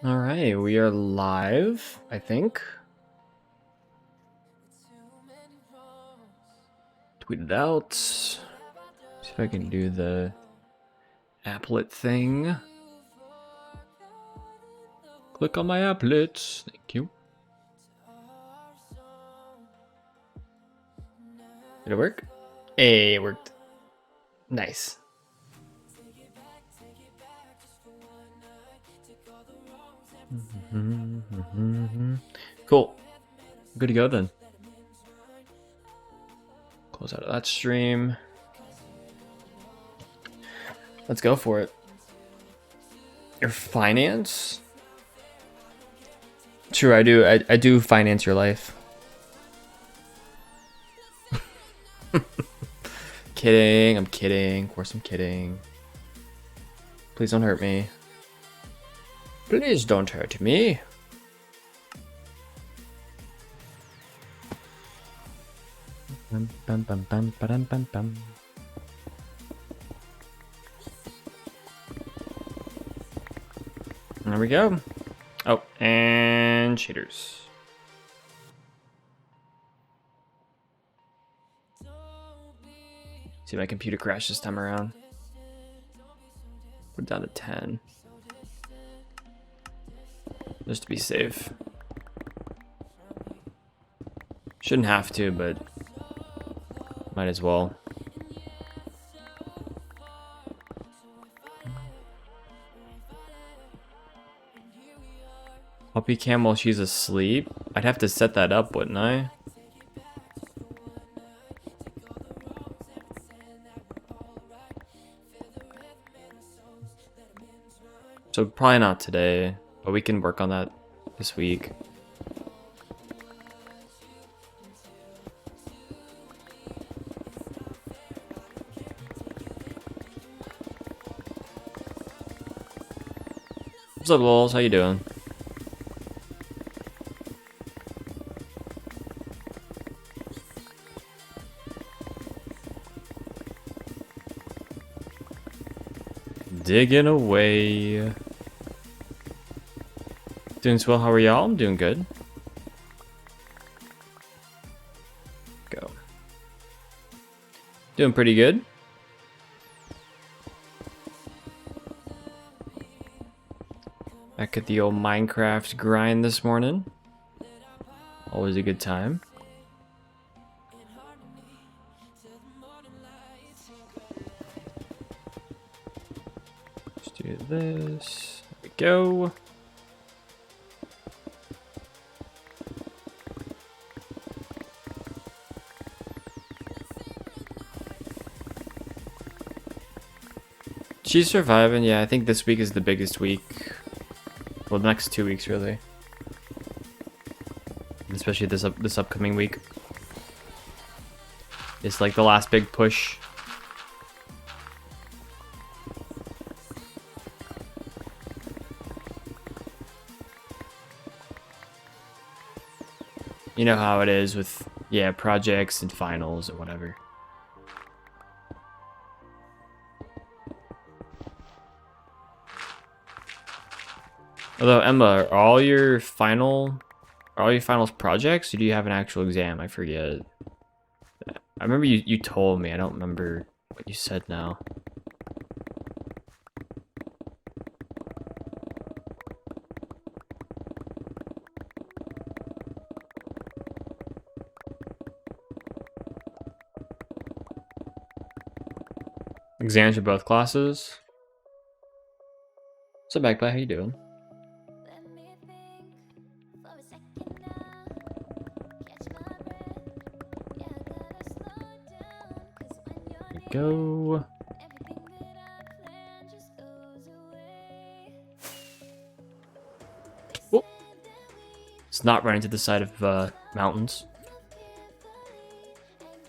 All right, we are live, I think. Tweet it out. See if I can do the applet thing. Click on my applets. Thank you. Did it work? Hey, it worked. Nice. Cool. Good to go then. Close out of that stream. Let's go for it. Your finance? True, I do. I do finance your life. Kidding. I'm kidding. Of course I'm kidding. Please don't hurt me. Please don't hurt me. Bum, bum, bum, bum, ba-dum, bum, bum. There we go. Oh, and cheaters. See, my computer crashed this time around. Put it down to 10. Just to be safe. Shouldn't have to, but might as well. Puppy cam while she's asleep? I'd have to set that up, wouldn't I? So probably not today, but we can work on that this week. What's up, Lols? How you doing? Digging away. Doing swell. How are y'all? I'm doing good. Go. Doing pretty good. Back at the old Minecraft grind this morning. Always a good time. Let's do this. There we go. She's surviving. Yeah, I think this week is the biggest week. Well, the next 2 weeks, really. Especially this upcoming week. It's like the last big push. You know how it is with, yeah, projects and finals or whatever. Although, Emma, are all your finals projects, or do you have an actual exam? I forget. I remember you told me. I don't remember what you said now. Exams for both classes. What's up, Magpie? How you doing? Go. Oh. It's not running to the side of mountains.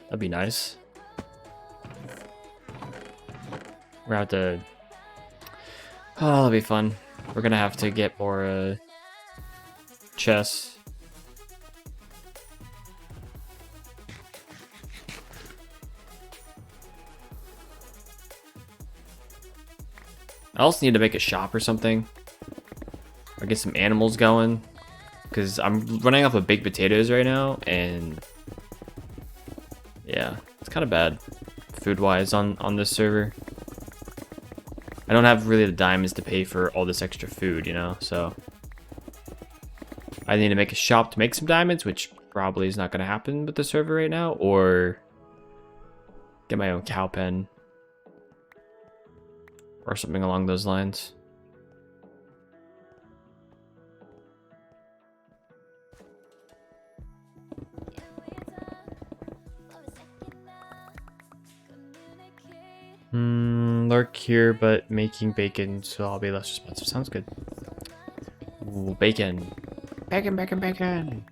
That'd be nice. We're out to. Oh, that'll be fun. We're gonna have to get more chests. I also need to make a shop or something. or get some animals going, because I'm running off of baked potatoes right now, and yeah, it's kind of bad food-wise on this server. I don't have really the diamonds to pay for all this extra food, you know, so I need to make a shop to make some diamonds, which probably is not going to happen with the server right now, or get my own cow pen or something along those lines. Lurk here, but making bacon, so I'll be less expensive. Sounds good. Ooh, bacon. Bacon, bacon, bacon.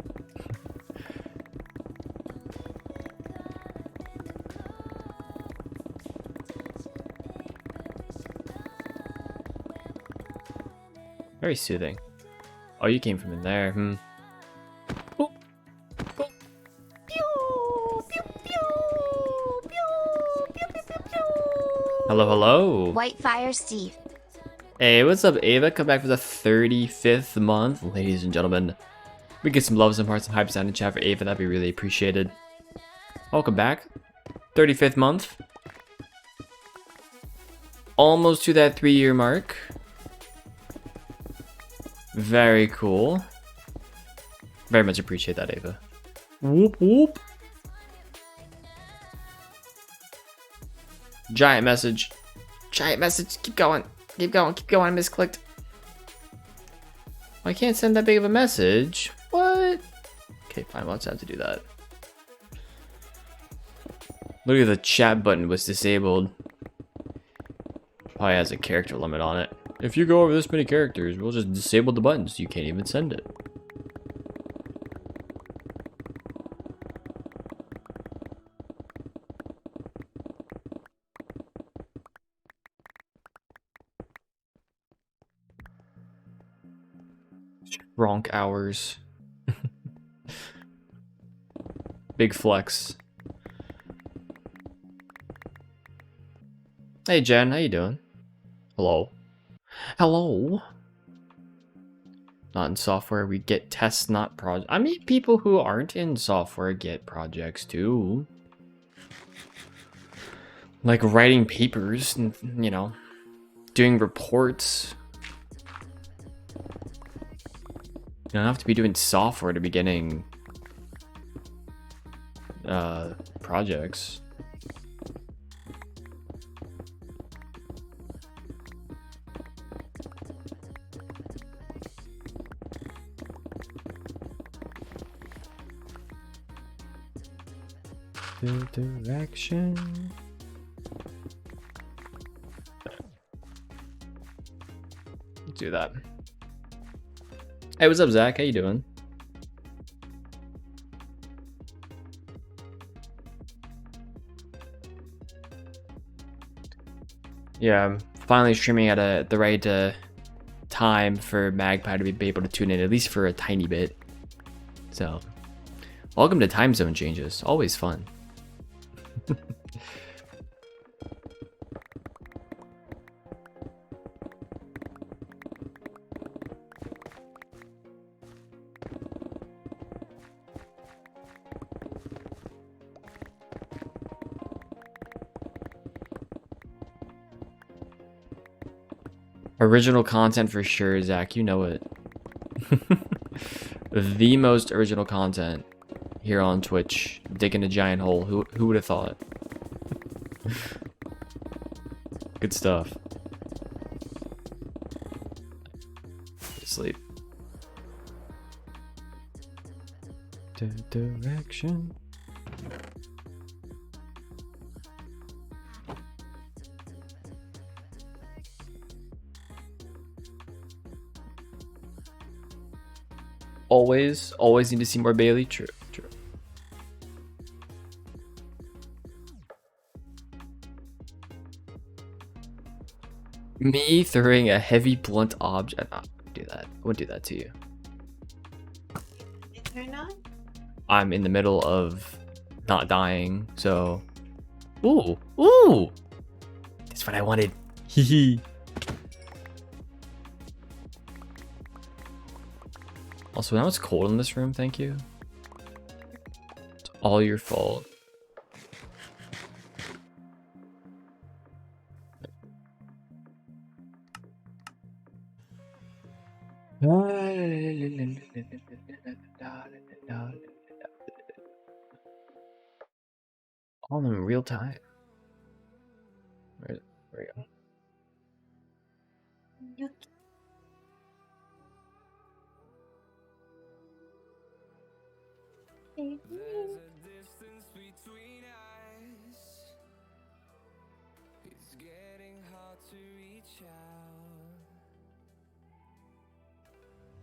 Very soothing. Oh, you came from in there. Boop. Boop. Pew, pew, pew, pew, pew, pew, pew, pew. Hello, hello. Whitefire Steve. Hey, what's up, Ava? Come back for the 35th month, ladies and gentlemen. We get some love, some hearts, some hype sound in chat for Ava. That'd be really appreciated. Welcome back. 35th month. Almost to that 3-year mark. Very cool. Very much appreciate that, Ava. Whoop whoop. Giant message. Giant message. Keep going. Keep going. Keep going. I misclicked. I can't send that big of a message. What? Okay, fine. We'll have to do that. Look at the chat button was disabled. Probably has a character limit on it. If you go over this many characters, we'll just disable the buttons. You can't even send it. Ronk hours. Big flex. Hey Jen, how you doing? Hello. Hello. Not in software, we get tests, not projects. I mean, people who aren't in software get projects too. Like writing papers and, you know, doing reports. You don't have to be doing software to be getting projects. Direction. Let's do that. Hey, what's up, Zach? How you doing? Yeah, I'm finally streaming at the right time for Magpie to be able to tune in, at least for a tiny bit. So, welcome to time zone changes. Always fun. Original content for sure, Zach. You know it. The most original content here on Twitch. Digging a giant hole. Who would have thought? Good stuff. Go to sleep. Direction. Always need to see more Bailey. True. Me throwing a heavy blunt object. I wouldn't do that. I wouldn't do that to you. Turn on? I'm in the middle of not dying, so. Ooh! That's what I wanted. Hee. Also, now it's cold in this room, thank you. It's all your fault. All in real time. Where we go. There's a distance between us. It's getting hard to reach out.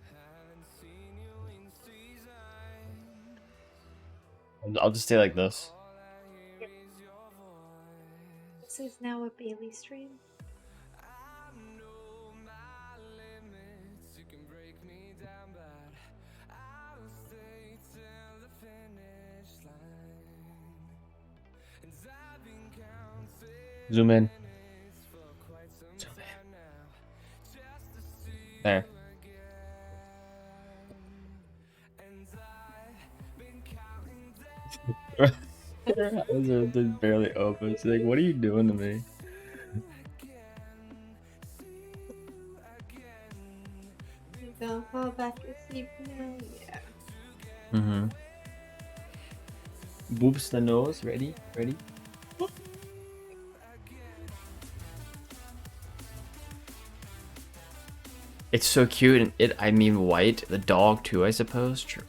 Haven't seen you in seasons. I'll just stay like this. All I hear is your voice. This is now a Bailey stream. I know my limits. You can break me down, but I'll stay till the finish line. And I've been counting Zoom in. minutes for quite some Zoom time now, just to see There. you again. And I've been counting Those are barely open. It's like, what are you doing to me? You go fall back asleep now. Yeah. Mm-hmm. Boops the nose. Ready? Ready? It's so cute, and I mean white. The dog too, I suppose. True.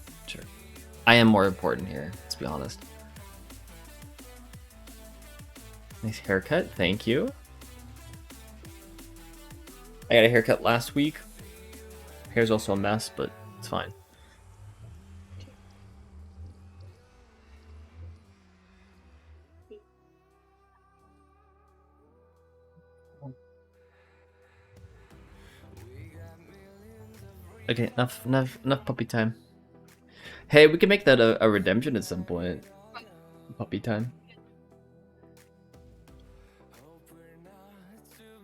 I am more important here, let's be honest. Nice haircut, thank you. I got a haircut last week. Hair's also a mess, but it's fine. Okay, enough puppy time. Hey, we can make that a redemption at some point. Puppy time.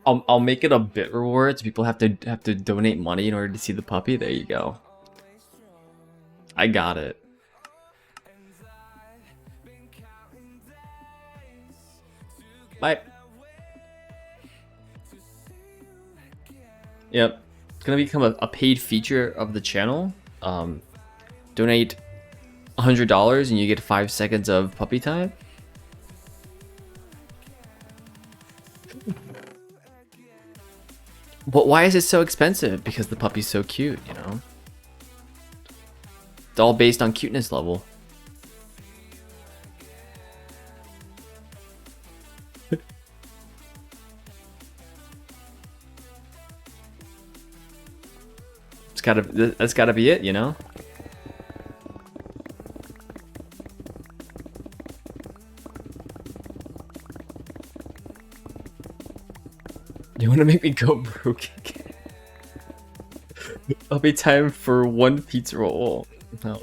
I'll make it a bit rewards. People have to donate money in order to see the puppy. There you go. I got it. Bye. Yep. It's gonna become a paid feature of the channel. Donate $100 and you get 5 seconds of puppy time. But why is it so expensive? Because the puppy's so cute, you know? It's all based on cuteness level. That's gotta be it, you know? You wanna make me go broke again? I'll be time for one pizza roll. Oh.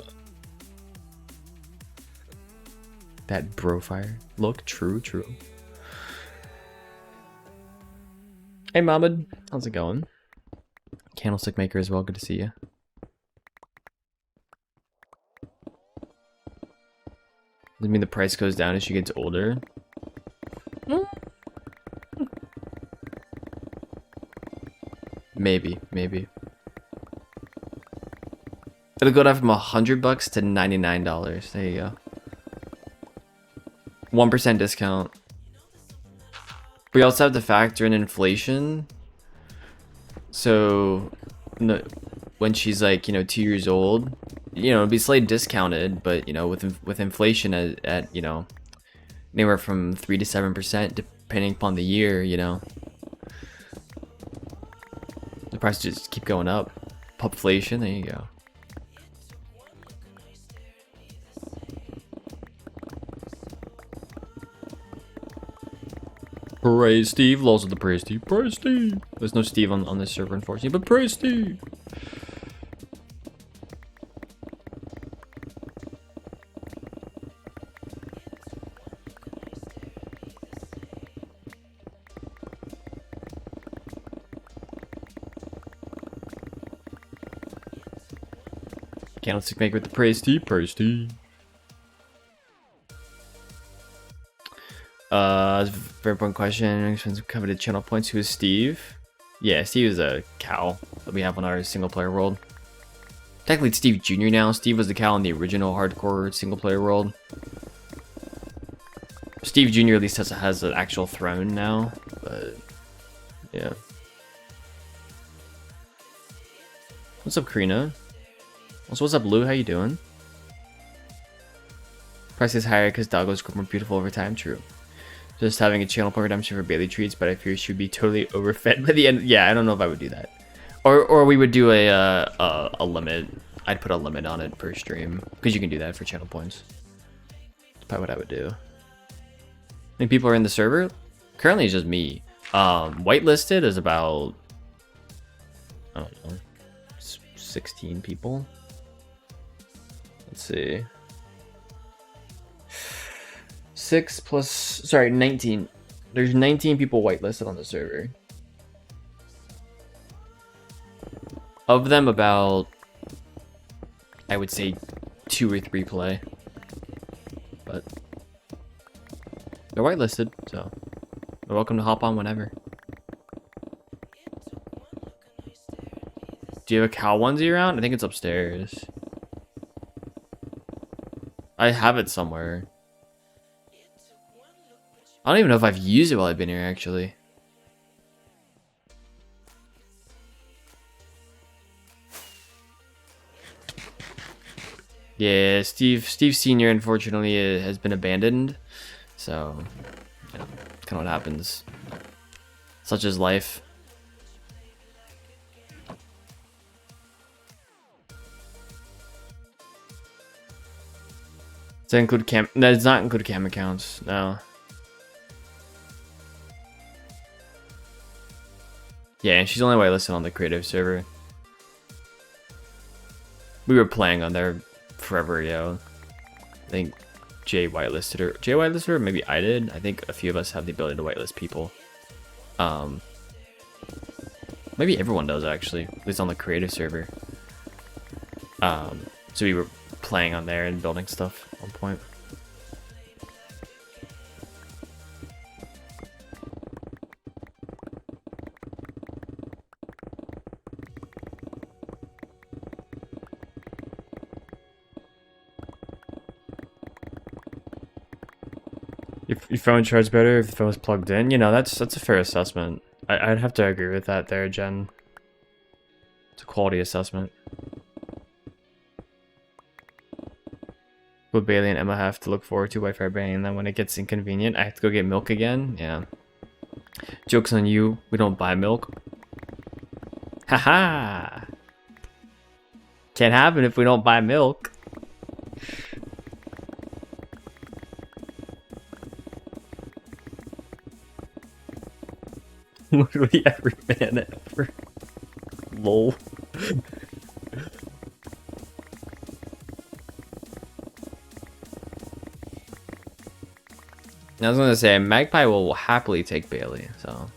That bro fire look, true. Hey Mohammed, how's it going? Candlestick maker as well, good to see you. Does it mean the price goes down as she gets older? Maybe. It'll go down from $100 to $99. There you go. 1% discount. We also have to factor in inflation. So, no, when she's like, 2 years old, it'll be slightly discounted, but with inflation at anywhere from 3 to 7%, depending upon the year, the prices just keep going up. Pupflation, there you go. Praise Steve, lots of the praise Steve. Praise Steve. There's no Steve on this server, unfortunately, but praise Steve. Candlestick maker with the praise tea, praise tea. That's a very important question. Expensive coveted channel points. Who is Steve? Yeah, Steve is a cow that we have on our single player world. Technically, it's Steve Jr. now. Steve was the cow in the original hardcore single player world. Steve Jr. at least has an actual throne now, but yeah. What's up, Karina? Also, what's up, Lou? How you doing? Price is higher because doggos grow more beautiful over time. True. Just having a channel point redemption for Bailey treats, but I fear she would be totally overfed by the end. Yeah, I don't know if I would do that. Or we would do a limit. I'd put a limit on it per stream because you can do that for channel points. That's probably what I would do. I think people are in the server. Currently, it's just me. Whitelisted is about, I don't know, 16 people. Let's see. 6 plus, sorry, 19. There's 19 people whitelisted on the server. Of them, about, I would say 2 or 3 play. But they're whitelisted, so they're welcome to hop on whenever. Do you have a cow onesie around? I think it's upstairs. I have it somewhere. I don't even know if I've used it while I've been here, actually. Yeah, Steve Sr. unfortunately has been abandoned. So, you know, kind of what happens. Such is life. Does that include cam? No, it does not include cam accounts. No. Yeah, and she's only whitelisted on the creative server. We were playing on there forever, yo. I think Jay whitelisted her, maybe I did. I think a few of us have the ability to whitelist people. Maybe everyone does, actually, at least on the creative server. So we were playing on there and building stuff at one point. Your phone charges better if the phone's plugged in. You know, that's a fair assessment. I'd have to agree with that there, Jen. It's a quality assessment. Will Bailey and Emma have to look forward to Wi-Fi banning, and then when it gets inconvenient, I have to go get milk again? Yeah. Joke's on you, we don't buy milk. Haha! Can't happen if we don't buy milk. Literally every man ever. Lol. I was gonna say, Magpie will happily take Bailey, so.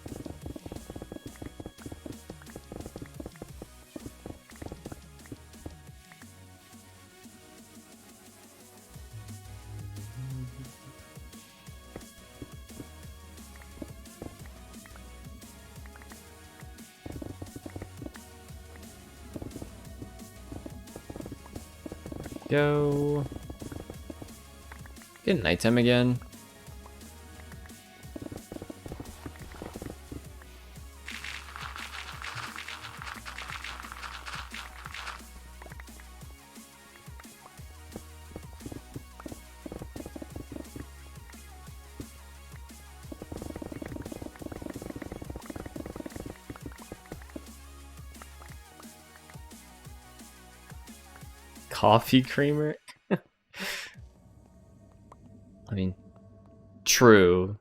Go. Get nighttime again. Coffee creamer? I mean, true.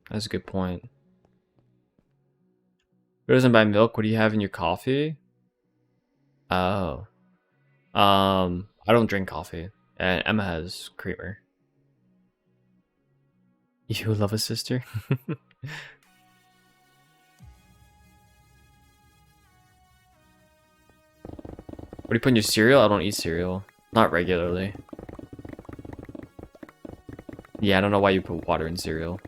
That's a good point. Who doesn't buy milk? What do you have in your coffee? Oh. I don't drink coffee. And Emma has creamer. You love a sister? What do you put in your cereal? I don't eat cereal. Not regularly. Yeah, I don't know why you put water in cereal.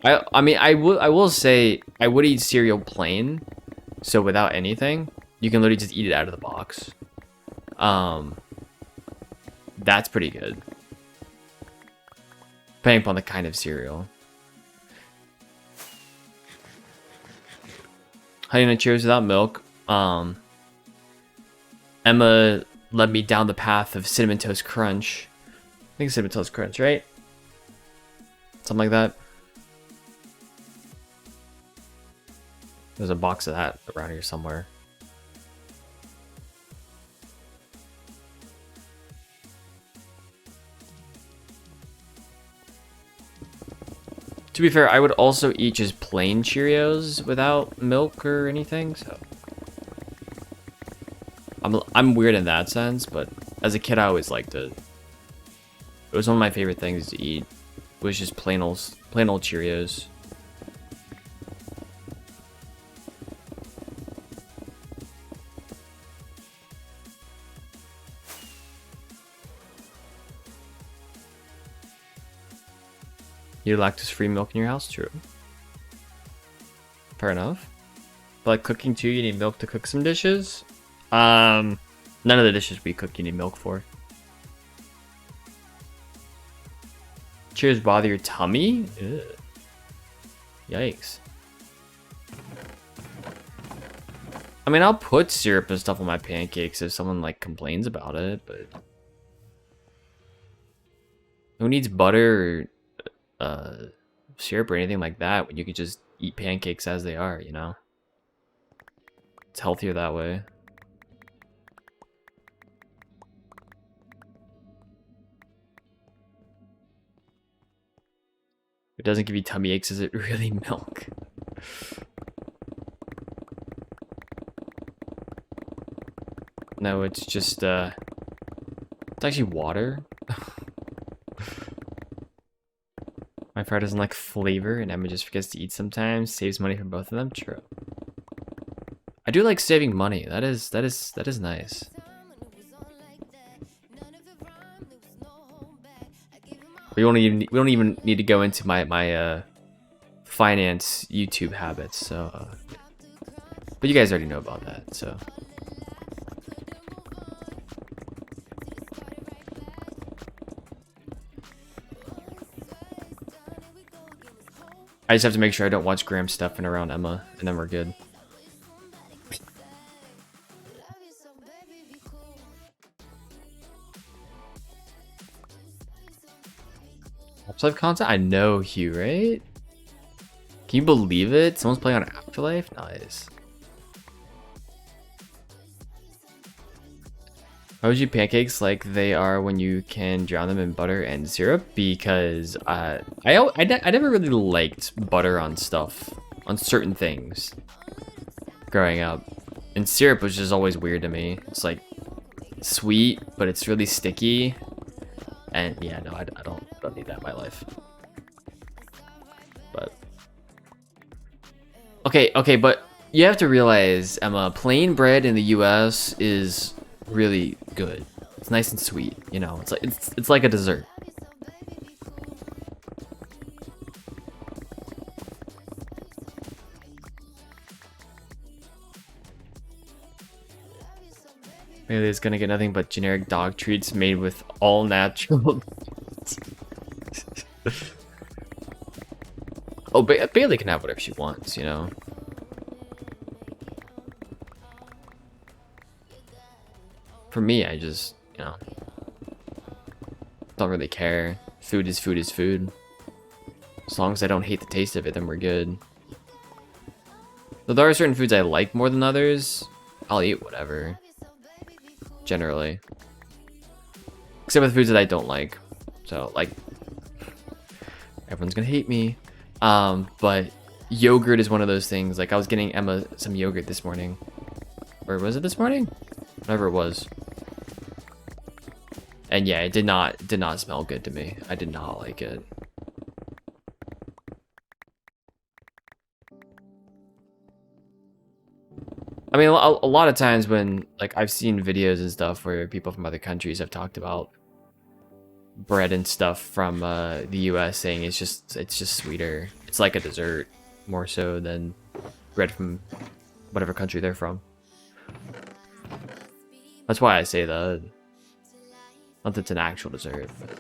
I mean, I will say I would eat cereal plain, so without anything. You can literally just eat it out of the box. That's pretty good. Depending upon the kind of cereal. Honey Nut Cheerios without milk. Emma led me down the path of Cinnamon Toast Crunch. I think Cinnamon Toast Crunch, right? Something like that. There's a box of that around here somewhere. To be fair, I would also eat just plain Cheerios without milk or anything, so I'm weird in that sense, but as a kid I always liked it. It was one of my favorite things to eat. It was just plain old Cheerios. You lactose-free milk in your house? True. Fair enough. But like cooking too, you need milk to cook some dishes? None of the dishes we cook you need milk for. Cheers bother your tummy? Ugh. Yikes. I mean, I'll put syrup and stuff on my pancakes if someone like complains about it, but who needs butter or syrup or anything like that when you can just eat pancakes as they are, you know? It's healthier that way. If it doesn't give you tummy aches, is it really milk? No, it's just it's actually water. My fry doesn't like flavor, and Emma just forgets to eat sometimes. Saves money for both of them. True. I do like saving money. That is nice. We don't even need to go into my finance YouTube habits. So, but you guys already know about that. So. I just have to make sure I don't watch Graham stuff and around Emma, and then we're good. AfterLife content? I know, Hugh, right? Can you believe it? Someone's playing on AfterLife? Nice. Why would you pancakes like they are when you can drown them in butter and syrup? Because I never really liked butter on stuff, on certain things growing up. And syrup was just always weird to me. It's like sweet, but it's really sticky. And yeah, no, I don't need that in my life. But okay, but you have to realize, Emma, plain bread in the US is really good. It's nice and sweet, you know. It's like a dessert. Bailey's gonna get nothing but generic dog treats made with all natural. Oh, Bailey can have whatever she wants, you know. For me, I just, you know, don't really care. Food is food is food. As long as I don't hate the taste of it, then we're good. Though there are certain foods I like more than others, I'll eat whatever. Generally. Except for the foods that I don't like. So, like, everyone's gonna hate me. But yogurt is one of those things. Like, I was getting Emma some yogurt this morning. Or was it this morning? Whatever it was. And yeah, it did not smell good to me. I did not like it. I mean, a lot of times when like I've seen videos and stuff where people from other countries have talked about bread and stuff from the U.S. saying it's just sweeter. It's like a dessert more so than bread from whatever country they're from. That's why I say that. Not that it's an actual dessert, but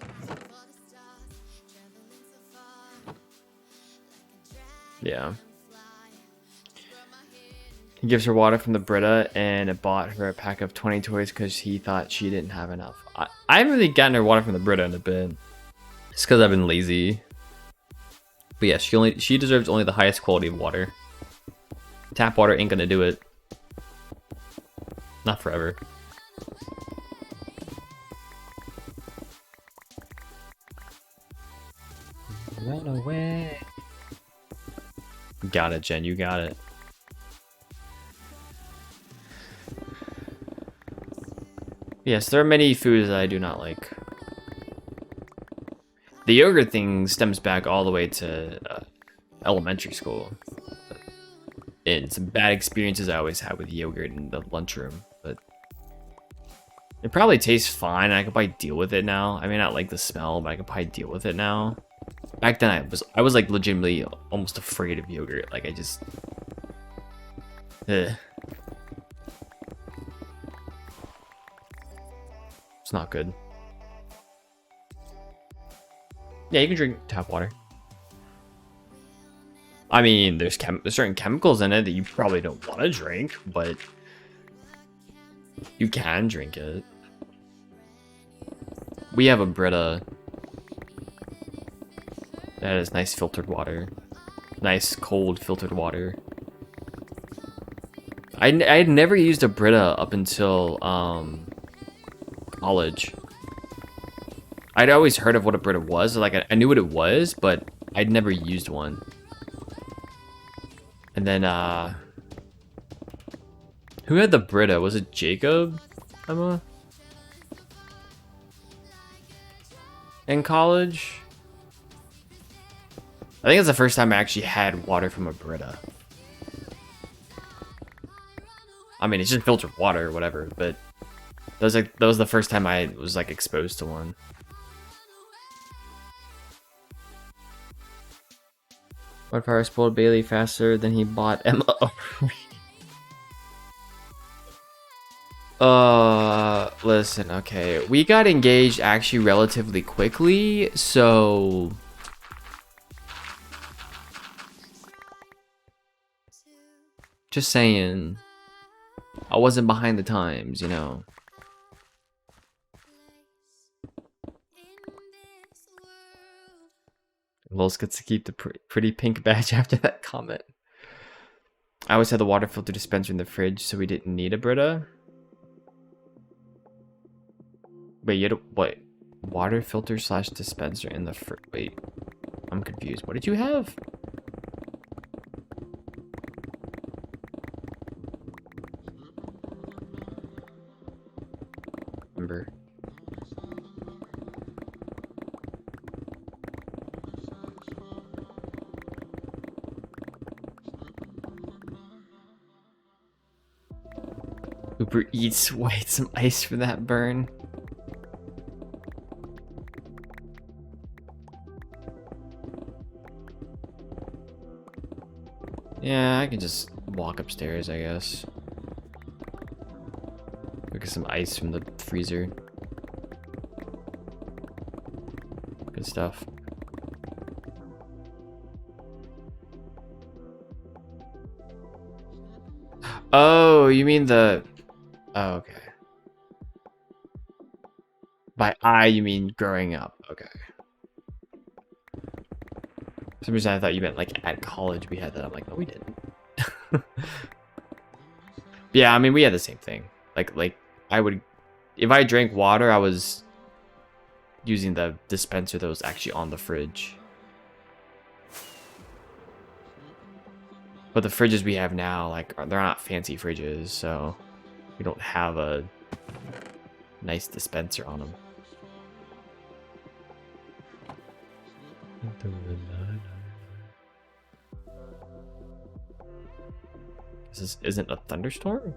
yeah. He gives her water from the Brita and bought her a pack of 20 toys because he thought she didn't have enough. I haven't really gotten her water from the Brita in a bit. It's because I've been lazy. But yeah, she deserves only the highest quality of water. Tap water ain't gonna do it. Not forever. Run away. Got it, Jen. You got it. Yes, there are many foods that I do not like. The yogurt thing stems back all the way to elementary school. And some bad experiences I always had with yogurt in the lunchroom. But it probably tastes fine. I could probably deal with it now. I may not like the smell, but I could probably deal with it now. Back then, I was like legitimately almost afraid of yogurt. Like I just, ugh. It's not good. Yeah, you can drink tap water. I mean, there's certain chemicals in it that you probably don't want to drink, but you can drink it. We have a Brita that has nice filtered water. Nice cold filtered water. I had never used a Brita up until college. I'd always heard of what a Brita was. Like I knew what it was, but I'd never used one. And then who had the Brita? Was it Jacob? Emma? In college? I think it's the first time I actually had water from a Brita. I mean, it's just filtered water or whatever, but that was the first time I was like exposed to one. What if I spoiled Bailey faster than he bought Emma? Listen, okay. We got engaged actually relatively quickly, so just saying. I wasn't behind the times, you know. Lils gets to keep the pretty pink badge after that comment. I always had the water filter dispenser in the fridge, so we didn't need a Brita. Wait, you had a, what? Water filter slash dispenser in the fridge. Wait, I'm confused. What did you have? Remember. Uber Eats, wait, some ice for that burn. Yeah, I can just walk upstairs, I guess. Look at some ice from the freezer. Good stuff. Oh, you mean the... Oh, okay. By I, you mean growing up. Okay. For some reason I thought you meant like at college we had that. I'm like, no, we didn't. Yeah, I mean, we had the same thing. Like I would... If I drank water, I was using the dispenser that was actually on the fridge. But the fridges we have now, like, they're not fancy fridges, so we don't have a nice dispenser on them. This isn't a thunderstorm?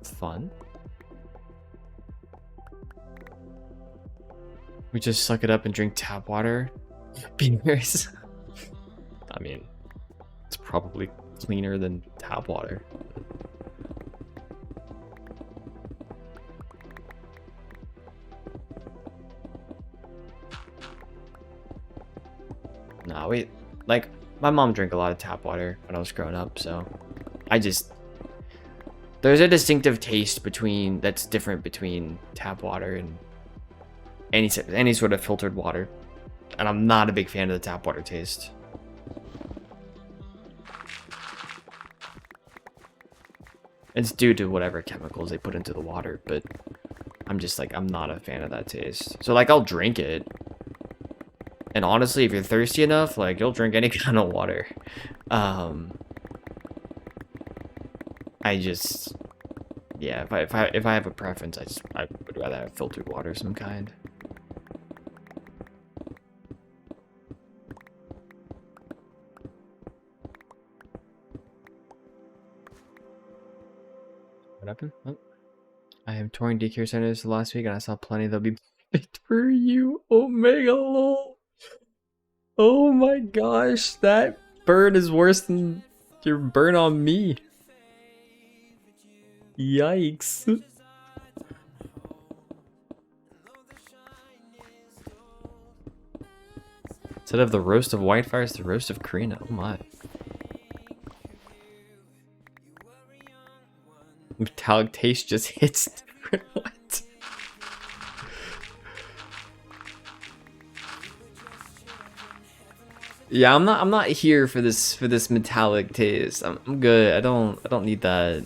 Fun. We just suck it up and drink tap water. Beers. I mean, it's probably cleaner than tap water. Nah, wait. Like, my mom drank a lot of tap water when I was growing up, so there's a distinctive taste that's different between tap water and any sort of filtered water, and I'm not a big fan of the tap water taste. It's due to whatever chemicals they put into the water, but I'm just like, I'm not a fan of that taste. So like, I'll drink it. And honestly, if you're thirsty enough, like, you'll drink any kind of water. I just, yeah, if I have a preference, I would rather have filtered water of some kind. What happened? Oh. I am touring daycare centers last week and I saw plenty that'll be perfect for you. Omega lol. Oh my gosh, that burn is worse than your burn on me. Yikes. Instead of the roast of Whitefire, it's the roast of Karina. Oh my. Metallic taste just hits different. What? Yeah, I'm not here for this metallic taste. I'm good. I don't need that.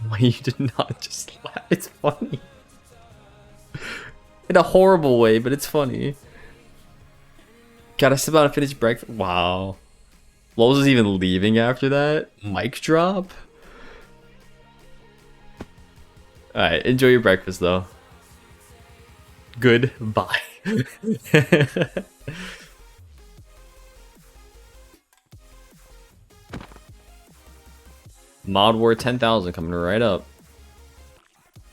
Why you did not just laugh? It's funny. In a horrible way, but it's funny. Gotta sit down and finish breakfast. Wow. Lowe's is even leaving after that. Mic drop. Alright, enjoy your breakfast though. Goodbye. Mod War 10,000 coming right up.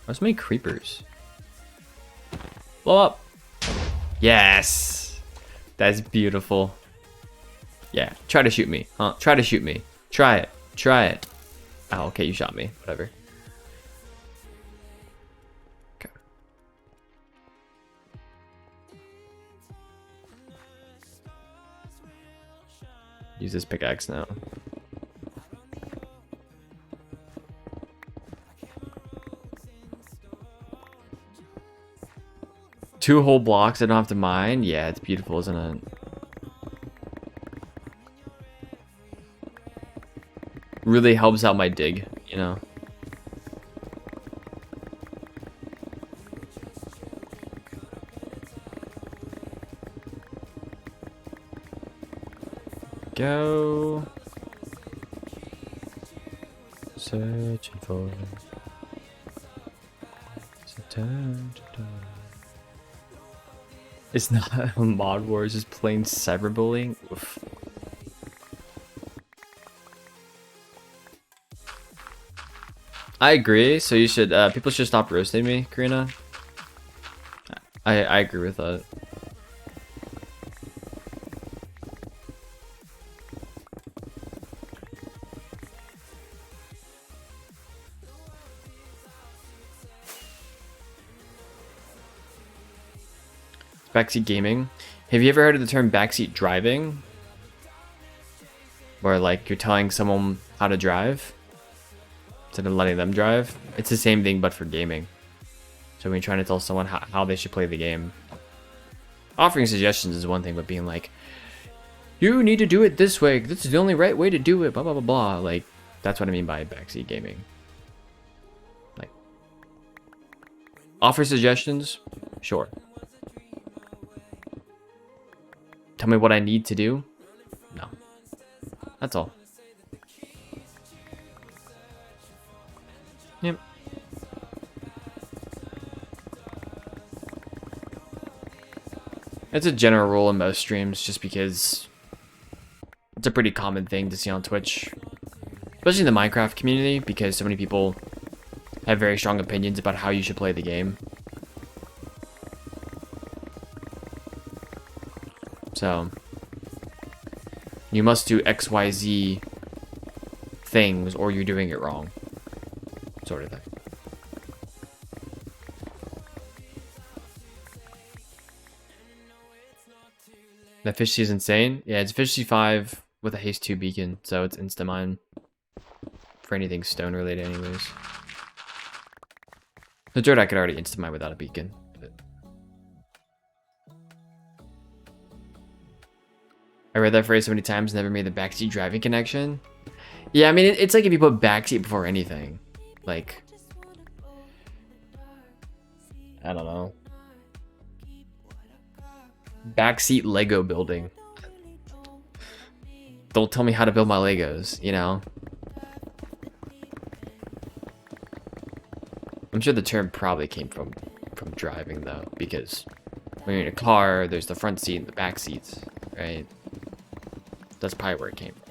There's so many creepers. Blow up. Yes. That's beautiful. Yeah, try to shoot me, huh? Try to shoot me. Try it. Try it. Oh, okay, you shot me. Whatever. Okay. Use this pickaxe now. Two whole blocks I don't have to mine. Yeah, it's beautiful, isn't it? Really helps out my dig, you know. Go. Searching for it's not a mod war, it's just plain cyberbullying. Oof. I agree. So you should, people should stop roasting me, Karina. I agree with that. Backseat gaming. Have you ever heard of the term backseat driving? Where like you're telling someone how to drive instead of letting them drive. It's the same thing but for gaming. So when you're trying to tell someone how they should play the game. Offering suggestions is one thing, but being like, you need to do it this way. This is the only right way to do it. Blah, blah, blah, blah. Like, that's what I mean by backseat gaming. Like, offer suggestions? Sure. Tell me what I need to do? No. That's all. Yep. It's a general rule in most streams, just because it's a pretty common thing to see on Twitch, especially in the Minecraft community, because so many people have very strong opinions about how you should play the game. So you must do XYZ things or you're doing it wrong, sort of thing. That fish is insane. Yeah, it's fish C5 with a haste 2 beacon, so it's insta mine for anything stone related anyways. The dirt I could already insta mine without a beacon. But I read that phrase so many times, never made the backseat driving connection. Yeah, I mean, it's like if you put backseat before anything. Like, I don't know. Backseat Lego building. Don't tell me how to build my Legos, you know? I'm sure the term probably came from driving though, because when you're in a car, there's the front seat and the back seats, right? That's probably where it came from.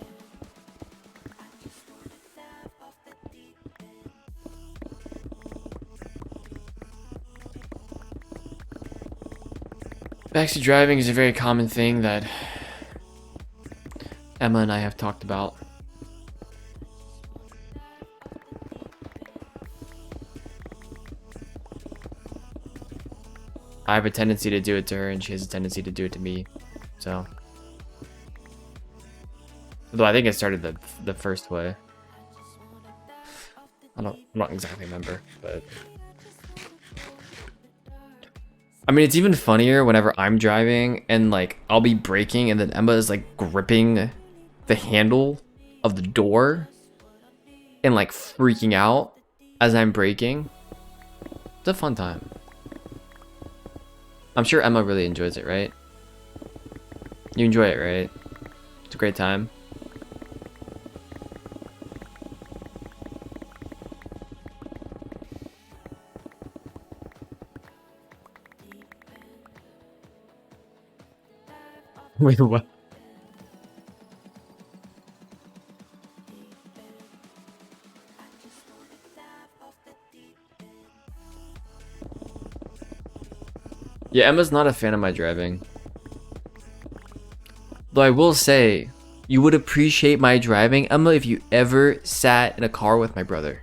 Backseat driving is a very common thing that Emma and I have talked about. I have a tendency to do it to her, and she has a tendency to do it to me. So, although I think it started the first way. I don't exactly remember, but I mean, it's even funnier whenever I'm driving and like I'll be braking and then Emma is like gripping the handle of the door and like freaking out as I'm braking. It's a fun time. I'm sure Emma really enjoys it, right? You enjoy it, right? It's a great time. Wait, what? Yeah, Emma's not a fan of my driving. Though I will say, you would appreciate my driving, Emma, if you ever sat in a car with my brother.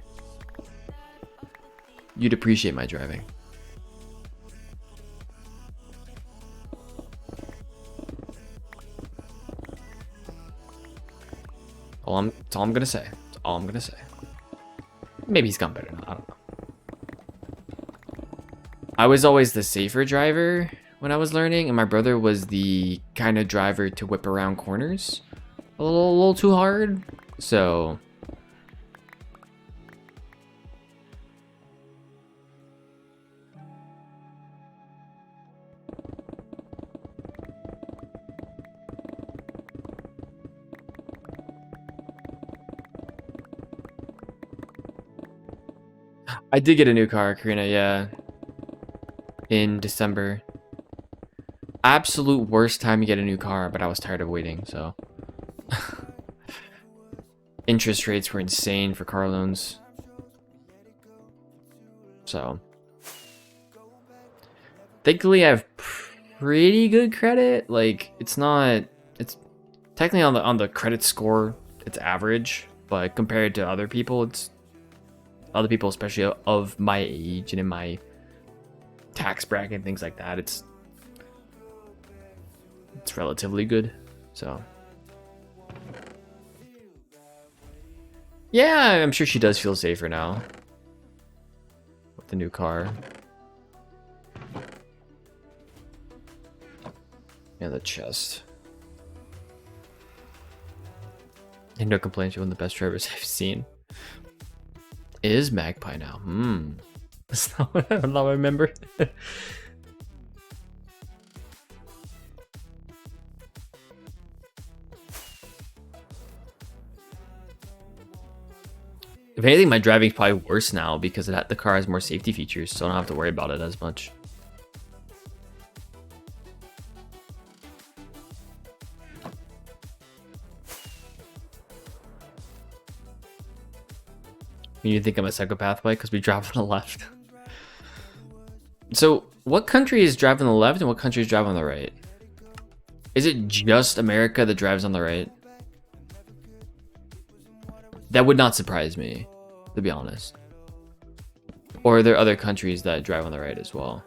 You'd appreciate my driving. That's all I'm gonna say. That's all I'm gonna say. Maybe he's gone better now. I don't know. I was always the safer driver when I was learning, and my brother was the kind of driver to whip around corners a little too hard. So I did get a new car, Karina, yeah. In December. Absolute worst time to get a new car, but I was tired of waiting, so. Interest rates were insane for car loans. So. Thankfully, I have pretty good credit. Like, it's technically on the credit score, it's average, but compared to other people, especially of my age and in my tax bracket and things like that, it's relatively good. So yeah, I'm sure she does feel safer now with the new car. Yeah, the chest. And no complaints, you're one of the best drivers I've seen. It is Magpie now. That's not what I remember. If anything, my driving's probably worse now because the car has more safety features, so I don't have to worry about it as much. You think I'm a psychopath, Mike? Because we drive on the left. So, what country is driving on the left and what country is driving on the right? Is it just America that drives on the right? That would not surprise me, to be honest. Or are there other countries that drive on the right as well?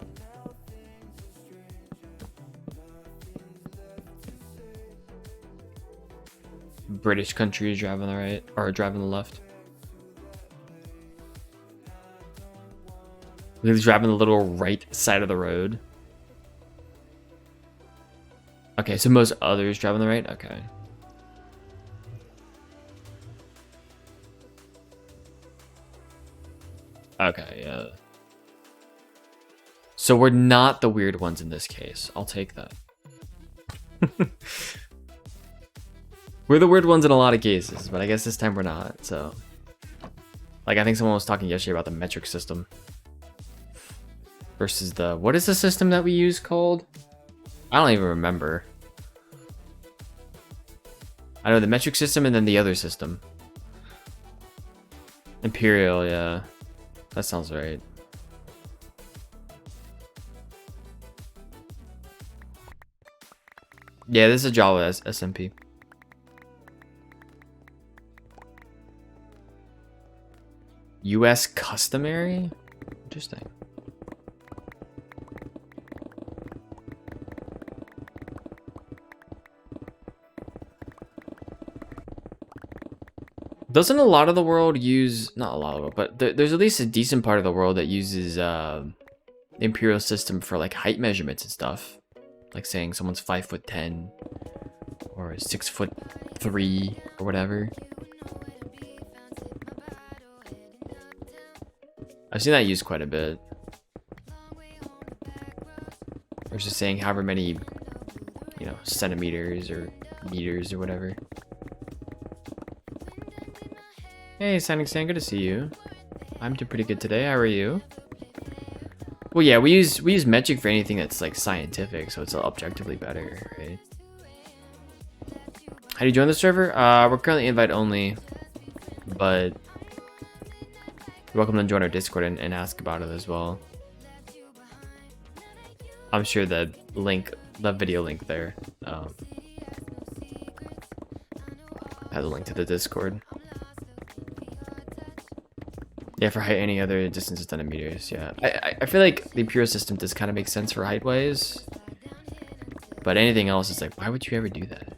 British countries drive on the right, or drive on the left. He's driving the little right side of the road. Okay, so most others drive on the right? Okay. Okay, yeah. So we're not the weird ones in this case. I'll take that. We're the weird ones in a lot of cases, but I guess this time we're not, so. Like, I think someone was talking yesterday about the metric system. Versus the, what is the system that we use called? I don't even remember. I know the metric system and then the other system. Imperial, yeah. That sounds right. Yeah, this is a Java SMP. US customary? Interesting. Doesn't a lot of the world use, not a lot of it, but there's at least a decent part of the world that uses the imperial system for like height measurements and stuff. Like saying someone's 5'10" or 6'3" or whatever. I've seen that used quite a bit. Or just saying however many, you know, centimeters or meters or whatever. Hey, Signing Stan, good to see you. I'm doing pretty good today. How are you? Well, yeah, we use metric for anything that's like scientific, so it's objectively better, right? How do you join the server? We're currently invite only, but you're welcome to join our Discord and ask about it as well. I'm sure the link, the video link there, has a link to the Discord. Yeah, for height, any other distance is done in meters. Yeah, I feel like the imperial system does kind of make sense for height wise, but anything else is like, why would you ever do that?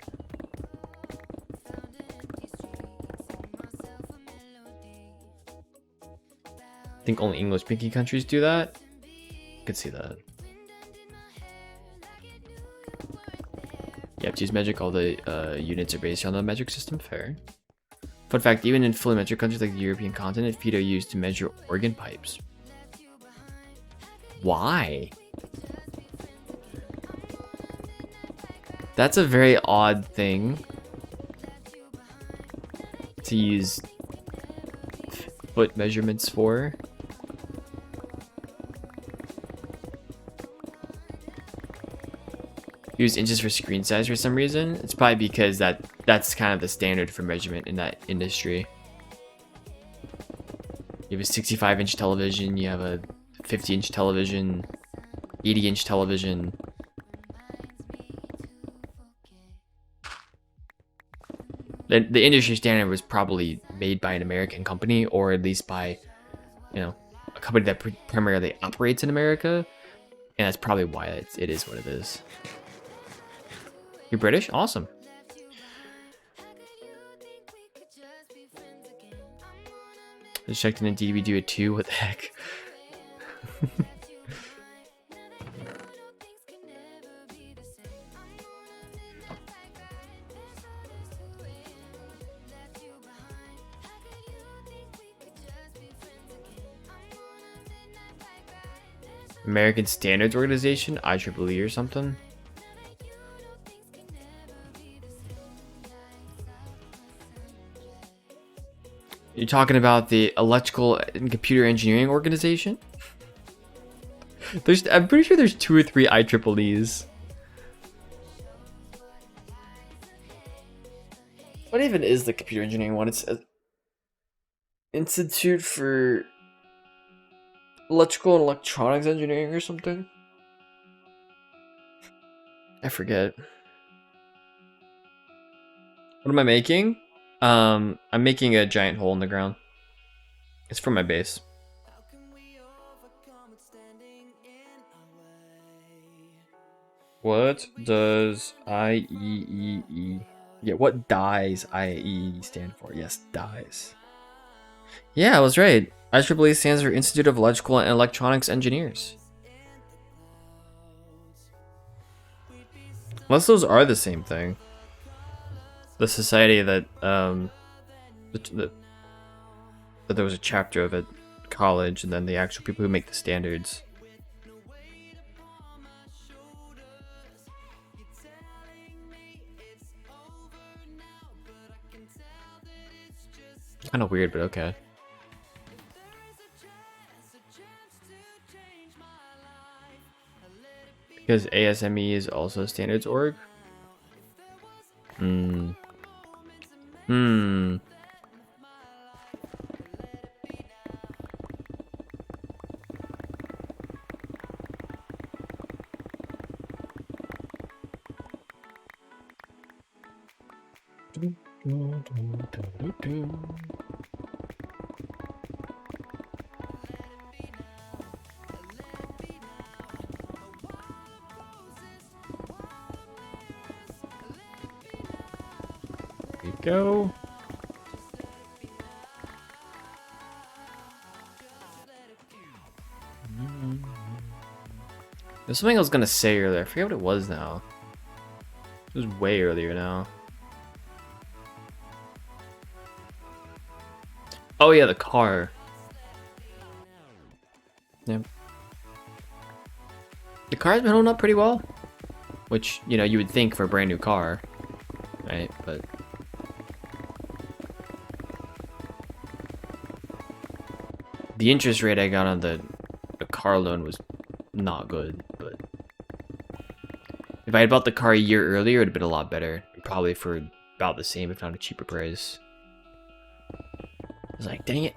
I think only English speaking countries do that. Could see that. Yeah, to use metric, all the units are based on the metric system. Fair. Fun fact, even in fully metric countries like the European continent, feet are used to measure organ pipes. Why? That's a very odd thing to use foot measurements for. Use inches for screen size for some reason. It's probably because that's kind of the standard for measurement in that industry. You have a 65-inch television, you have a 50-inch television, 80-inch television. The industry standard was probably made by an American company, or at least by, you know, a company that primarily operates in America, and that's probably why it is what it is. You're British? Awesome. Just checked in, did we do a 2? What the heck? American Standards Organization, IEEE or something. You're talking about the Electrical and Computer Engineering Organization? I'm pretty sure there's 2 or 3 IEEEs. What even is the computer engineering one? It's Institute for Electrical and Electronics Engineering or something. I forget. What am I making? I'm making a giant hole in the ground. It's for my base. What does IEEE? Yeah, what dies IEEE stand for? Yes, dies. Yeah, I was right. IEEE stands for Institute of Electrical and Electronics Engineers. Unless those are the same thing. The society that that there was a chapter of at college, and then the actual people who make the standards. Kind of weird, but okay. Because ASME is also standards org. Hmm. There we go. There's something I was gonna say earlier. I forget what it was now. It was way earlier now. Oh yeah, the car. Yeah. The car's been holding up pretty well. Which, you know, you would think for a brand new car. Right, but... the interest rate I got on the car loan was not good, but... if I had bought the car a year earlier, it would have been a lot better. Probably for about the same, if not a cheaper price. I was like, dang it.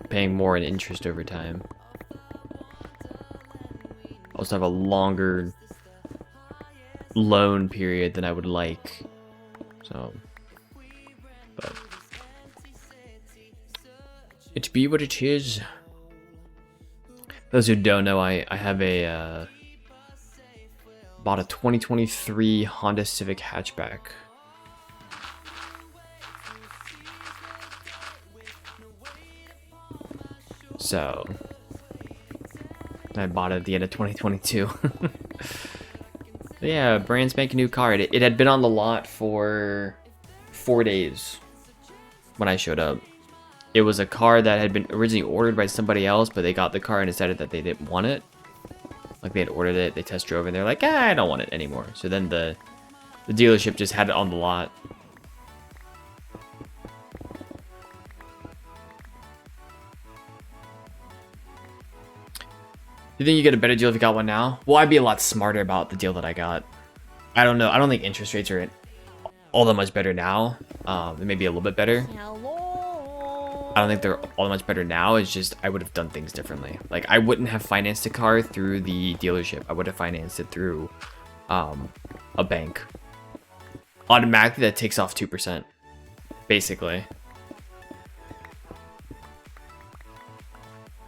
Paying more in interest over time. Also have a longer loan period than I would like. So, but it be what it is. Those who don't know, I have a bought a 2023 Honda Civic hatchback. So I bought it at the end of 2022. Yeah, brand spanking new car. It had been on the lot for 4 days when I showed up. It was a car that had been originally ordered by somebody else, but they got the car and decided that they didn't want it. Like, they had ordered it, they test drove, and they're like, I don't want it anymore. So then the dealership just had it on the lot. You think you get a better deal if you got one now? Well, I'd be a lot smarter about the deal that I got. I don't know. I don't think interest rates are all that much better now. They may be a little bit better. I don't think they're all that much better now. It's just I would have done things differently. Like, I wouldn't have financed a car through the dealership. I would have financed it through a bank. Automatically, that takes off 2%, basically.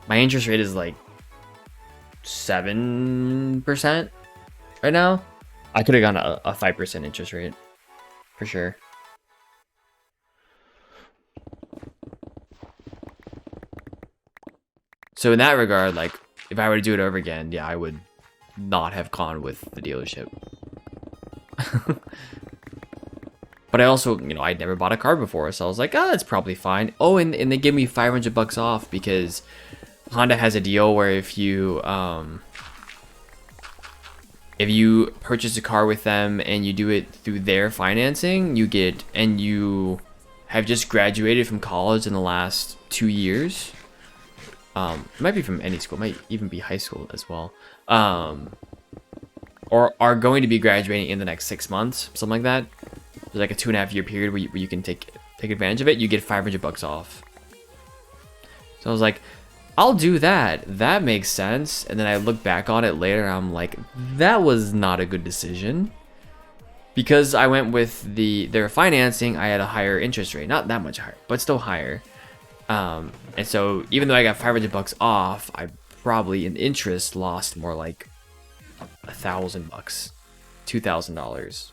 My interest rate is like 7% right now. I could have gone a 5% interest rate for sure. So in that regard, like, if I were to do it over again, yeah, I would not have gone with the dealership. But I also, you know, I'd never bought a car before, so I was like, oh, it's probably fine. Oh, and they give me $500 off because Honda has a deal where if you purchase a car with them and you do it through their financing, you get, and you have just graduated from college in the last 2 years. It might be from any school, it might even be high school as well. Or are going to be graduating in the next 6 months, something like that. there's like a 2.5 year period where you can take advantage of it. You get $500 off. So I was like, I'll do that. That makes sense. And then I look back on it later, and I'm like, that was not a good decision. Because I went with their financing, I had a higher interest rate. Not that much higher, but still higher. And so even though I got $500 off, I probably in interest lost more like $1,000, $2,000.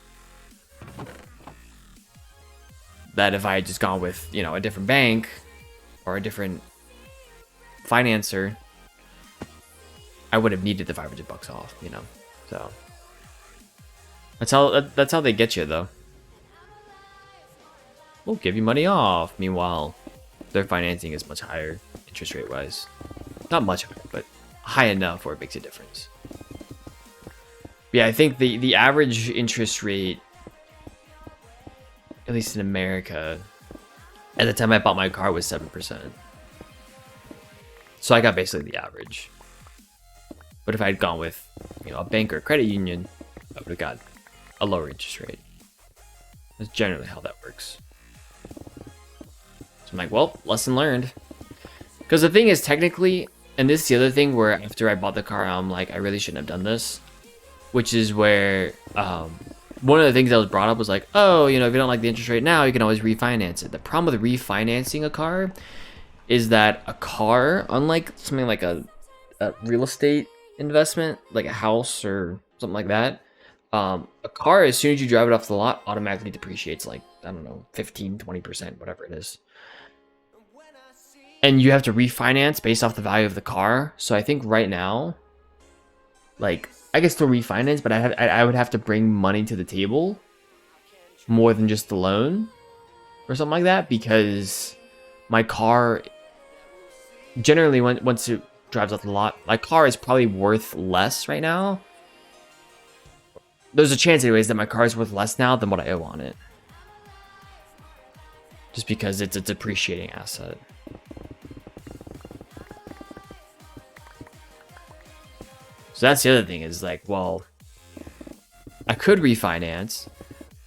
That if I had just gone with, you know, a different bank or a different financer, I would have needed the $500 off, you know. So that's how they get you, though. We'll give you money off. Meanwhile, their financing is much higher interest rate wise. Not much higher, but high enough where it makes a difference. Yeah, I think the average interest rate, at least in America, at the time I bought my car was 7%. So I got basically the average. But if I had gone with, you know, a bank or a credit union, I would have got a lower interest rate. That's generally how that works. So I'm like, well, lesson learned. Because the thing is, technically, and this is the other thing where after I bought the car, I'm like, I really shouldn't have done this. Which is where one of the things that was brought up was like, oh, you know, if you don't like the interest rate now, you can always refinance it. The problem with refinancing a car is that a car, unlike something like a real estate investment, like a house or something like that, a car, as soon as you drive it off the lot, automatically depreciates like, I don't know, 15-20%, whatever it is. And you have to refinance based off the value of the car. So I think right now, like, I could still refinance, but I would have to bring money to the table more than just the loan or something like that, because my car, generally once it drives off the lot, my car is probably worth less right now. There's a chance anyways that my car is worth less now than what I owe on it. Just because it's a depreciating asset. So that's the other thing is like, well, I could refinance,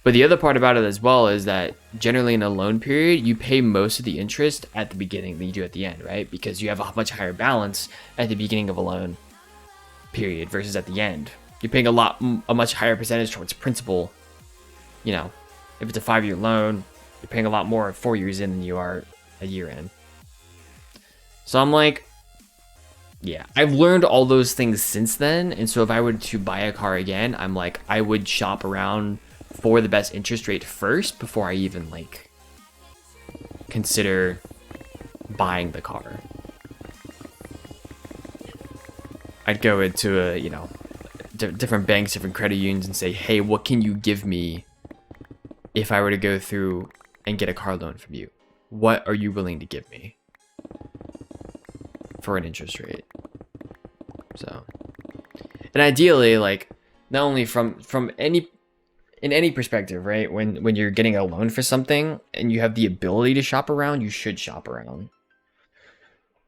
but the other part about it as well is that generally in a loan period, you pay most of the interest at the beginning than you do at the end, right? Because you have a much higher balance at the beginning of a loan period versus at the end. You're paying a much higher percentage towards principal. You know, if it's a 5-year loan, you're paying a lot more 4 years in than you are a year in. So I'm like, yeah, I've learned all those things since then. And so if I were to buy a car again, I'm like, I would shop around for the best interest rate first before I even like consider buying the car. I'd go into a, you know, different banks, different credit unions and say, hey, what can you give me if I were to go through and get a car loan from you? What are you willing to give me for an interest rate? So, and ideally, like, not only from in any perspective, right? When you're getting a loan for something and you have the ability to shop around, you should shop around,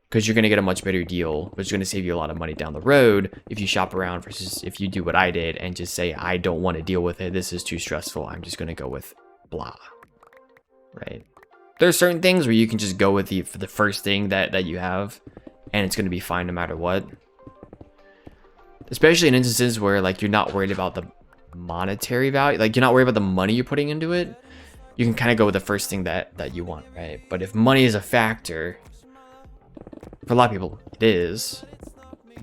because you're going to get a much better deal, which is going to save you a lot of money down the road if you shop around versus if you do what I did and just say, I don't want to deal with it. This is too stressful. I'm just going to go with blah, right? There's certain things where you can just go with the first thing that you have, and it's going to be fine no matter what. Especially in instances where like you're not worried about the monetary value, like you're not worried about the money you're putting into it. You can kind of go with the first thing that you want, right? But if money is a factor, for a lot of people it is,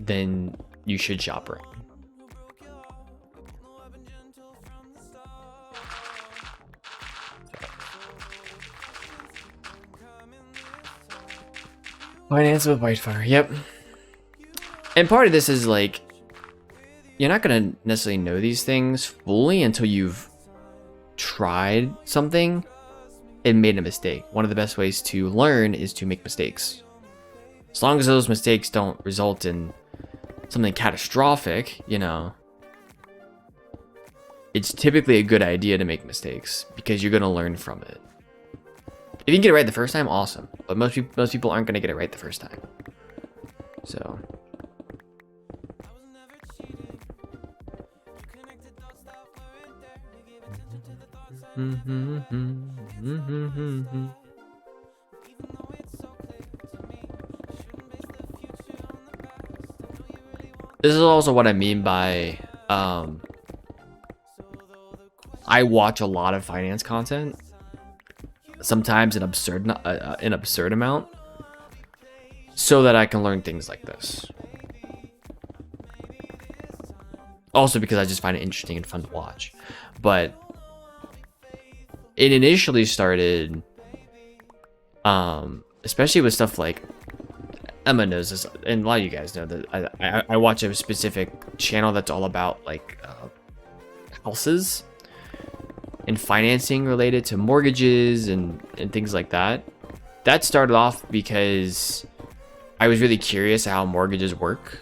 then you should shop around. Finance with Whitefire, yep. And part of this is like, you're not going to necessarily know these things fully until you've tried something and made a mistake. One of the best ways to learn is to make mistakes. As long as those mistakes don't result in something catastrophic, you know, it's typically a good idea to make mistakes because you're going to learn from it. If you can get it right the first time, awesome. But most people aren't going to get it right the first time. So This is also what I mean by I watch a lot of finance content, sometimes an absurd amount, so that I can learn things like this. Also because I just find it interesting and fun to watch. But it initially started, especially with stuff like Emma knows this, and a lot of you guys know that I watch a specific channel that's all about like houses and financing related to mortgages and things like that. That started off because I was really curious how mortgages work.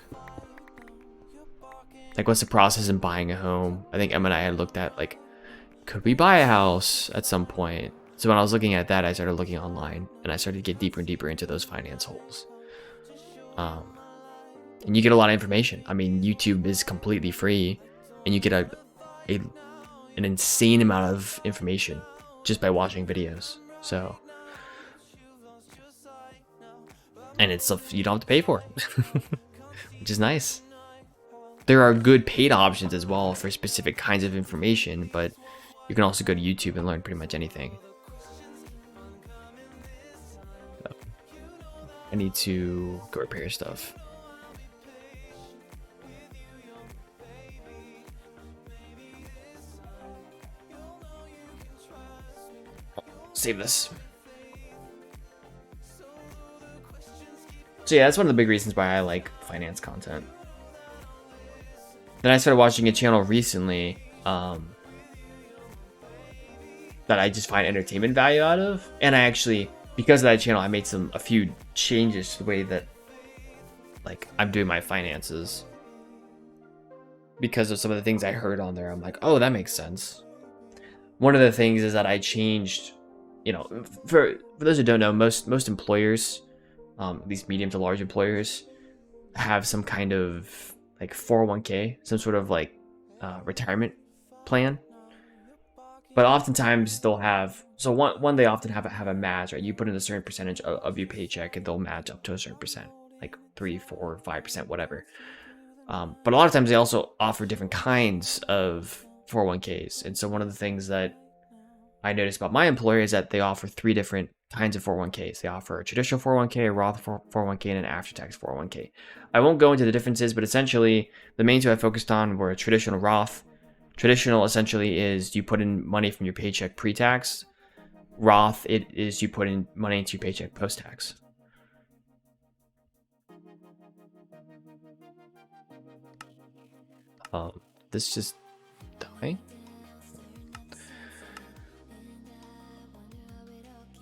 Like, what's the process in buying a home? I think Emma and I had looked at, like, could we buy a house at some point? So when I was looking at that, I started looking online, and I started to get deeper and deeper into those finance holes. And you get a lot of information. I mean, YouTube is completely free, and you get an insane amount of information just by watching videos. So, and it's stuff you don't have to pay for, which is nice. There are good paid options as well for specific kinds of information, but you can also go to YouTube and learn pretty much anything. So, I need to go repair stuff. Save this. So yeah, that's one of the big reasons why I like finance content. Then I started watching a channel recently that I just find entertainment value out of, and I actually, because of that channel, I made a few changes to the way that like I'm doing my finances. Because of some of the things I heard on there, I'm like, oh, that makes sense. One of the things is that I changed, you know, for those who don't know, most employers, at least medium to large employers, have some kind of like 401k, some sort of like retirement plan. But oftentimes they'll have, so one they often have a match, right? You put in a certain percentage of your paycheck and they'll match up to a certain percent, like 3, 4, 5%, whatever. But a lot of times they also offer different kinds of 401ks. And so one of the things that I noticed about my employer is that they offer 3 different kinds of 401ks. They offer a traditional 401k, a Roth 401k, and an after-tax 401k. I won't go into the differences, but essentially the main 2 I focused on were a traditional Roth. Traditional essentially is you put in money from your paycheck pre-tax. Roth, it is you put in money into your paycheck post-tax. This just died.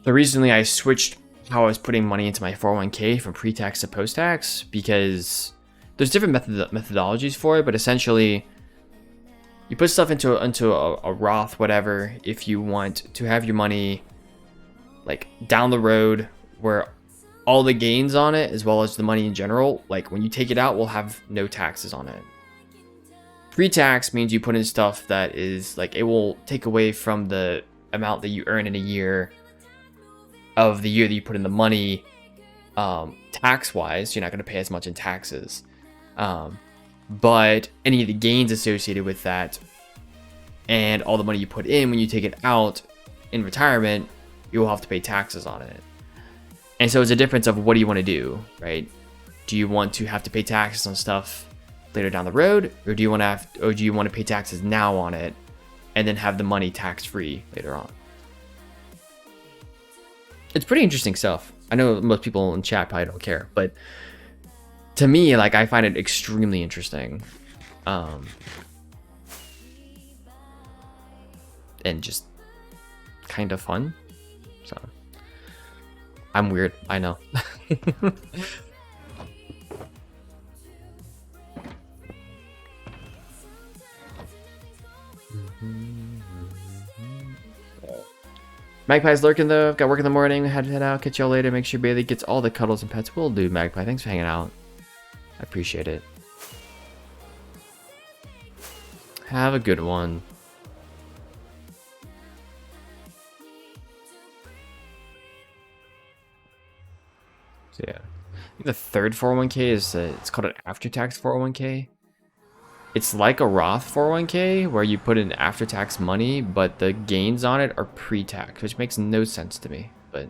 So recently I switched how I was putting money into my 401k from pre-tax to post-tax because there's different methodologies for it, but essentially you put stuff into a Roth, whatever, if you want to have your money like down the road where all the gains on it, as well as the money in general, like when you take it out, will have no taxes on it. Pre-tax means you put in stuff that is like, it will take away from the amount that you earn in a year of the year that you put in the money. Tax-wise, you're not going to pay as much in taxes. But any of the gains associated with that and all the money you put in when you take it out in retirement, you will have to pay taxes on it. And so it's a difference of what do you want to do, right? Do you want to have to pay taxes on stuff later down the road, or do you want to pay taxes now on it and then have the money tax-free later on? It's pretty interesting stuff. I know most people in chat probably don't care, but to me, like, I find it extremely interesting. And just kind of fun. So I'm weird, I know. Magpie's lurking though. I've got work in the morning. Had to head out. Catch y'all later. Make sure Bailey gets all the cuddles and pets. Will do, Magpie. Thanks for hanging out. I appreciate it. Have a good one. The third 401k is it's called an after-tax 401k. It's like a Roth 401k where you put in after-tax money, but the gains on it are pre-tax, which makes no sense to me. But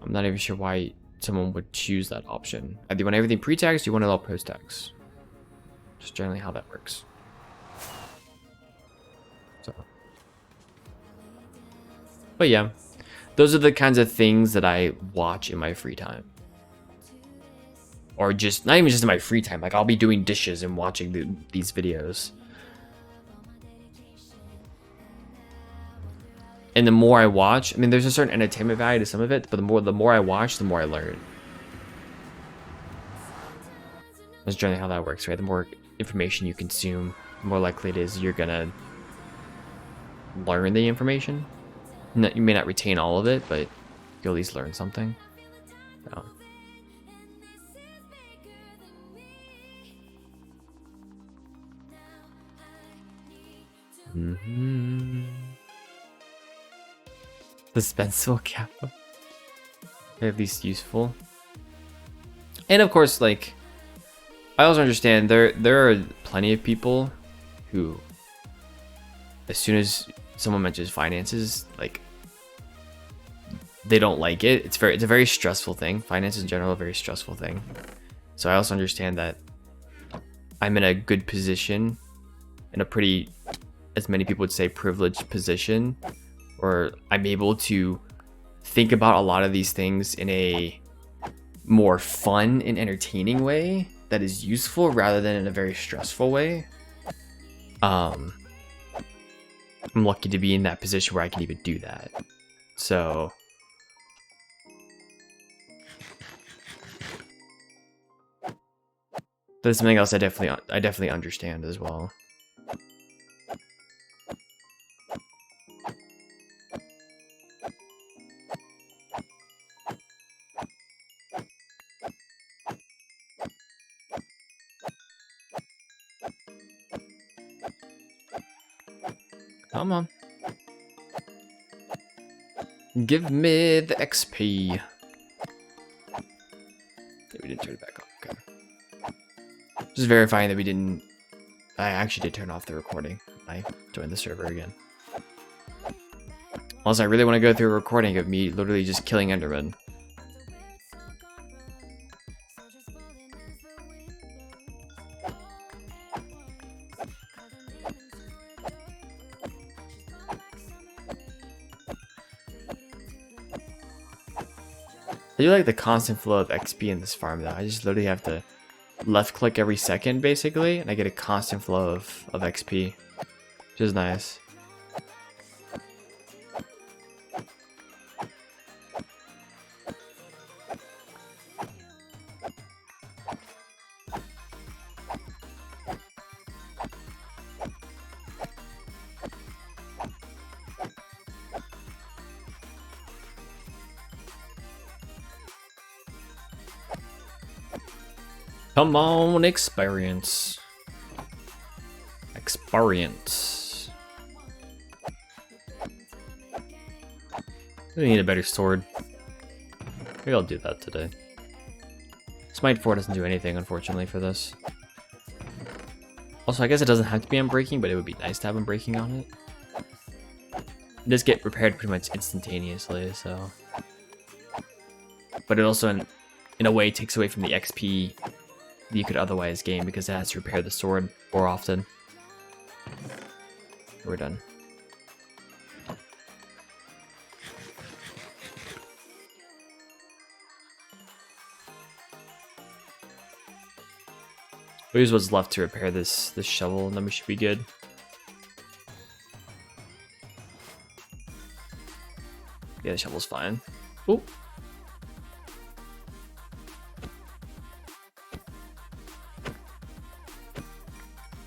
I'm not even sure why someone would choose that option. Either you want everything pre-tax, or you want it all post-tax. Just generally how that works. So, but yeah, those are the kinds of things that I watch in my free time. Or just, not even just in my free time, like I'll be doing dishes and watching these videos. And the more I watch, I mean, there's a certain entertainment value to some of it, but the more I watch, the more I learn. That's generally how that works, right? The more information you consume, the more likely it is you're gonna learn the information. You may not retain all of it, but you'll at least learn something. So. Dispensable capital. At least useful. And of course, like, I also understand there are plenty of people who, as soon as someone mentions finances, like, they don't like it. It's a very stressful thing. Finance in general, a very stressful thing. So I also understand that I'm in a good position, in a pretty, as many people would say, privileged position, where I'm able to think about a lot of these things in a more fun and entertaining way that is useful rather than in a very stressful way. I'm lucky to be in that position where I can even do that. So that's something else I definitely understand as well. Come on. Give me the XP. Yeah, we didn't turn it back on. Okay. Just verifying that we didn't... I actually did turn off the recording. I joined the server again. Also, I really want to go through a recording of me literally just killing Enderman. I do like the constant flow of XP in this farm though. I just literally have to left click every second basically, and I get a constant flow of XP, which is nice. Come on, experience. Experience. We need a better sword. Maybe I'll do that today. Smite 4 doesn't do anything, unfortunately, for this. Also, I guess it doesn't have to be Unbreaking, but it would be nice to have Unbreaking on it. It does get repaired pretty much instantaneously, so... But it also, in a way, takes away from the XP you could otherwise gain because it has to repair the sword more often. We're done. We'll use what's left to repair this shovel, and then we should be good. Yeah, the shovel's fine. Ooh.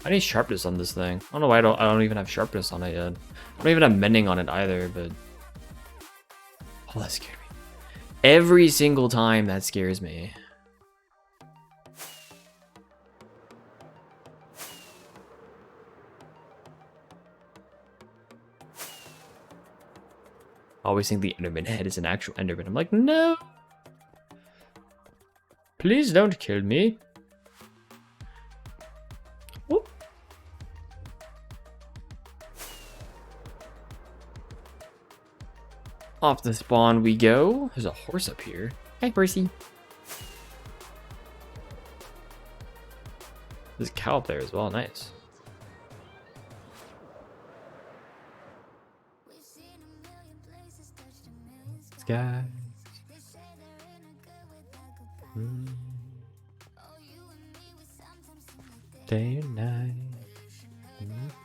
I need sharpness on this thing. I don't know why I don't even have sharpness on it yet. I don't even have mending on it either, but... Oh, that scared me. Every single time that scares me. I always think the Enderman head is an actual Enderman. I'm like, no! Please don't kill me. Whoop. Off the spawn we go. There's a horse up here. Hi, horsey. There's a cow up there as well. Nice. Sky. Day and night.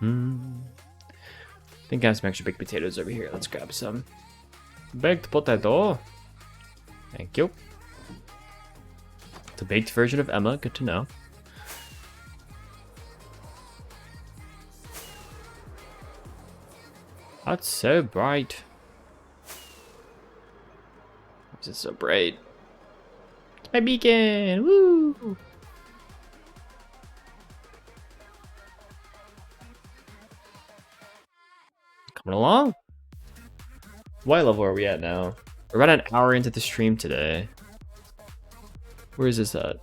I think I have some extra baked potatoes over here. Let's grab some. Baked potato. Thank you. It's a baked version of Emma. Good to know. That's so bright. Why is it so bright? It's my beacon! Woo! Coming along. What level are we at now? We're about an hour into the stream today. Where is this at?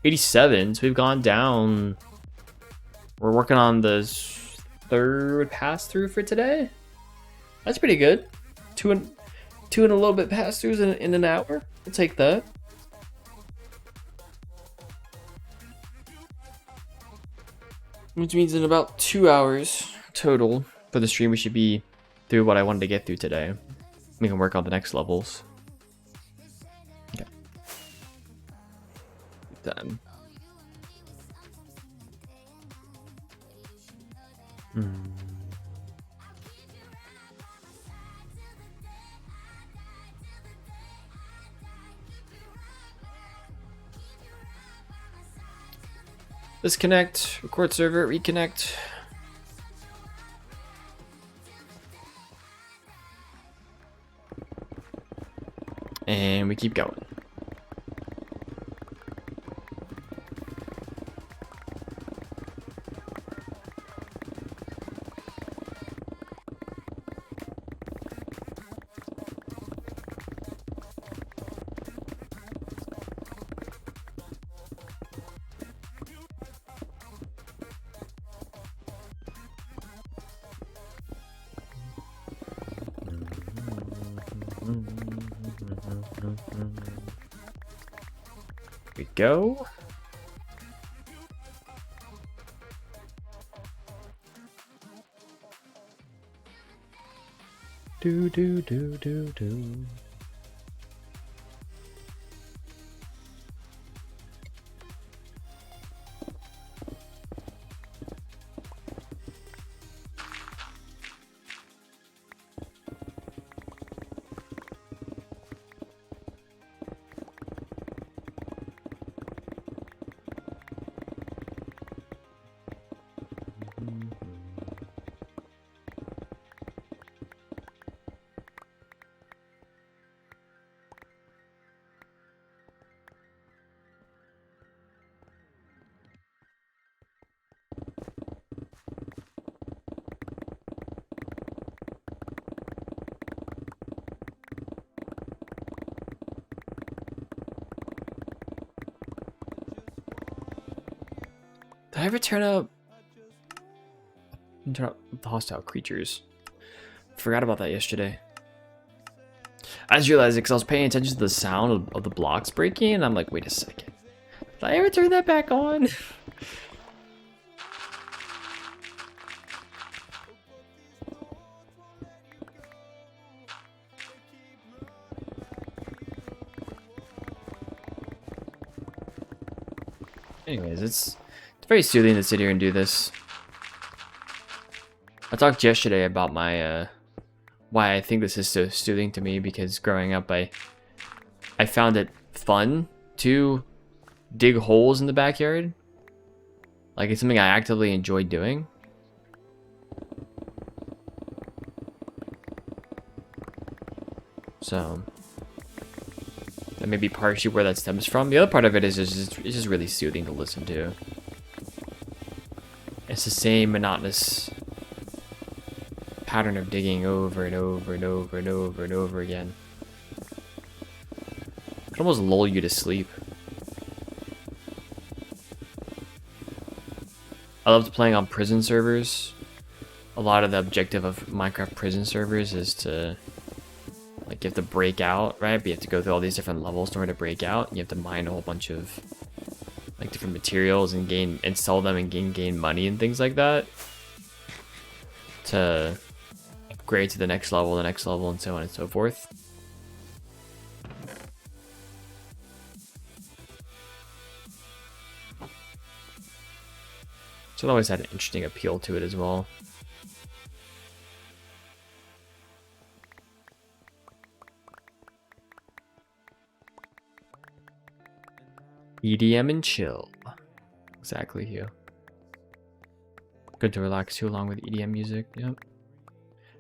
87, so we've gone down. We're working on the 3rd pass through for today. That's pretty good. Two and a little bit pass throughs in an hour. We'll take that. Which means in about 2 hours total for the stream, we should be through what I wanted to get through today. We can work on the next levels. Okay. Done. Disconnect, record server, reconnect. And we keep going. We go. Do do do do do. Did I ever turn up the hostile creatures? Forgot about that yesterday. I just realized it because I was paying attention to the sound of the blocks breaking, and I'm like, wait a second. Did I ever turn that back on? Anyways, it's very soothing to sit here and do this. I talked yesterday about my why I think this is so soothing to me, because growing up I found it fun to dig holes in the backyard. Like, it's something I actively enjoyed doing. So that may be partially where that stems from. The other part of it is it's just really soothing to listen to. It's the same monotonous pattern of digging over and over and over and over and over again. It almost lull you to sleep. I loved playing on prison servers. A lot of the objective of Minecraft prison servers is to, like, you have to break out, right? But you have to go through all these different levels in order to break out. You have to mine a whole bunch of, like, different materials and gain and sell them and gain money and things like that to upgrade to the next level, and so on and so forth. So it always had an interesting appeal to it as well. EDM and chill. Exactly, Hugh. Good to relax too, along with EDM music. Yep.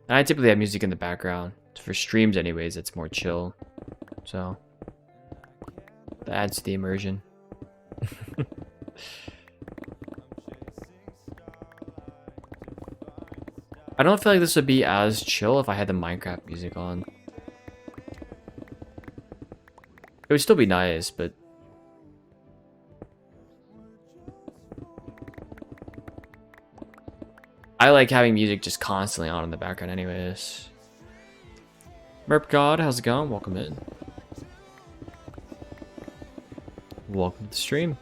And I typically have music in the background. For streams anyways, it's more chill. So that adds to the immersion. I don't feel like this would be as chill if I had the Minecraft music on. It would still be nice, but I like having music just constantly on in the background anyways. Merp God, how's it going? Welcome in. Welcome to the stream.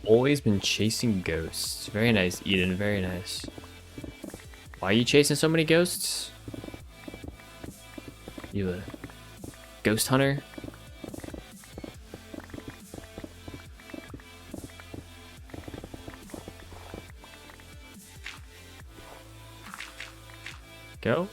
Always been chasing ghosts. Very nice, Eden. Very nice. Why are you chasing so many ghosts? You a ghost hunter? Go.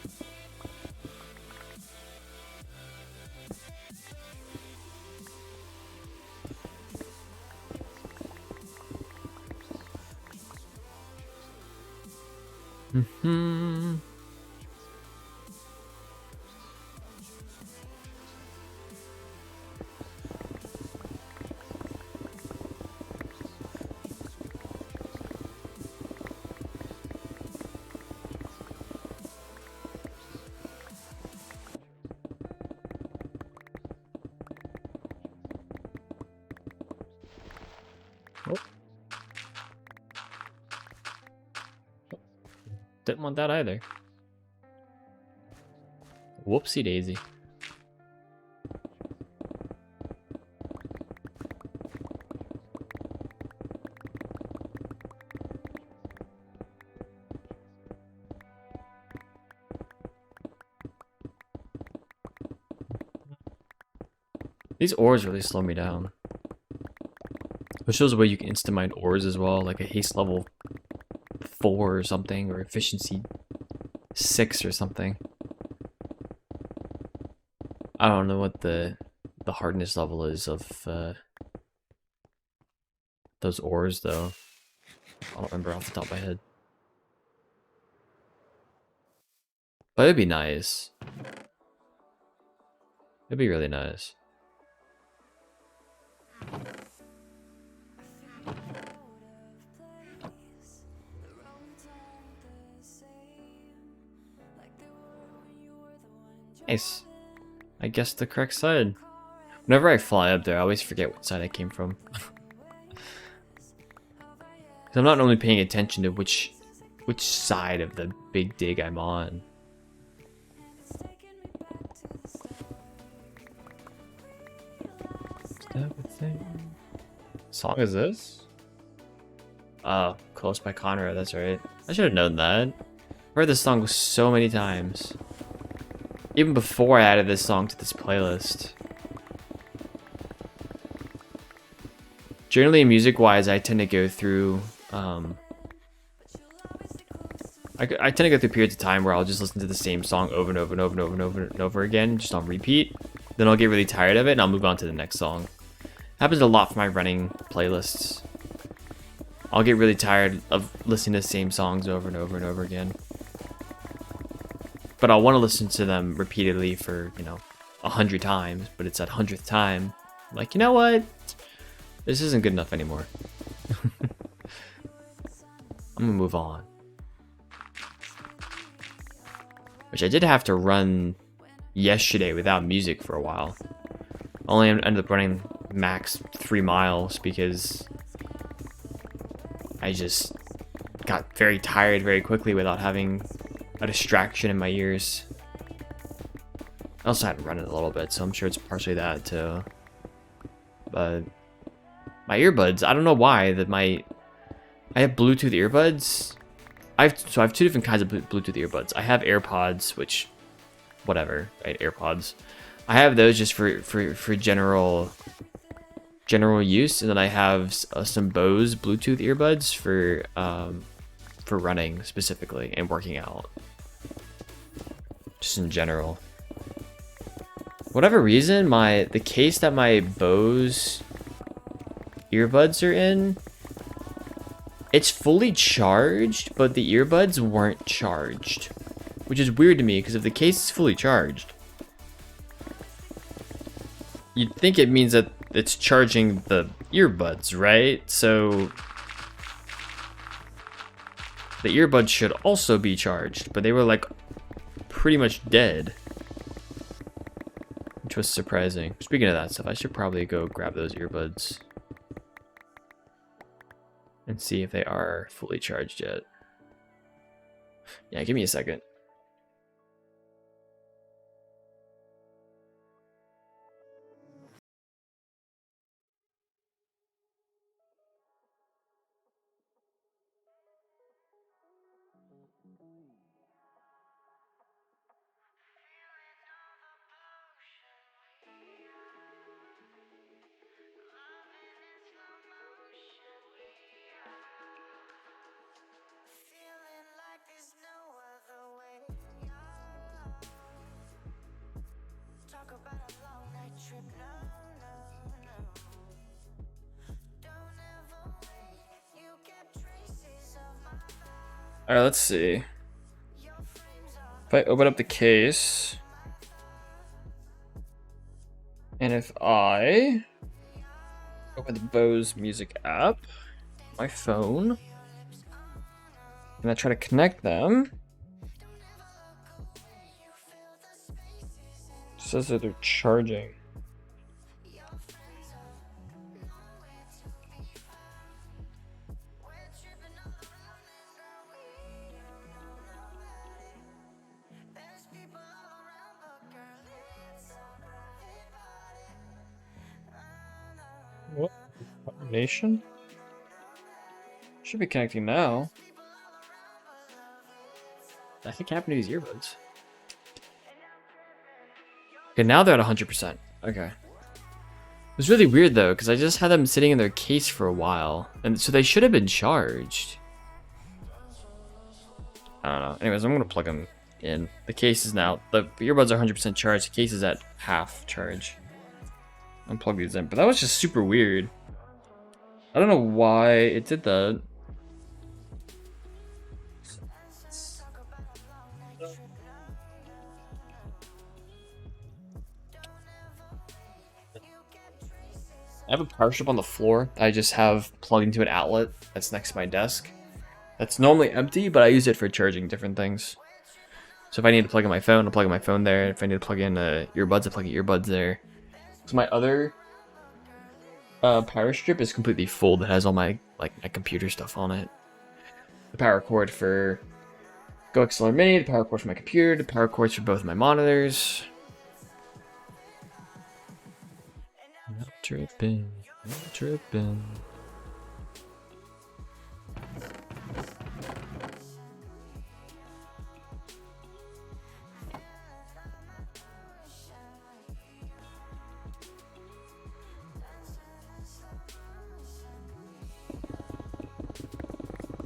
Mm-hmm. Oh. Didn't want that either. Whoopsie daisy. These ores really slow me down. It shows a way you can instant mine ores as well, like a haste level 4 or something, or efficiency 6 or something. I don't know what the hardness level is of those ores though. I don't remember off the top of my head. But it'd be nice. It'd be really nice. Nice. I guessed the correct side. Whenever I fly up there, I always forget what side I came from. Because I'm not normally paying attention to which side of the big dig I'm on. Song is this? Oh, Close by Conrad, that's right. I should have known that. I've heard this song so many times. Even before I added this song to this playlist. Generally, music-wise, I tend to go through, I tend to go through periods of time where I'll just listen to the same song over and over and over and over and over and over again, just on repeat. Then I'll get really tired of it, and I'll move on to the next song. Happens a lot for my running playlists. I'll get really tired of listening to the same songs over and over and over again. But I'll want to listen to them repeatedly for, 100 times, but it's that 100th time, I'm like, you know what? This isn't good enough anymore. I'm gonna move on. Which I did have to run yesterday without music for a while. Only ended up running max 3 miles because I just got very tired very quickly without having a distraction in my ears. I also hadn't run it a little bit, so I'm sure it's partially that too. But my earbuds, I don't know why I have Bluetooth earbuds. I have 2 different kinds of Bluetooth earbuds. I have AirPods, which whatever, right? AirPods. I have those just for general use, and then I have some Bose Bluetooth earbuds for running specifically and working out. Just in general. Whatever reason, the case that my Bose earbuds are in, it's fully charged, but the earbuds weren't charged, which is weird to me because if the case is fully charged, you'd think it means that it's charging the earbuds, right? So the earbuds should also be charged, but they were like pretty much dead, which was surprising. Speaking of that stuff, I should probably go grab those earbuds and see if they are fully charged yet. Yeah, give me a second. Feeling like there's no other way. Talk about a long night trip. No, no, no. Don't ever wait. You kept traces of my life. Alright, let's see. Your frames are If I open up the case, and if I open the Bose Music app, my phone, and I try to connect them, it says that they're charging. What? Combination? Should be connecting now. I think happened to these earbuds. Okay, now they're at 100%. Okay. It was really weird though, because I just had them sitting in their case for a while, and so they should have been charged. I don't know. Anyways, I'm gonna plug them in. The case is now, the earbuds are 100% charged. The case is at half charge. Unplug these in, but that was just super weird. I don't know why it did that. I have a power strip on the floor. I just have plugged into an outlet that's next to my desk. That's normally empty, but I use it for charging different things. So if I need to plug in my phone, I'll plug in my phone there. If I need to plug in earbuds, I plug in earbuds there. So my other power strip is completely full. That has all my my computer stuff on it. The power cord for GoXLR Mini, the power cord for my computer, the power cords for both my monitors. Not tripping, not tripping.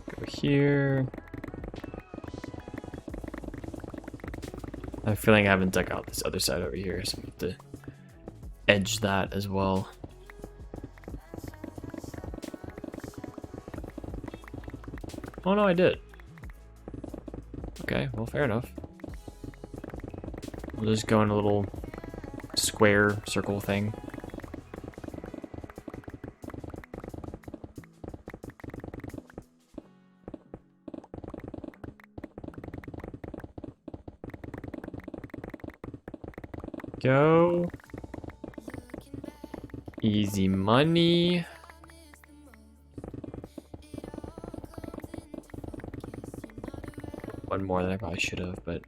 Go here. I have a feeling I haven't dug out this other side over here, so I have to edge that as well. Oh no, I did. Okay, well, fair enough. We'll just go in a little square circle thing. go. Easy money. One more than I probably should have, but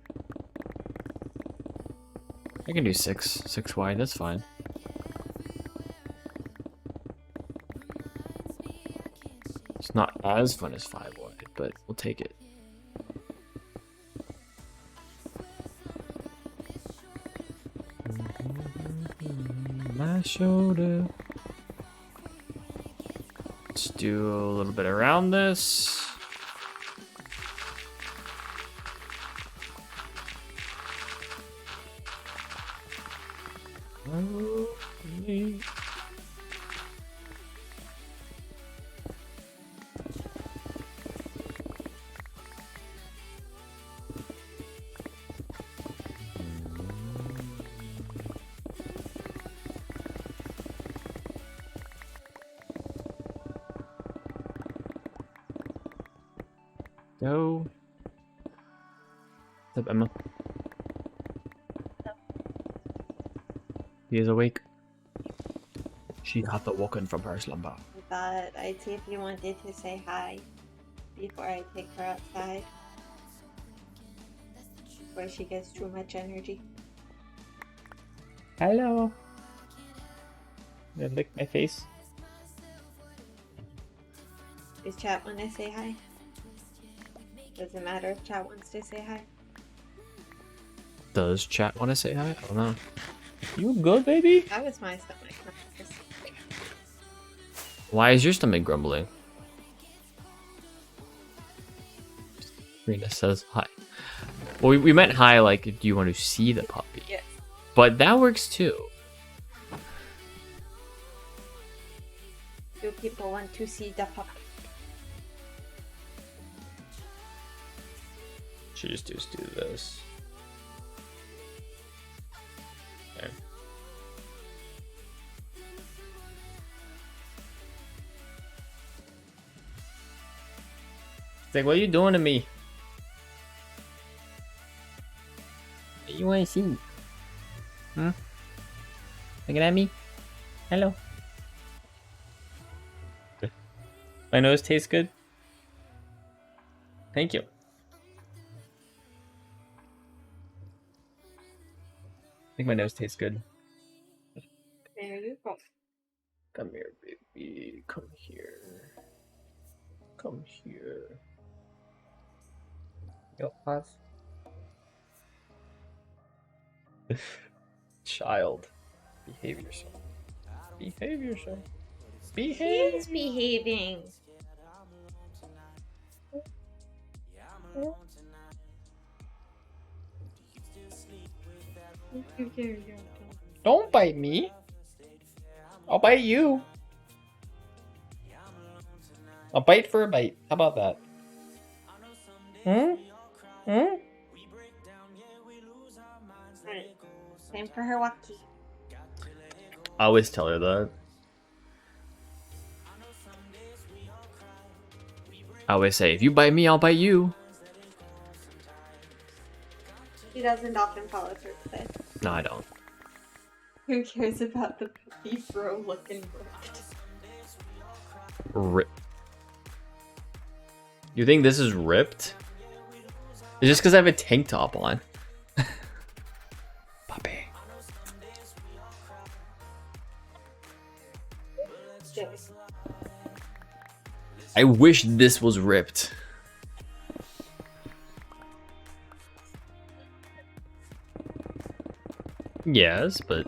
I can do six wide, that's fine. It's not as fun as 5 wide, but we'll take it. My shoulder. Let's do a little bit around this. Go. What's up, Emma? He is awake. She hath awoken from her slumber. I thought I'd see if you wanted to say hi before I take her outside. Before she gets too much energy. Hello. Gonna lick my face. Does chat want to say hi? Doesn't matter if chat wants to say hi. Does chat want to say hi? I don't know. You good, baby? That was my stomach. Why is your stomach grumbling? Rena says hi. Well, we meant hi like, do you want to see the puppy? Yes. But that works too. Do people want to see the puppy? Should just do this. Okay. It's like, what are you doing to me? What you want to see? Hmm? Looking at me? Hello. My nose tastes good? Thank you. I think my nose tastes good. There you go. Come here, baby. Come here. Come here. Yo, pause. Child. Behave yourself. Behave yourself. Behave. He's behaving. Don't bite me. I'll bite you. I'll bite for a bite. How about that? Hmm? Hmm? Alright. Time for her walkie. I always tell her that. I always say, if you bite me, I'll bite you. She doesn't often follow through with it. No, I don't. Who cares about the puppy bro looking ripped? Rip. You think this is ripped? It's just because I have a tank top on. Puppy. I wish this was ripped. Yes, but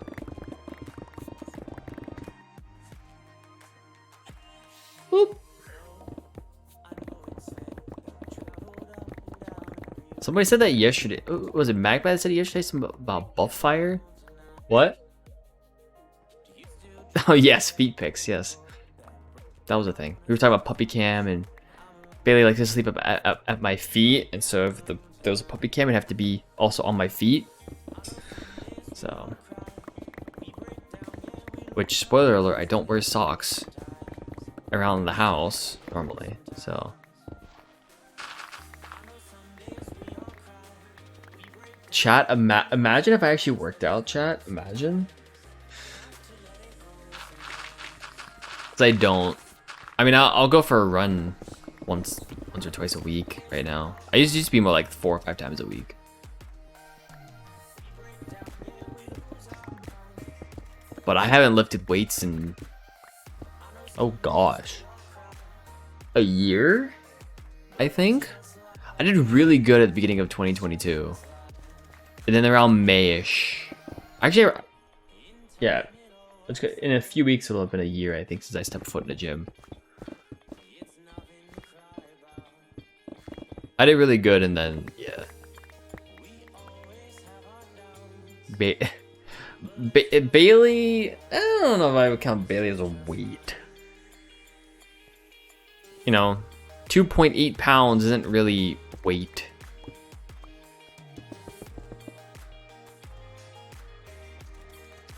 boop. Somebody said that yesterday. Was it Magpie that said it yesterday something about buff fire? What? Oh yes, feet pics, yes. That was a thing. We were talking about puppy cam, and Bailey likes to sleep up at my feet, and so if there was a puppy cam, it'd have to be also on my feet. So, which, spoiler alert, I don't wear socks around the house normally, so. chat, imagine if I actually worked out, chat. Imagine. Cause I don't. I mean, I'll go for a run once or twice a week right now. I used to be more like 4 or 5 times a week. But I haven't lifted weights in, oh gosh, a year, I think. I did really good at the beginning of 2022. And then around May-ish. Actually, yeah. It's good. In a few weeks, it'll have been a year, I think, since I stepped foot in the gym. I did really good, and then, yeah. Bailey, I don't know if I would count Bailey as a weight. You know, 2.8 pounds isn't really weight.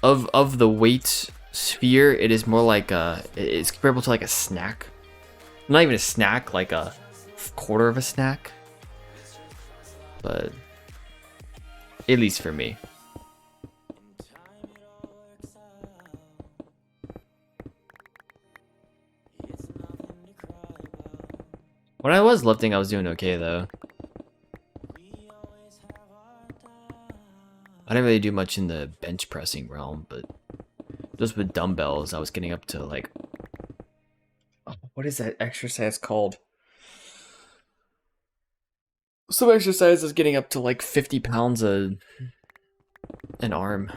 Of the weight sphere, it is more like it's comparable to like a snack. Not even a snack, like a quarter of a snack. But at least for me. When I was lifting, I was doing okay though. I didn't really do much in the bench pressing realm, but just with dumbbells, I was getting up to like, oh, what is that exercise called? Some exercise is getting up to like 50 pounds an arm.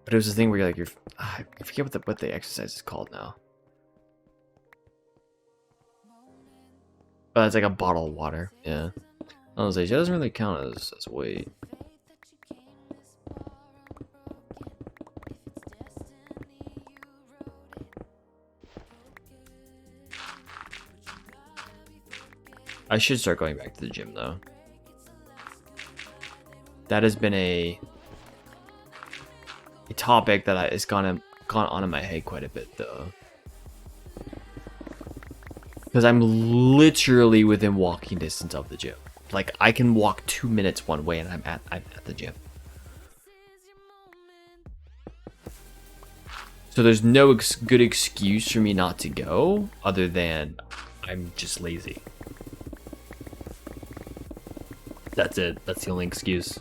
But it was the thing where you're like, I forget what the exercise is called now. It's like a bottle of water. Yeah. I was like, that doesn't really count as weight. I should start going back to the gym though. That has been a topic that has gone on in my head quite a bit though. Because I'm literally within walking distance of the gym. Like, I can walk 2 minutes one way and I'm at the gym. So there's no good excuse for me not to go, other than I'm just lazy. That's it. That's the only excuse.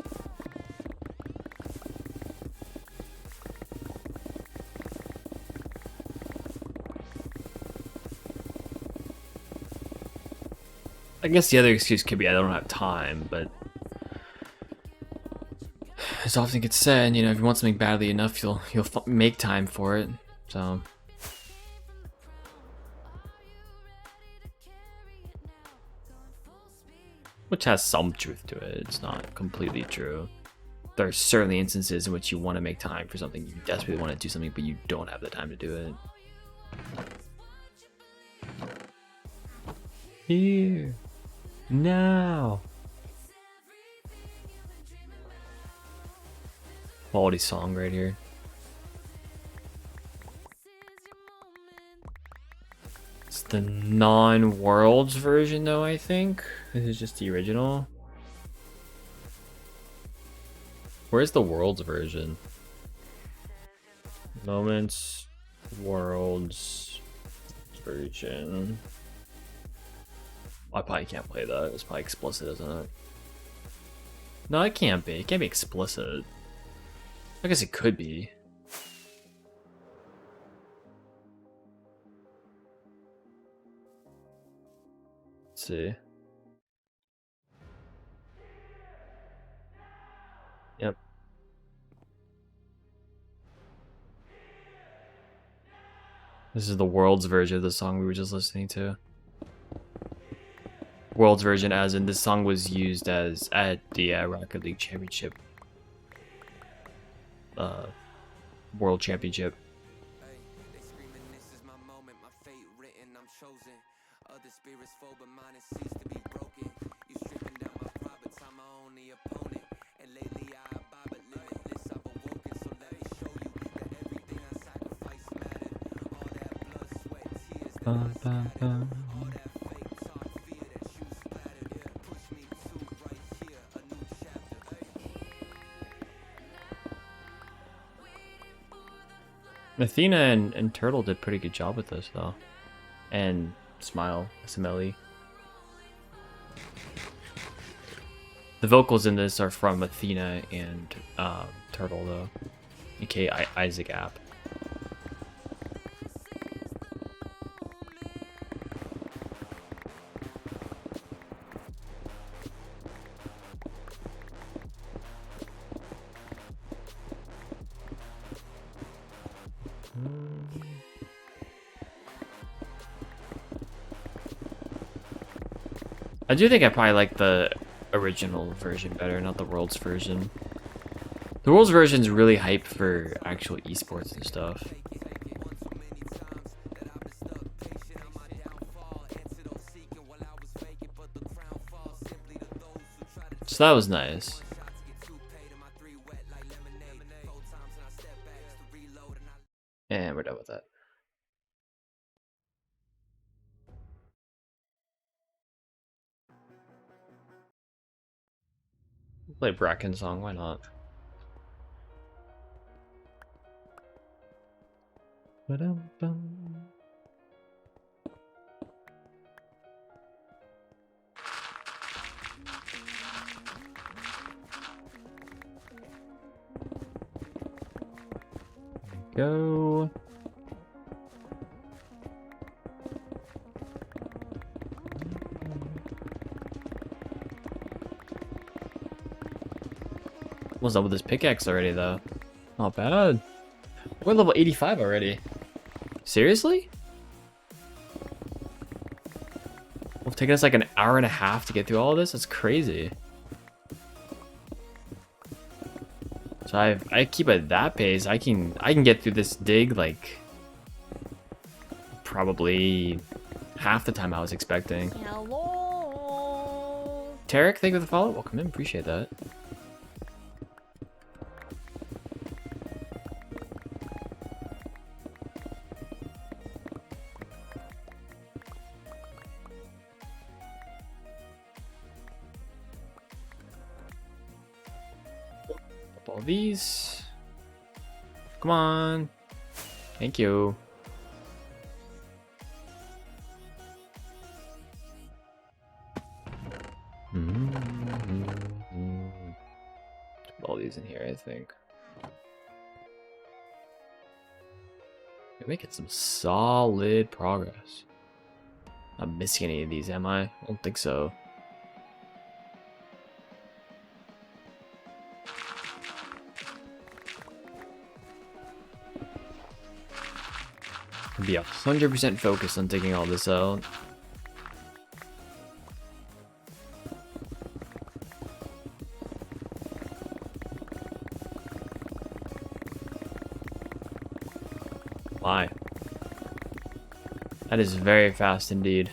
I guess the other excuse could be I don't have time, but as often gets said, you know, if you want something badly enough, you'll make time for it. So which has some truth to it. It's not completely true. There are certainly instances in which you want to make time for something, you desperately want to do something, but you don't have the time to do it. Here. Now. Quality song right here. It's the non-worlds version though, I think. This is just the original. Where's the worlds version? Moments, worlds version. I probably can't play that. It's probably explicit, isn't it? No, it can't be. It can't be explicit. I guess it could be. Let's see. Yep. This is the world's version of the song we were just listening to. World's version, as in this song was used as at the Rocket League Championship, World Championship. Athena and Turtle did a pretty good job with this though. And Smile, SMLE. The vocals in this are from Athena and Turtle though. aka Isaac App. I do think I probably like the original version better, not the Worlds version. The Worlds version's really hyped for actual esports and stuff. So that was nice. And we're done with that. Play Bracken song, why not? Ba-dum-bum. Go. What's up with this pickaxe already, though? Not bad. We're level 85 already. Seriously? It's taken us like an hour and a half to get through all of this? That's crazy. So I keep at that pace. I can get through this dig like probably half the time I was expecting. Hello. Tarek, thank you for the follow. Welcome in, appreciate that. All these. Come on. Thank you. Put all these in here, I think. We're making some solid progress. Not missing any of these, am I? I don't think so. Be 100% focused on taking all this out. Why? That is very fast indeed.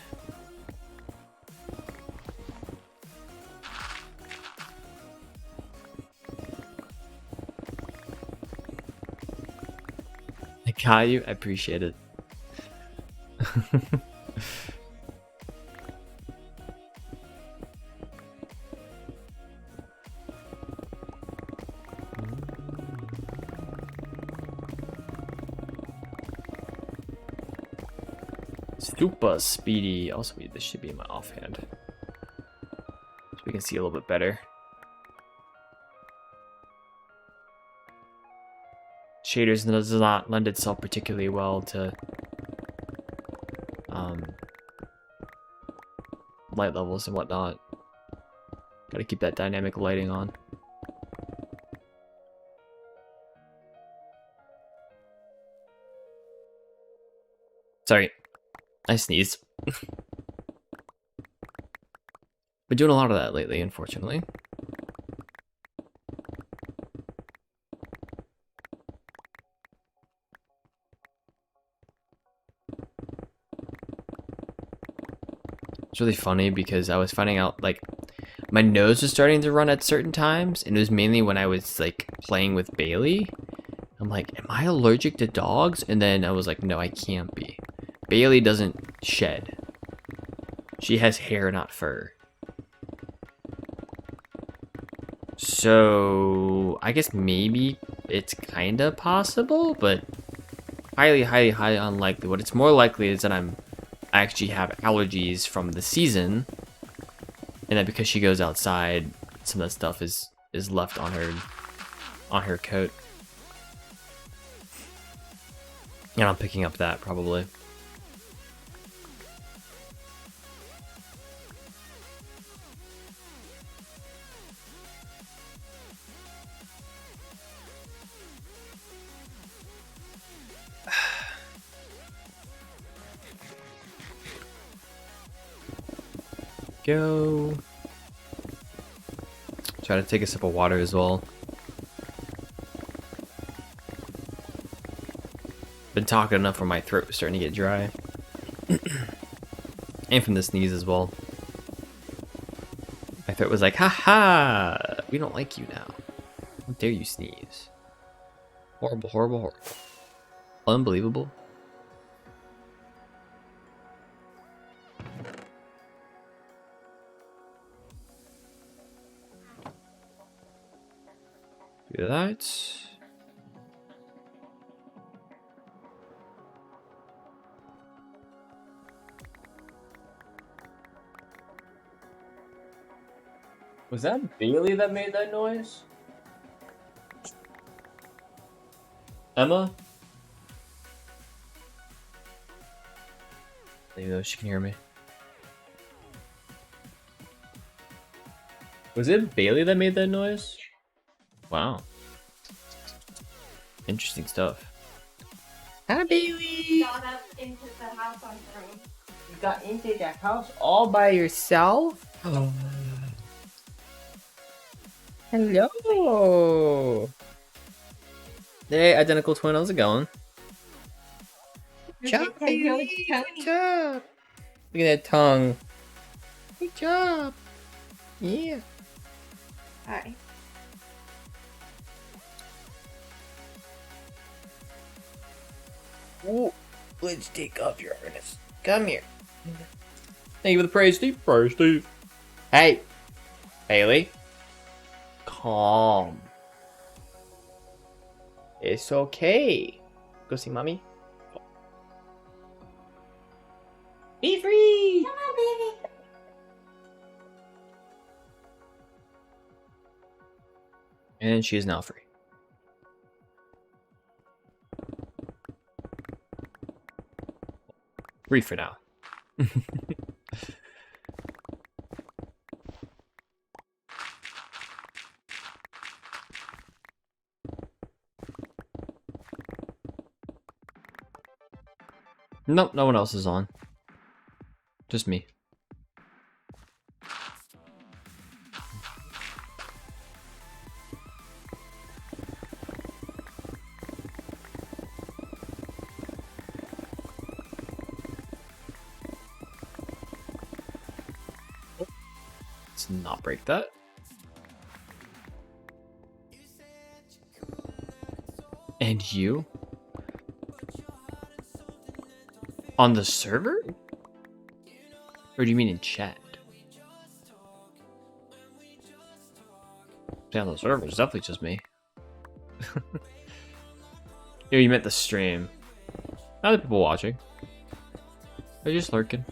I got you. I appreciate it. Super speedy. Also, this should be in my offhand, so we can see a little bit better. Shaders does not lend itself particularly well to light levels and whatnot. Gotta keep that dynamic lighting on. Sorry, I sneezed. Been doing a lot of that lately, unfortunately. It's really funny because I was finding out like my nose was starting to run at certain times, and it was mainly when I was like playing with Bailey. I'm like, am I allergic to dogs? And then I was like, no, I can't be. Bailey doesn't shed. She has hair, not fur. So I guess maybe it's kind of possible, but highly, highly, highly unlikely. What it's more likely is that I actually have allergies from the season, and that because she goes outside, some of that stuff is left on her coat. And I'm picking up that probably. Go. Try to take a sip of water as well. Been talking enough where my throat was starting to get dry. And from the sneeze as well. My throat was like, haha, we don't like you now. How dare you sneeze? Horrible, horrible, horrible. Unbelievable. Do that. Was that Bailey that made that noise? Emma? Maybe though she can hear me. Was it Bailey that made that noise? Wow. Interesting stuff. Hi, Bailey! Got up into the house on her own. You got into the house all by yourself? Oh. Hello! Hey, identical twin, how's it going? Good job, baby! Good job! Look at that tongue. Good job! Yeah. Alright. Ooh, let's take off your harness. Come here. Thank you for the praise, Steve. Praise, Steve. Hey, Bailey. Calm. It's okay. Go see mommy. Be free. Come on, baby. And she is now free. Free for now. Nope, no one else is on. Just me. Let's not break that. And you? On the server? Or do you mean in chat? Yeah, on the server, it's definitely just me. Yeah, you meant the stream. Other people watching. They're just lurking.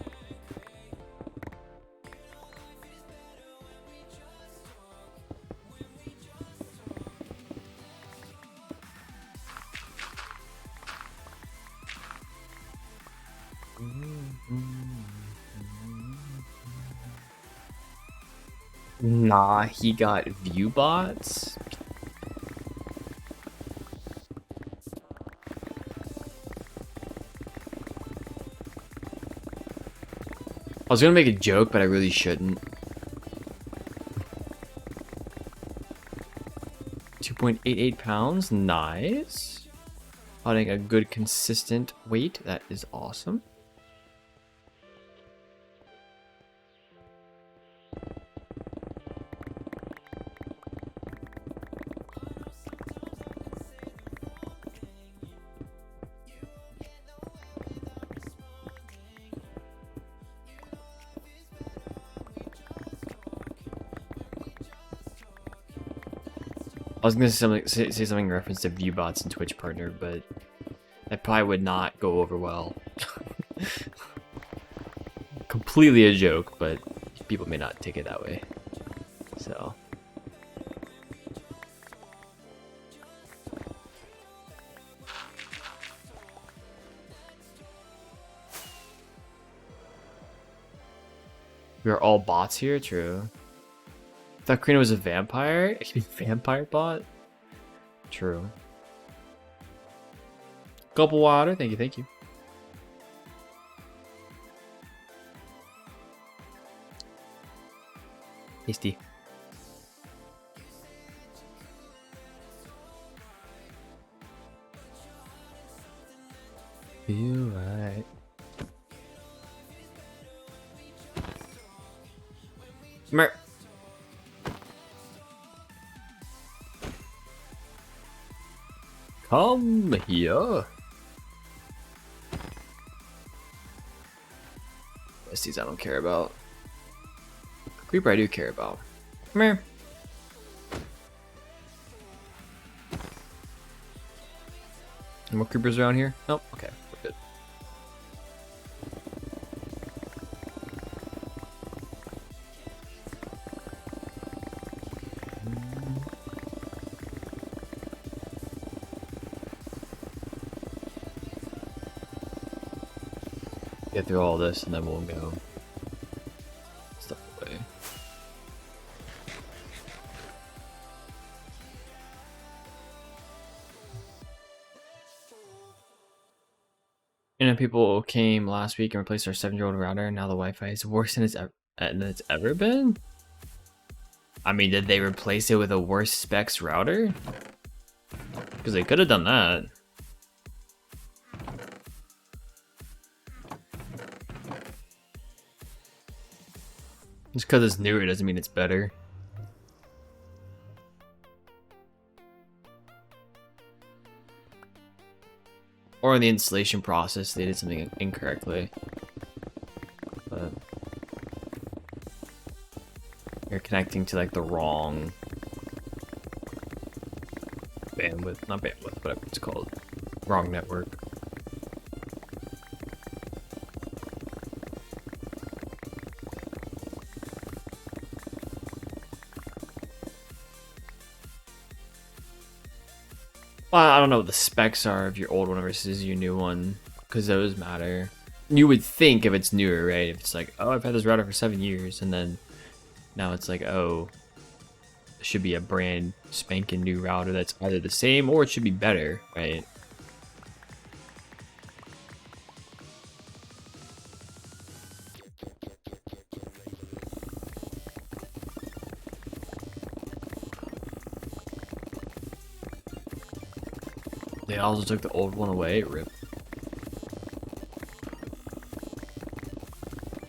Nah, he got view bots. I was gonna make a joke, but I really shouldn't. 2.88 pounds, nice. Having a good consistent weight, that is awesome. was gonna say something in reference to ViewBots and Twitch partner, but that probably would not go over well. Completely a joke, but people may not take it that way. So. We are all bots here, true. I thought Karina was a vampire? A vampire bot? True. Gulp of water, thank you, thank you. Tasty. Feel right. Mer. Come here. Besties I don't care about. Creeper I do care about. Come here. Any more creepers around here? Nope. Okay, we're good. Get through all this and then we'll go stuff away. You know, people came last week and replaced our 7-year-old router, and now the Wi-Fi is worse than it's ever been. I mean, did they replace it with a worse specs router? Because they could have done that. Just because it's newer doesn't mean it's better. Or in the installation process, they did something incorrectly. But you're connecting to like the wrong bandwidth, not bandwidth, whatever it's called. Wrong network. Well, I don't know what the specs are of your old one versus your new one, because those matter. You would think if it's newer, right? If it's like, oh, I've had this router for 7 years, and then now it's like, oh, it should be a brand spanking new router that's either the same or it should be better, right? They also took the old one away, rip.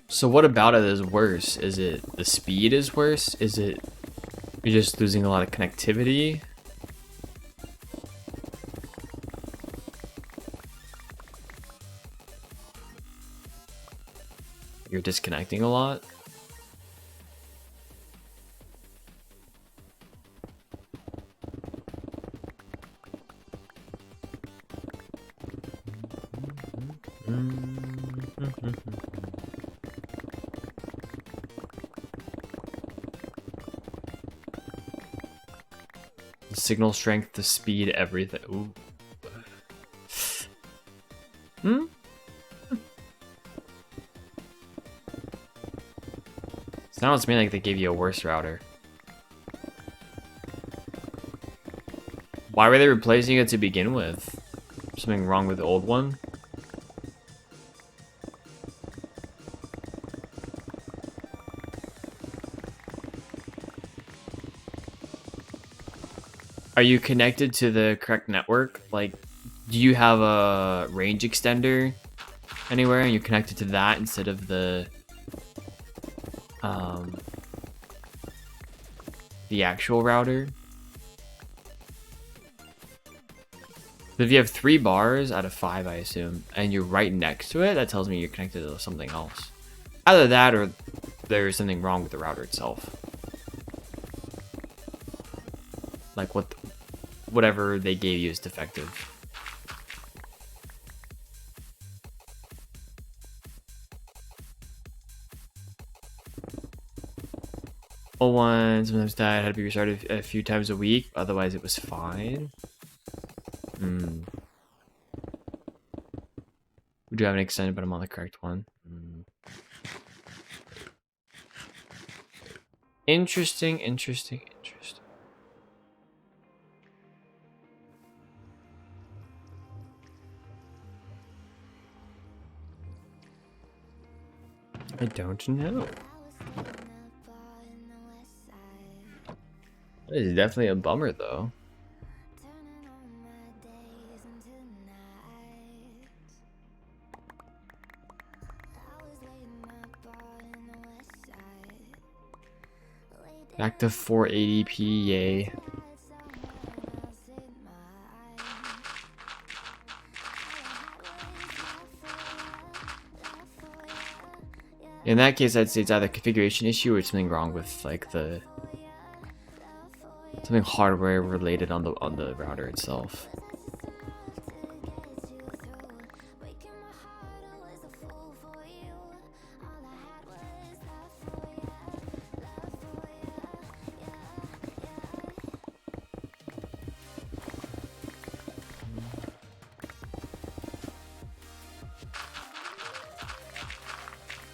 So what about it is worse? Is it the speed is worse? Is it you're just losing a lot of connectivity? You're disconnecting a lot? The signal strength, the speed, everything. Ooh. Sounds to me like they gave you a worse router. Why were they replacing it to begin with? Something wrong with the old one? Are you connected to the correct network? Like, do you have a range extender anywhere and you're connected to that instead of the actual router? But if you have 3 bars out of 5, I assume, and you're right next to it, that tells me you're connected to something else. Either that or there's something wrong with the router itself. like whatever they gave you is defective. Old one sometimes died, had to be restarted a few times a week, otherwise it was fine. We do have an extended, but I'm on the correct one. Interesting. I don't know. That is definitely a bummer, though. Back to 480p, yay. In that case, I'd say it's either a configuration issue or something wrong with like something hardware related on the router itself.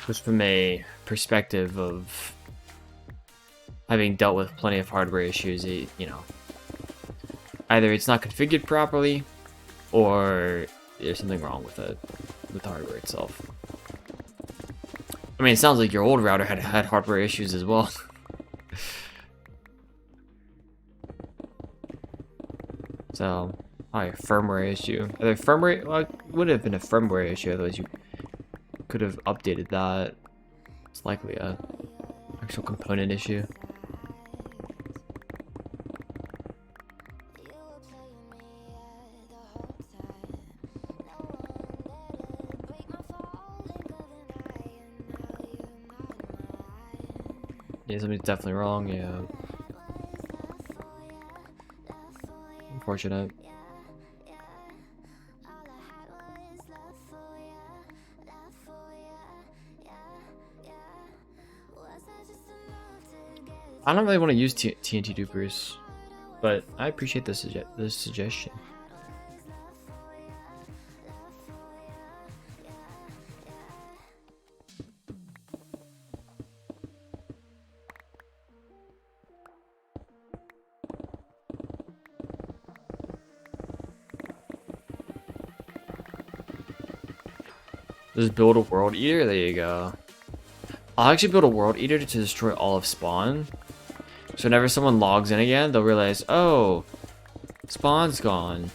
Just from a perspective of having dealt with plenty of hardware issues, you know, either it's not configured properly or there's something wrong with it, with the hardware itself. I mean, it sounds like your old router had hardware issues as well. So, probably a firmware issue. Either firmware, well, it would have been a firmware issue, otherwise you could have updated that. It's likely a actual component issue. Yeah, something's definitely wrong, yeah. Unfortunate. I don't really want to use TNT dupers, but I appreciate the suggestion. Just build a world eater. There you go. I'll actually build a world eater to destroy all of spawn. So whenever someone logs in again, they'll realize, oh, spawn's gone.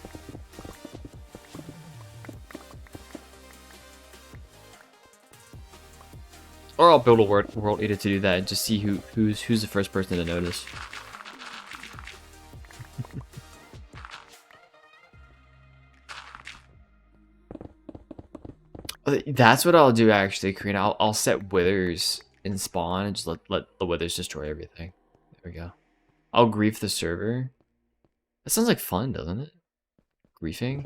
Or I'll build a world eater to do that and just see who's the first person to notice. That's what I'll do actually, Karina. I'll set withers in spawn and just let the withers destroy everything. There we go. I'll grief the server. That sounds like fun, doesn't it? Griefing.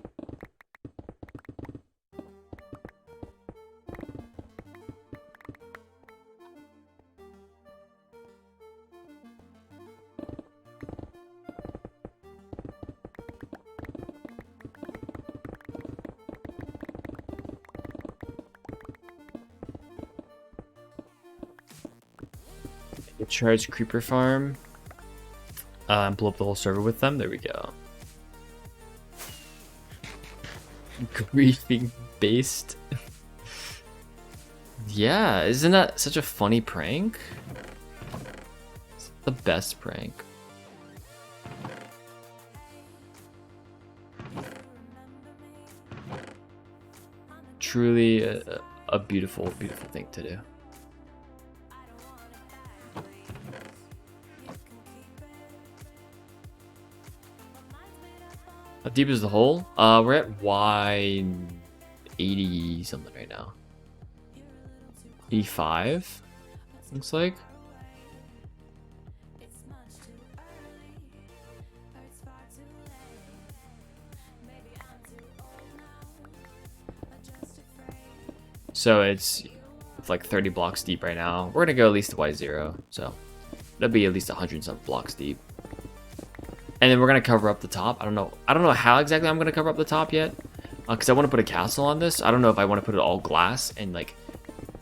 Charge creeper farm. And blow up the whole server with them. There we go. Griefing based. Yeah, isn't that such a funny prank? It's the best prank. Truly a beautiful, beautiful thing to do. How deep is the hole? We're at Y 80 something right now. 85, looks like. So it's like 30 blocks deep right now. We're gonna go at least to Y0, so that'll be at least 100 some blocks deep. And then we're gonna cover up the top. I don't know how exactly I'm gonna cover up the top yet, because I want to put a castle on this. I don't know if I want to put it all glass and like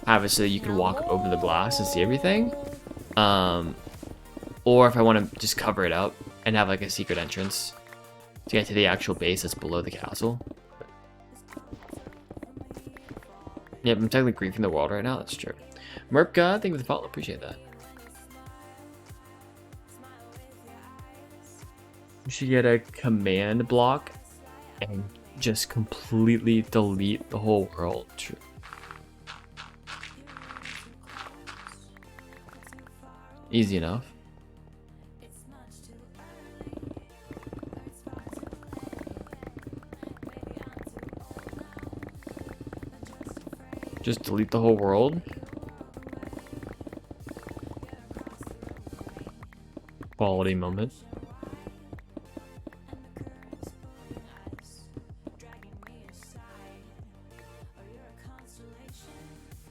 have it so that you can walk over the glass and see everything, or if I want to just cover it up and have like a secret entrance to get to the actual base that's below the castle. Yep, I'm technically griefing the world right now. That's true. Merp God, thank you for the follow. Appreciate that. We should get a command block and just completely delete the whole world. True. Easy enough. Just delete the whole world. Quality moment.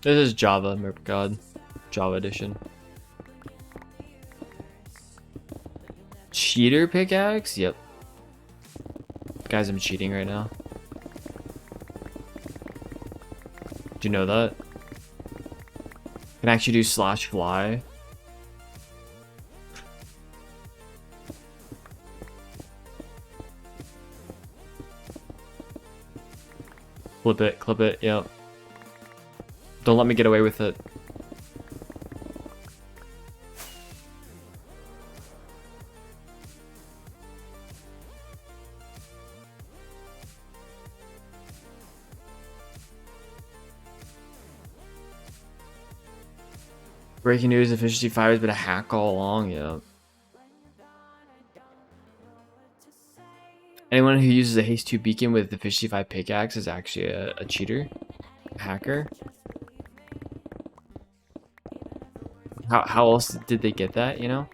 This is Java, Merp God. Java edition. Cheater pickaxe? Yep. Guys, I'm cheating right now. Do you know that? Can actually do slash fly. Clip it, yep. Don't let me get away with it. Breaking news, efficiency 5 has been a hack all along, yeah. Anyone who uses a haste 2 beacon with efficiency 5 pickaxe is actually a cheater, a hacker. How else did they get that, you know?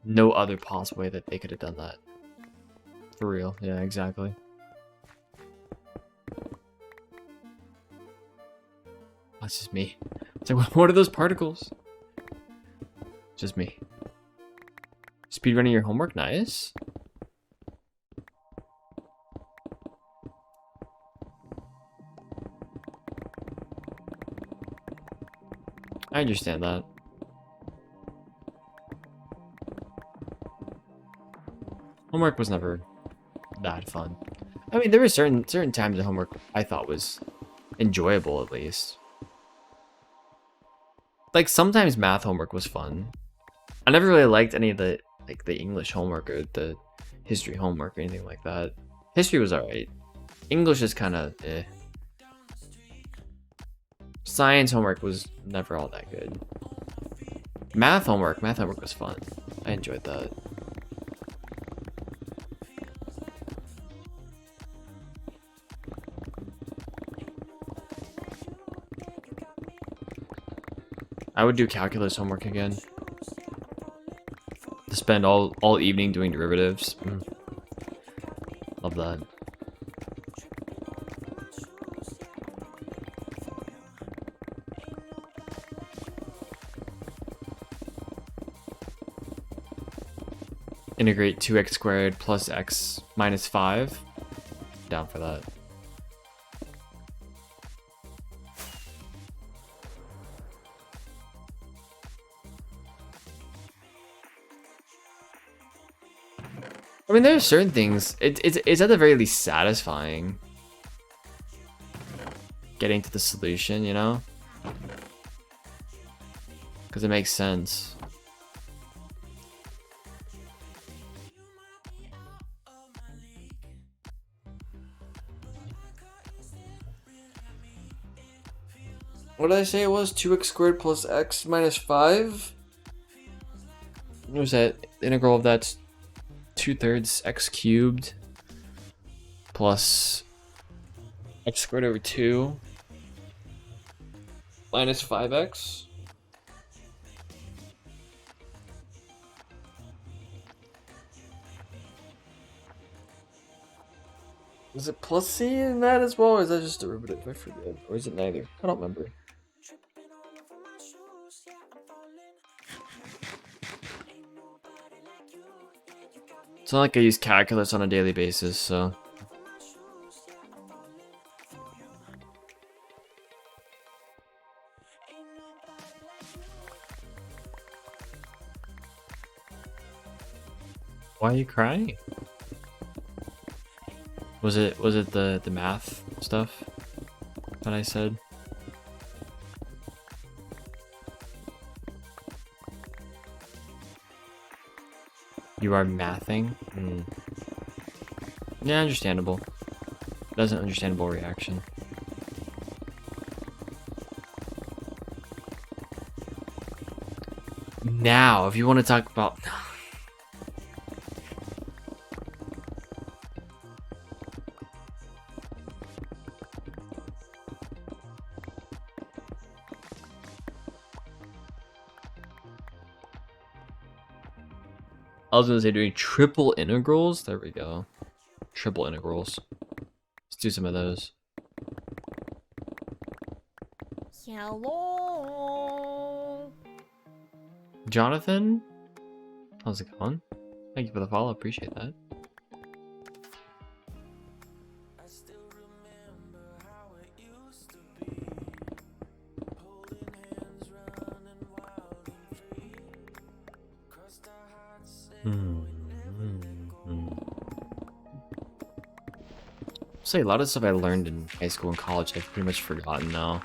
No other possible way that they could have done that. For real, yeah, exactly. That's just me. It's like, what are those particles? Just me. Speedrunning your homework, nice. I understand that. Homework was never that fun. I mean, there were certain times of homework I thought was enjoyable, at least. Like, sometimes math homework was fun. I never really liked any of the, like, the English homework or the history homework or anything like that. History was alright. English is kind of eh. Science homework was never all that good. Math homework was fun. I enjoyed that. I would do calculus homework again. To spend all evening doing derivatives. Love that. Integrate 2x squared plus x minus 5. Down for that. I mean, there's certain things. It's at the very least satisfying. Getting to the solution, you know? Because it makes sense. What did I say it was? 2x squared plus x minus 5? What was that? The integral of that's 2/3 x cubed plus x squared over 2 minus 5x. Is it plus C in that as well, or is that just derivative? I forget. Or is it neither? I don't remember. It's not like I use calculus on a daily basis, so. Why are you crying? Was it the math stuff that I said? You are mathing? Hmm. Yeah, understandable. That's an understandable reaction. Now, if you want to talk about... I was gonna say doing triple integrals. There we go. Triple integrals. Let's do some of those. Hello. Jonathan? How's it going? Thank you for the follow. Appreciate that. Say a lot of stuff I learned in high school and college I've pretty much forgotten now.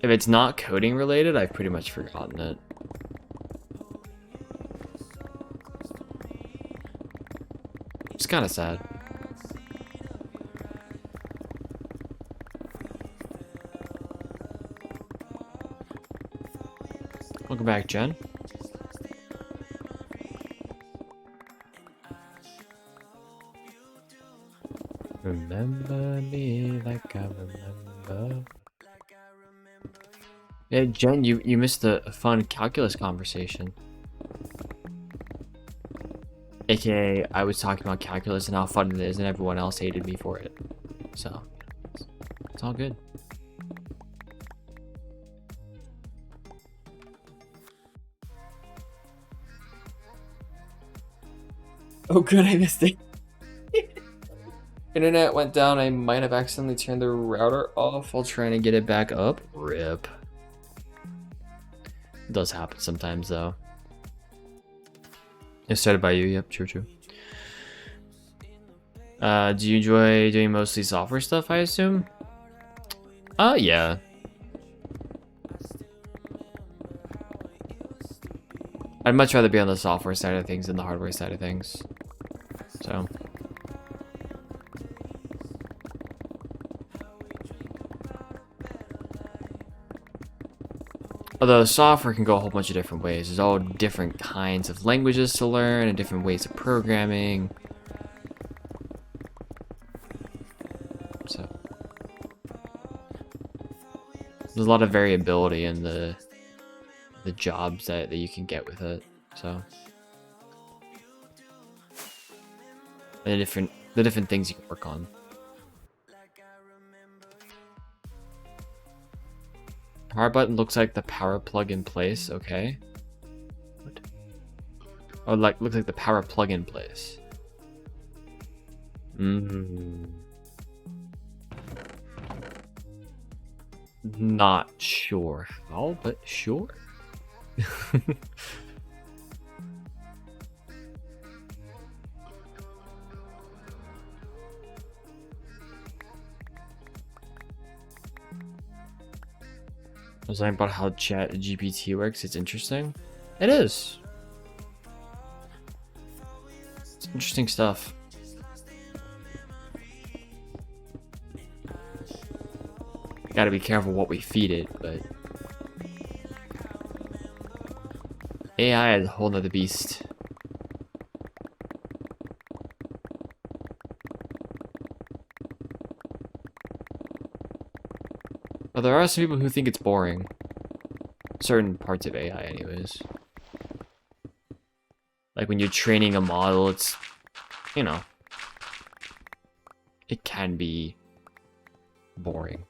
If it's not coding related, I've pretty much forgotten it. It's kind of sad. Welcome back, Jen. Remember me like I remember. Yeah, Jen, you missed a fun calculus conversation. AKA, I was talking about calculus and how fun it is, and everyone else hated me for it. So, it's all good. Oh good, I missed it. Internet went down. I might have accidentally turned the router off while trying to get it back up. RIP. It does happen sometimes, though. It started by you. Yep, true. Do you enjoy doing mostly software stuff, I assume? Yeah. I'd much rather be on the software side of things than the hardware side of things. So... Although software can go a whole bunch of different ways. There's all different kinds of languages to learn and different ways of programming. So there's a lot of variability in the jobs that you can get with it. So and the different things you can work on. Power button looks like the power plug in place. Okay. What? Oh, looks like the power plug in place. Not sure how, but sure. I was talking about how Chat GPT works. It's interesting. It is. It's interesting stuff. Gotta be careful what we feed it, but AI is a whole nother beast. But there are some people who think it's boring. Certain parts of AI, anyways. Like when you're training a model, it's, you know, it can be boring.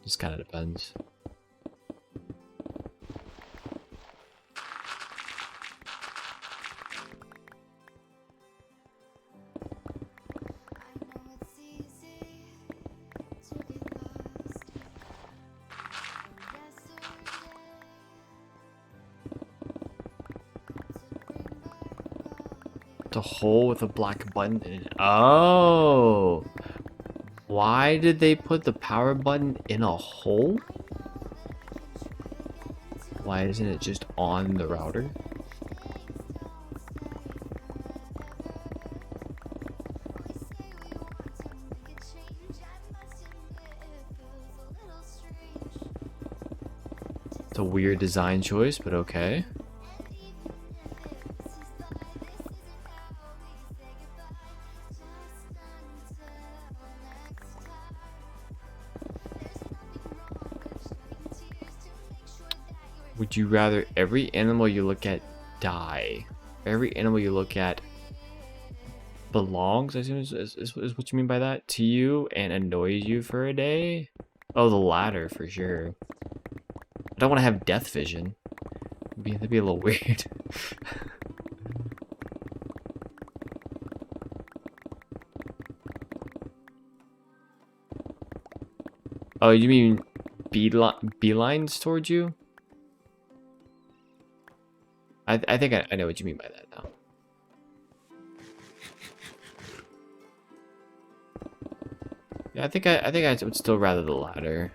Just kind of depends. The hole with a black button in it. Oh! Why did they put the power button in a hole? Why isn't it just on the router? It's a weird design choice, but okay. Would you rather every animal you look at die? Every animal you look at belongs, I assume is what you mean by that, to you and annoys you for a day? Oh, the latter for sure. I don't want to have death vision. That'd be a little weird. Oh, you mean beelines towards you? I think I know what you mean by that now. Yeah, I think I would still rather the latter.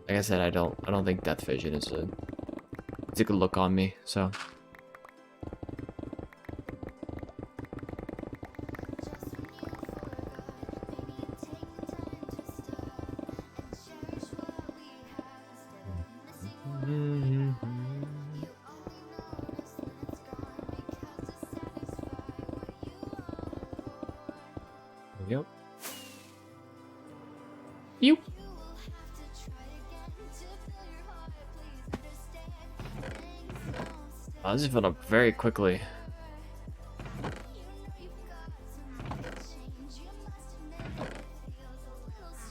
Like I said, I don't think death vision is a good look on me, so. Yep. You. Oh, this is filling up very quickly.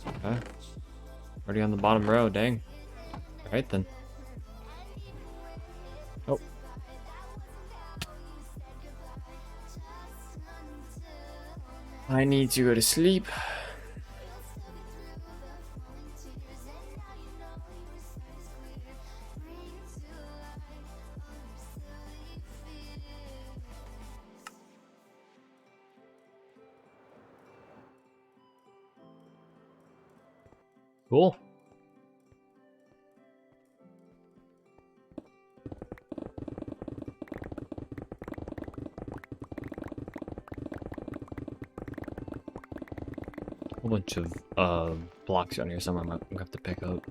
Okay. Already on the bottom row, dang. Alright then. Oh. I need to go to sleep. Cool. Whole bunch of blocks on here somewhere I'm gonna have to pick up.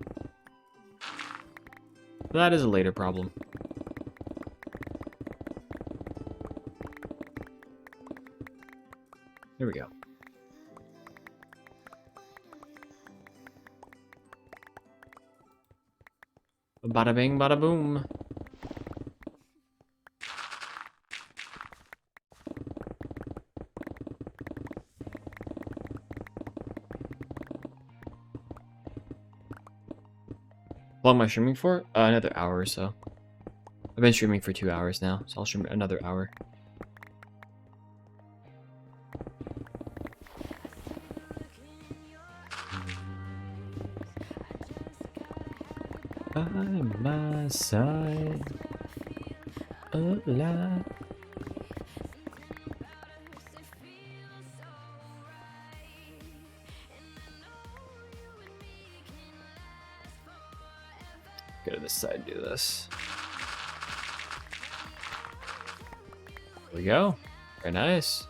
That is a later problem. Here we go. Bada bing, bada boom. How long am I streaming for? Another hour or so. I've been streaming for 2 hours now, so I'll stream another hour. By my side, alive. Go to this side and do this. There we go. Very nice.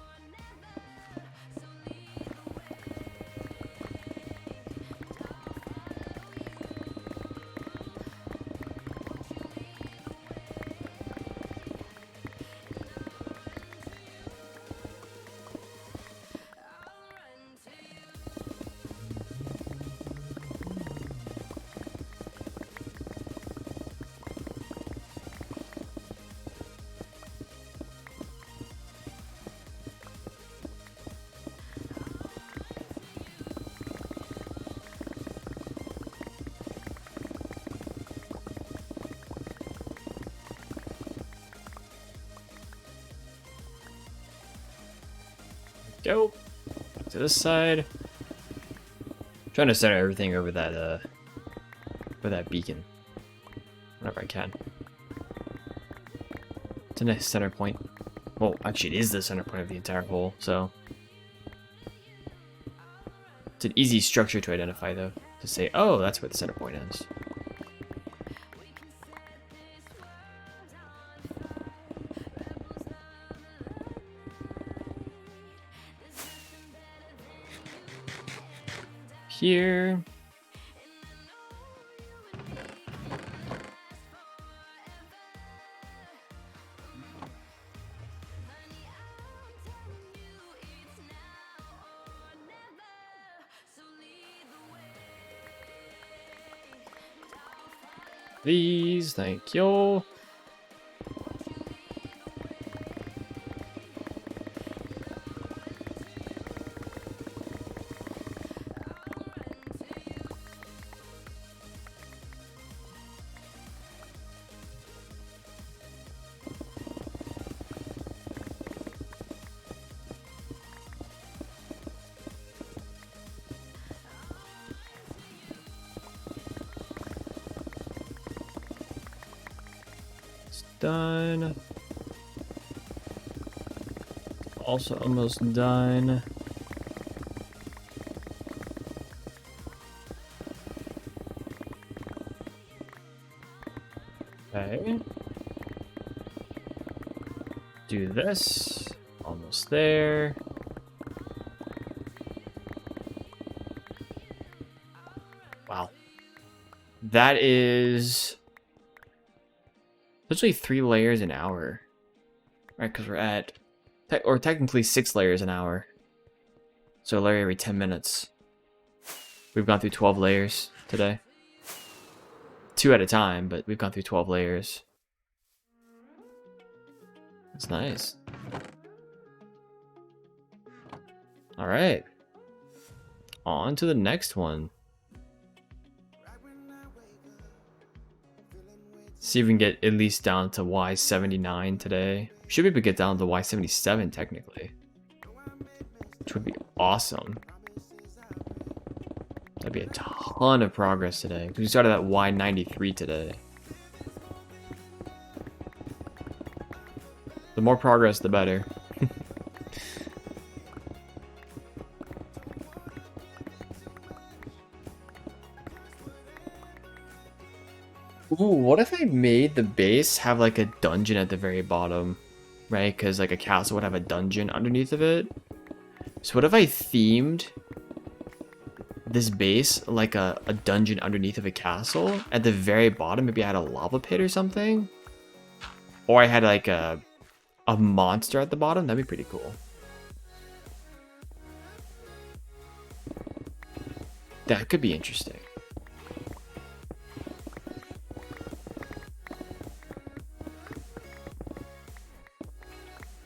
Go to this side. Trying to center everything over that beacon, whenever I can. It's a nice center point. Well, actually, it is the center point of the entire hole, so it's an easy structure to identify, though. To say, oh, that's where the center point is. Here. These, thank you. Done. Also almost done. Okay. Do this. Almost there. Wow. That is essentially 3 layers an hour. Right, because we're at, or technically 6 layers an hour. So a layer every 10 minutes. We've gone through 12 layers today. 2 at a time, but we've gone through 12 layers. That's nice. Alright. On to the next one. See if we can get at least down to Y79 today. Should be able to get down to Y77 technically. Which would be awesome. That'd be a ton of progress today. Because we started at Y93 today. The more progress, the better. Ooh, what if I made the base have like a dungeon at the very bottom, right? Because like a castle would have a dungeon underneath of it. So what if I themed this base like a dungeon underneath of a castle? At the very bottom, maybe I had a lava pit or something? Or I had like a monster at the bottom? That'd be pretty cool. That could be interesting.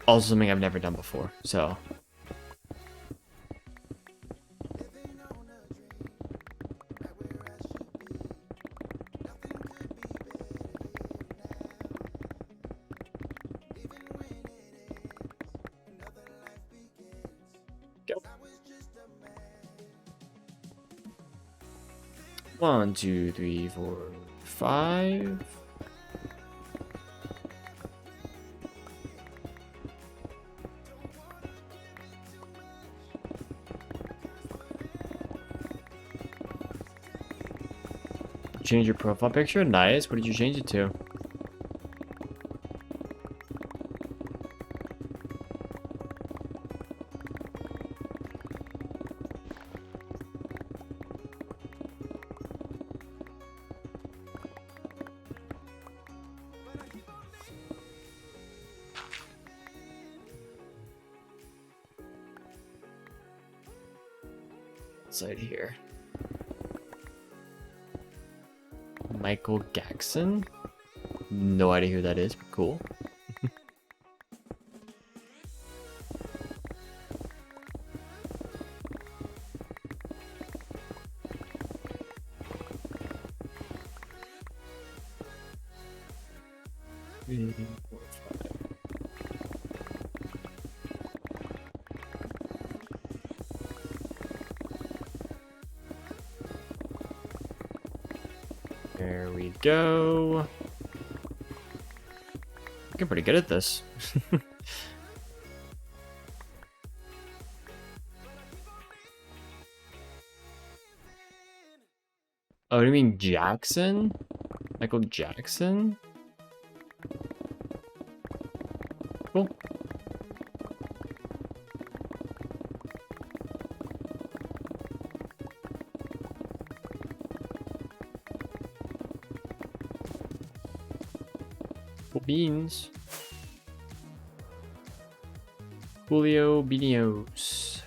Also something I've never done before, so. Go. 1, 2, 3, 4, 5. Change your profile picture? Nice. What did you change it to? Side here. Michael Gaxon? No idea who that is, but cool. Three, 4, 5. go. I'm pretty good at this. Oh, do you mean Jackson? Michael Jackson? Cool. Cool beans. Julio Beanios.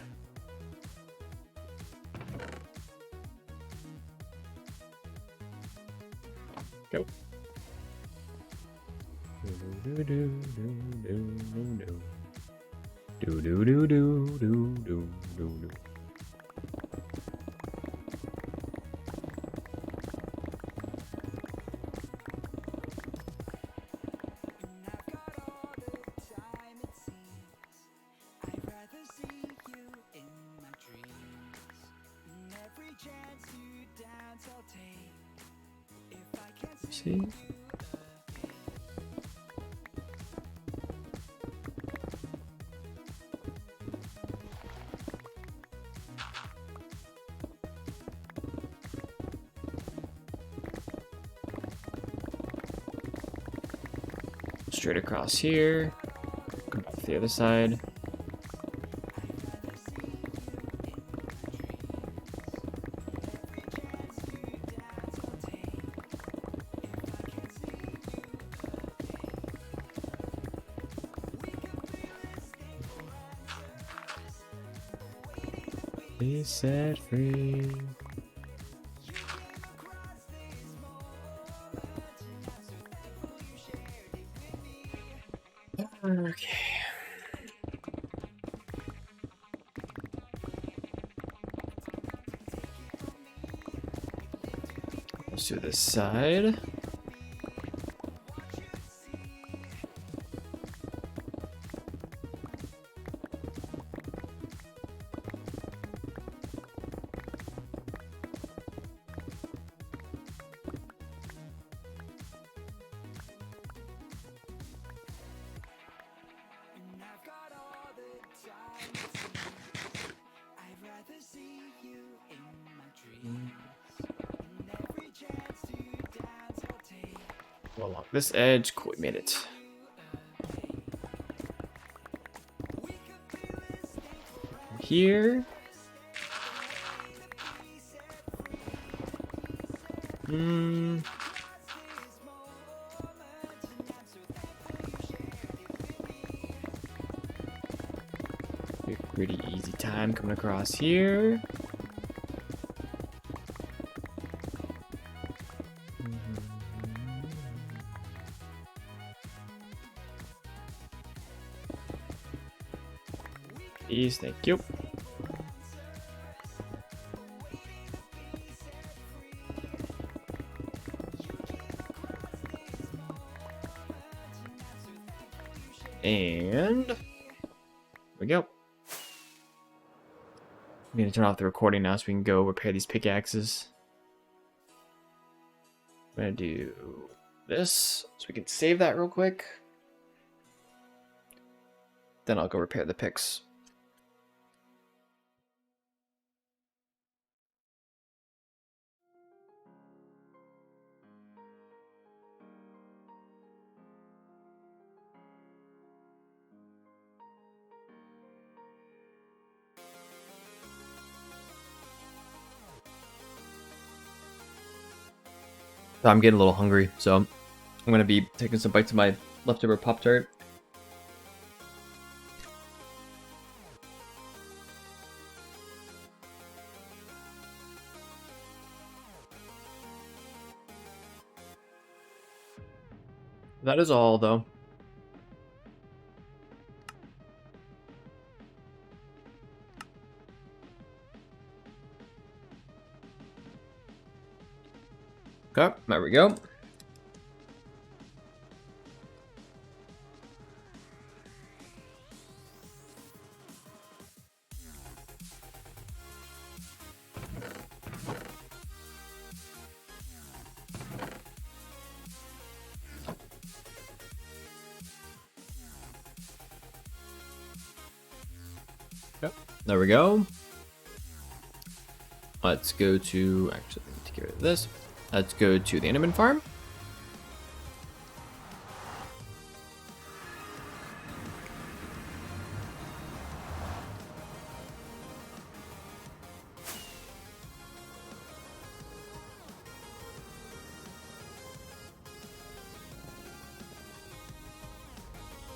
Go. Do do do do do do do do do do do. See? Straight across here. Come back to the other side. Be set free. Okay. Let's do this side. Go along this edge. Cool, we made it. Here. Be a pretty easy time coming across here. Please, thank you. And there we go. I'm gonna turn off the recording now so we can go repair these pickaxes. I'm gonna do this so we can save that real quick. Then I'll go repair the picks. I'm getting a little hungry, so I'm gonna be taking some bites of my leftover Pop-Tart. That is all, though. Okay, there we go. There we go. Let's go to, actually, I need to get rid of this. Let's go to the Enderman farm.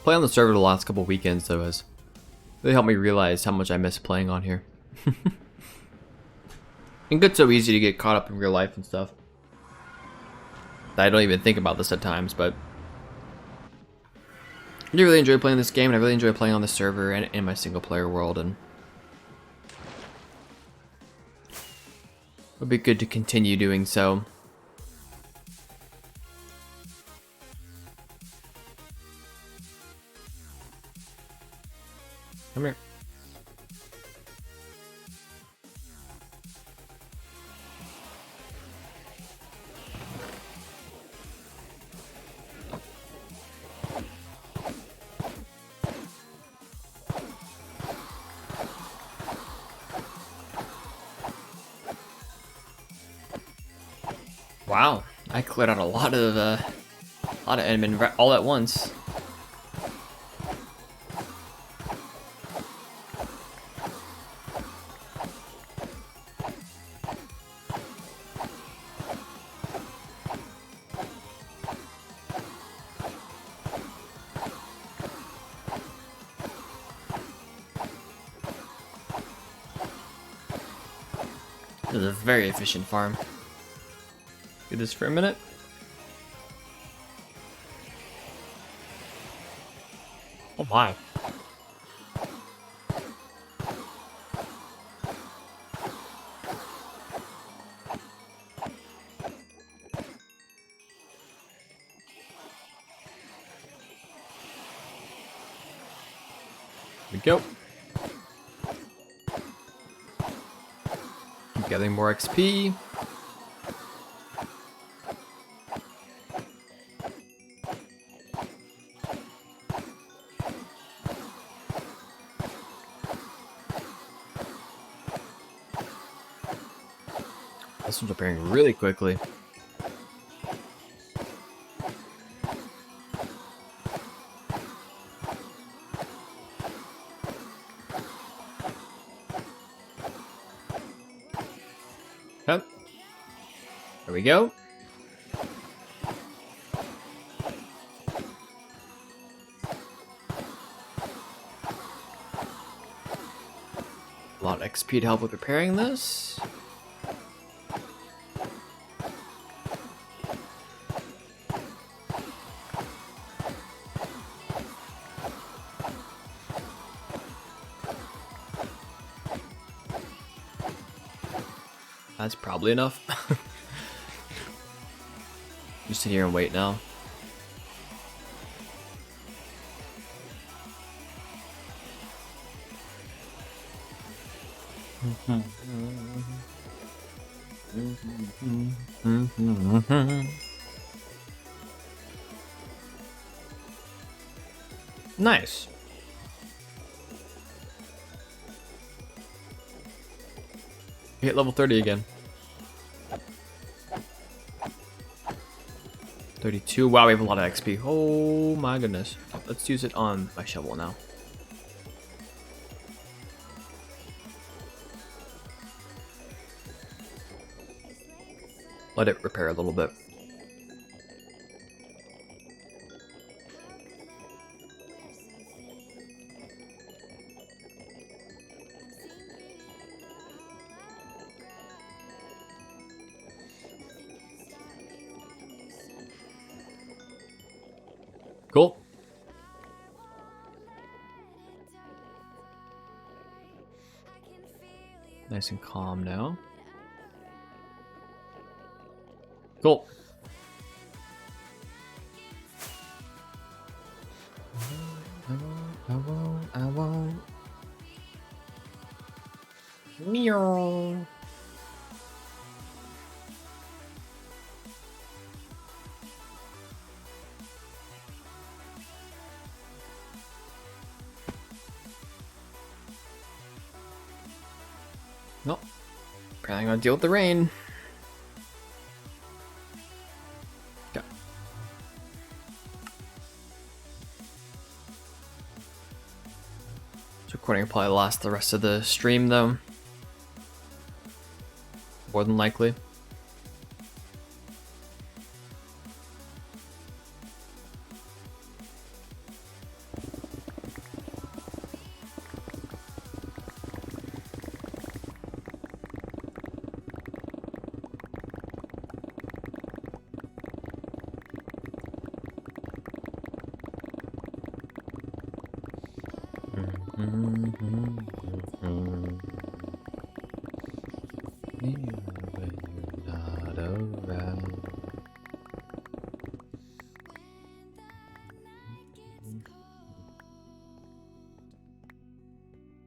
Playing on the server the last couple weekends though has really helped me realize how much I miss playing on here. And it's so easy to get caught up in real life and stuff. I don't even think about this at times, but I do really enjoy playing this game, and I really enjoy playing on the server and in my single player world, and it would be good to continue doing so. Come here. Wow, I cleared out a lot of admin all at once. This is a very efficient farm. Do this for a minute. Oh my. Here we go. Keep getting more XP. This one's repairing really quickly. Yep. There we go. A lot of XP to help with repairing this. That's probably enough. Just sit here and wait now. Nice. Hit level 30 again. 32. Wow, we have a lot of XP. Oh my goodness. Let's use it on my shovel now. Let it repair a little bit. Cool. Nice and calm now. Cool. I won't. Meow. Nope. Probably gonna deal with the rain. Okay. This recording will probably last the rest of the stream though. More than likely. Not around.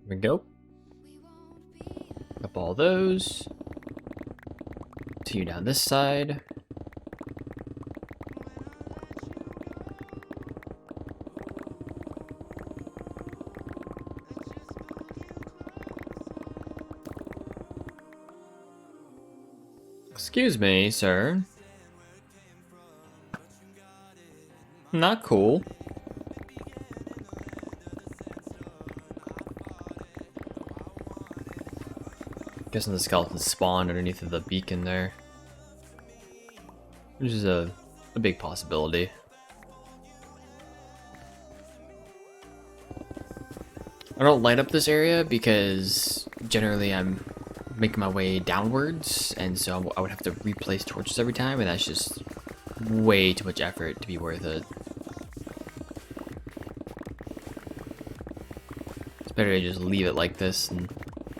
Here we go. Up all those. Continue down this side. Excuse me, sir. Not cool. Guessing the skeletons spawned underneath of the beacon there. Which is a big possibility. I don't light up this area because generally I'm making my way downwards, and so I would have to replace torches every time, and that's just way too much effort to be worth it. It's better to just leave it like this and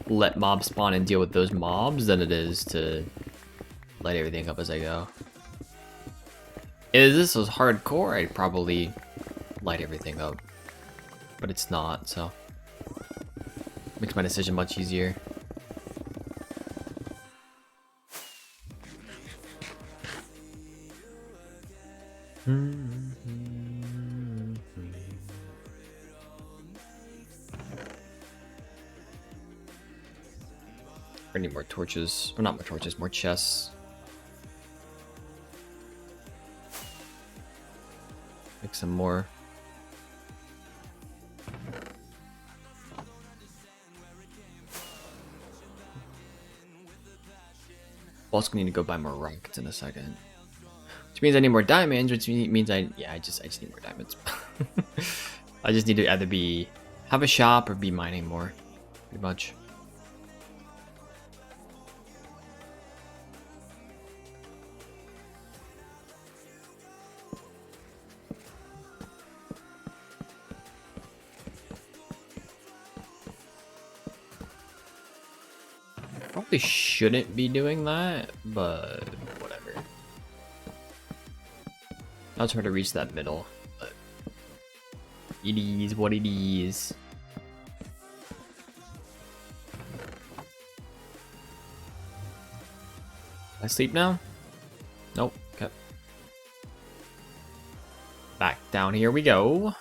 let mobs spawn and deal with those mobs than it is to light everything up as I go. If this was hardcore, I'd probably light everything up, but it's not, so makes my decision much easier. I need more torches, or not more torches, more chests. Make some more. Also gonna need to go buy more rockets in a second. Which means I need more diamonds, which means I just need more diamonds. I just need to either have a shop or be mining more, pretty much. Probably shouldn't be doing that, but whatever. I'll try to reach that middle, but it is what it is. I sleep now? Nope. Okay. Back down here we go.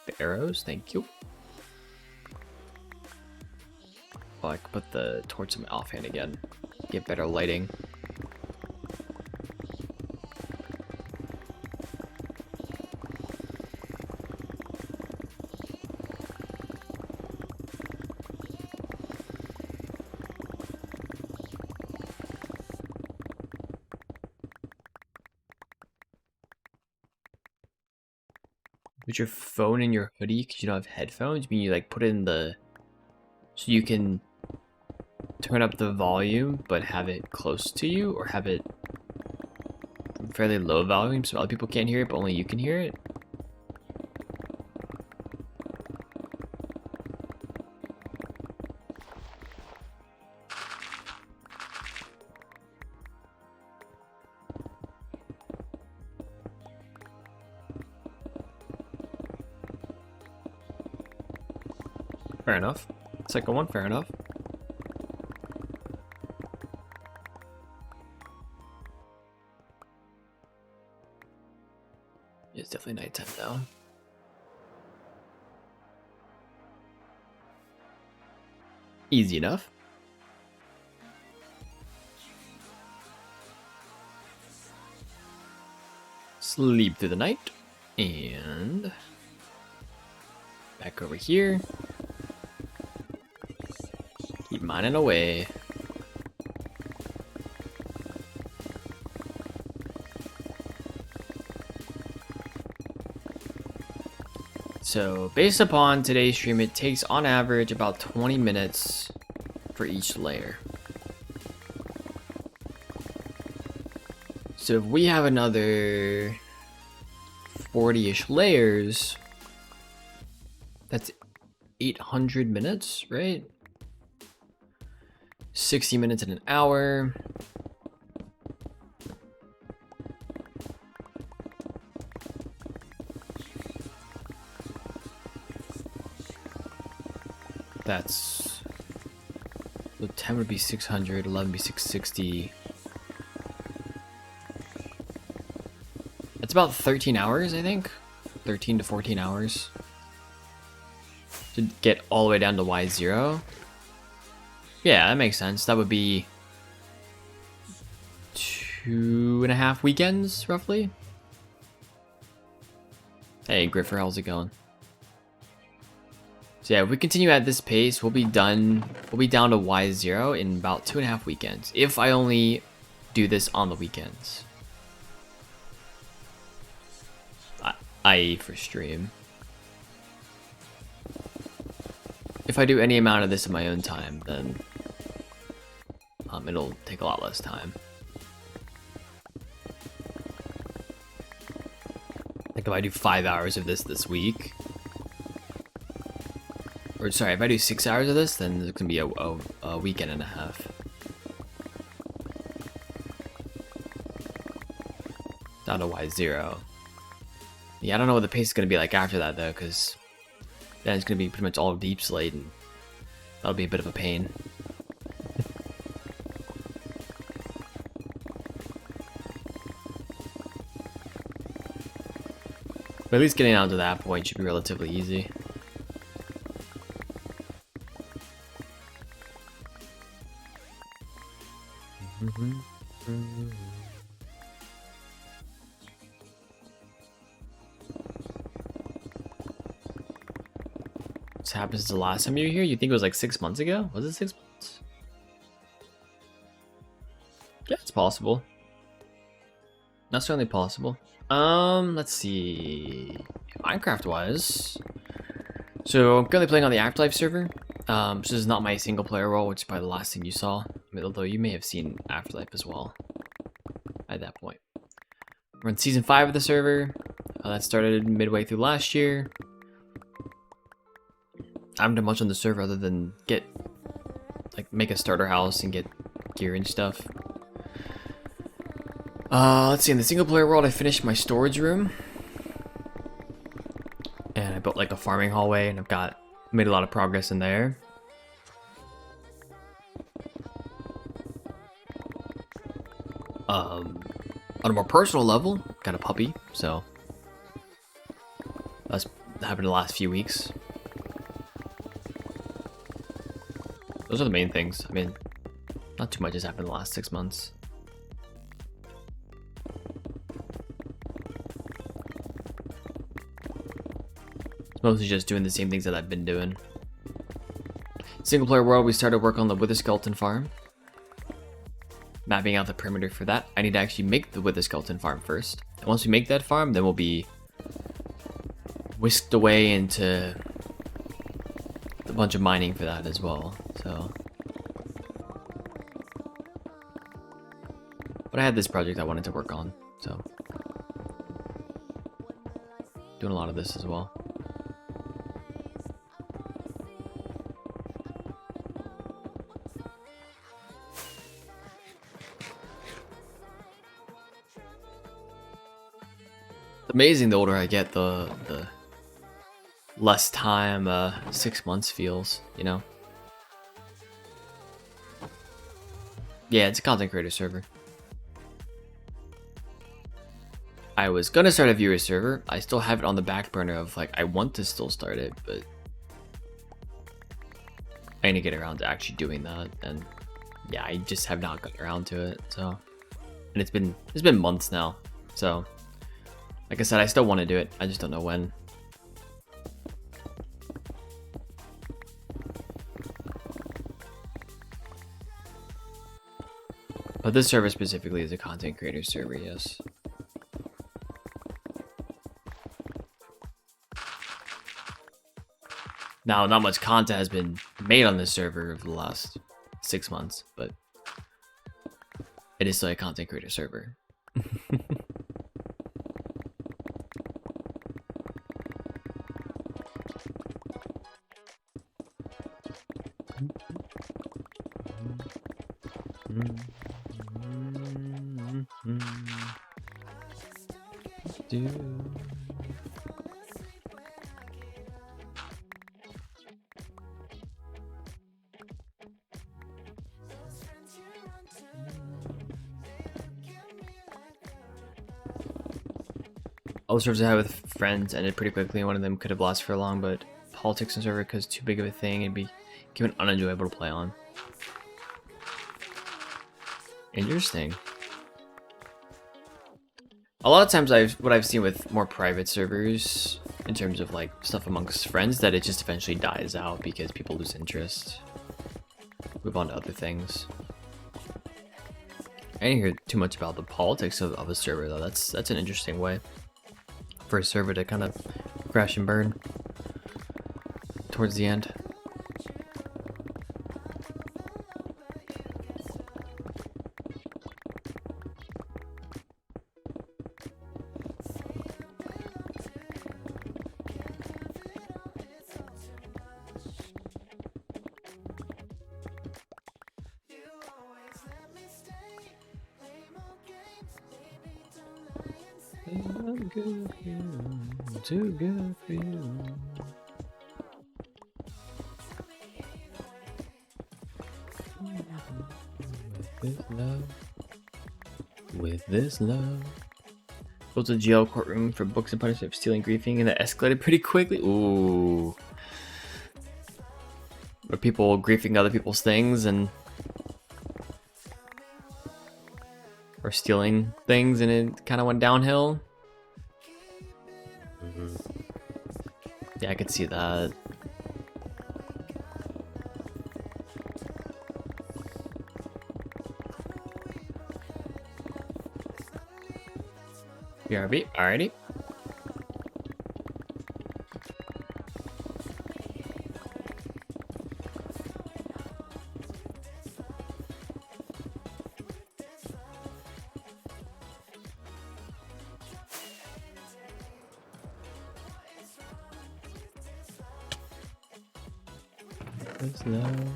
The arrows, thank you. Oh, I can put the torch in my offhand again. Get better lighting. Put your phone in your hoodie because you don't have headphones. You mean you like put it in the, so you can turn up the volume but have it close to you, or have it fairly low volume so other people can't hear it but only you can hear it? Fair enough. Second one, fair enough. It's definitely nighttime now. Easy enough. sleep through the night. And back over here. Keep mining away. So based upon today's stream, it takes on average about 20 minutes for each layer. So if we have another 40-ish layers, that's 800 minutes, right? 60 minutes in an hour. That's, so 10 would be 600, 11 would be 660. It's about 13 hours, I think. 13 to 14 hours to get all the way down to Y0. Yeah, that makes sense. That would be 2.5 weekends, roughly. Hey, Griffer, how's it going? So yeah, if we continue at this pace, we'll be done. We'll be down to Y0 in about 2.5 weekends. If I only do this on the weekends. I.e. for stream. If I do any amount of this in my own time, then it'll take a lot less time. Like if I do 5 hours of this week, or sorry, if I do 6 hours of this, then it's gonna be a weekend and a half. Down to Y0. Yeah, I don't know what the pace is gonna be like after that though, because then it's gonna be pretty much all deep slate, and that'll be a bit of a pain. But at least getting down to that point should be relatively easy. This happens the last time you were here? You think it was like 6 months ago? Was it 6 months? Yeah, it's possible. That's certainly possible. Let's see. Minecraft wise. So I'm currently playing on the AfterLife server. This is not my single player role, which is probably the last thing you saw. I mean, although you may have seen AfterLife as well at that point. We're in season 5 of the server. That started midway through last year. I haven't done much on the server other than make a starter house and get gear and stuff. Let's see, in the single player world I finished my storage room. And I built like a farming hallway, and I've made a lot of progress in there. On a more personal level, got a puppy, so that's happened in the last few weeks. Those are the main things. I mean, not too much has happened in the last 6 months. It's mostly just doing the same things that I've been doing. Single player world, we started work on the Wither Skeleton farm. Mapping out the perimeter for that. I need to actually make the Wither Skeleton farm first. And once we make that farm, then we'll be whisked away into a bunch of mining for that as well. So, but I had this project I wanted to work on, so doing a lot of this as well. It's amazing the older I get, the less time 6 months feels, you know? Yeah, it's a content creator server. I was gonna start a viewer server. I still have it on the back burner of like, I want to still start it, but I need to get around to actually doing that. And yeah, I just have not gotten around to it. So, and it's been months now. So Like I said, I still want to do it. I just don't know when. But this server specifically is a content creator server, yes. Now, not much content has been made on this server over the last 6 months, but it is still a content creator server. All servers I had with friends ended pretty quickly, and one of them could have lasted for long, but politics in server because too big of a thing and be given unenjoyable to play on. Interesting. A lot of times what I've seen with more private servers in terms of like stuff amongst friends, that it just eventually dies out because people lose interest, move on to other things. I didn't hear too much about the politics of a server though. That's an interesting way for a server to kind of crash and burn towards the end. I'm good for you, too good for you. With this love. Go to jail courtroom for books and punishment for stealing, griefing, and that escalated pretty quickly. Ooh. Were people griefing other people's things and or stealing things, and it kind of went downhill? Yeah, I could see that. BRB, alrighty. This love.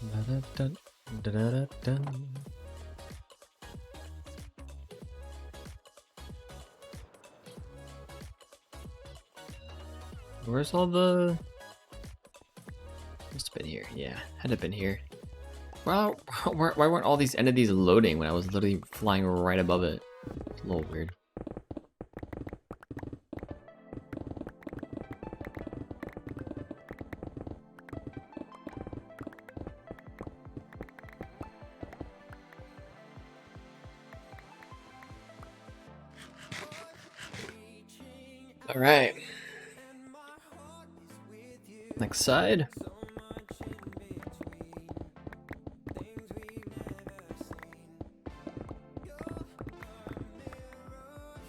Da-da-dun, da-da-da-dun. Where's all the... Must have been here. Yeah, had to have been here. Well, why weren't all these entities loading when I was literally flying right above it? It's a little weird. All right. Next side.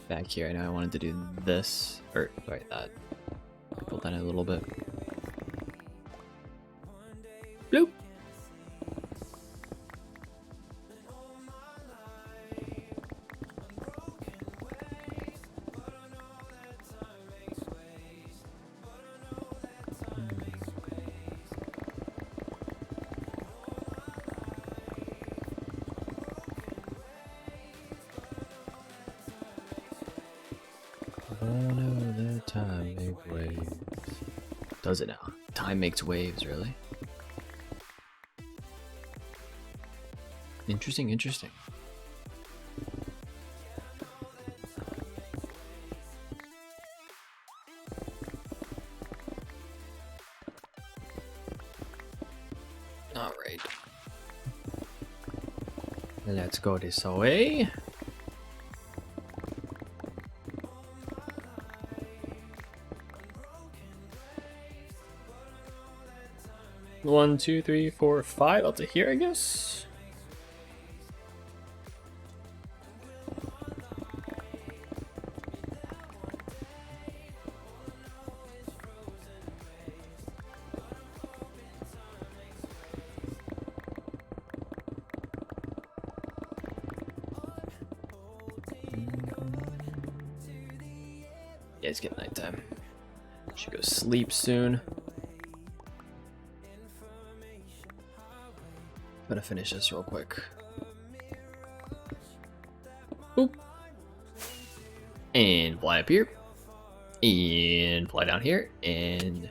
Back here, I know I wanted to do this, or sorry, that. Pull that in a little bit. Bloop. Time makes waves. Does it now? Time makes waves, really? Interesting, interesting. All right. Let's go this way. 1, 2, 3, 4, 5 up to here, I guess. Yeah, it's getting nighttime. Should go sleep soon. I'm gonna finish this real quick. Boop. And fly up here. And fly down here. And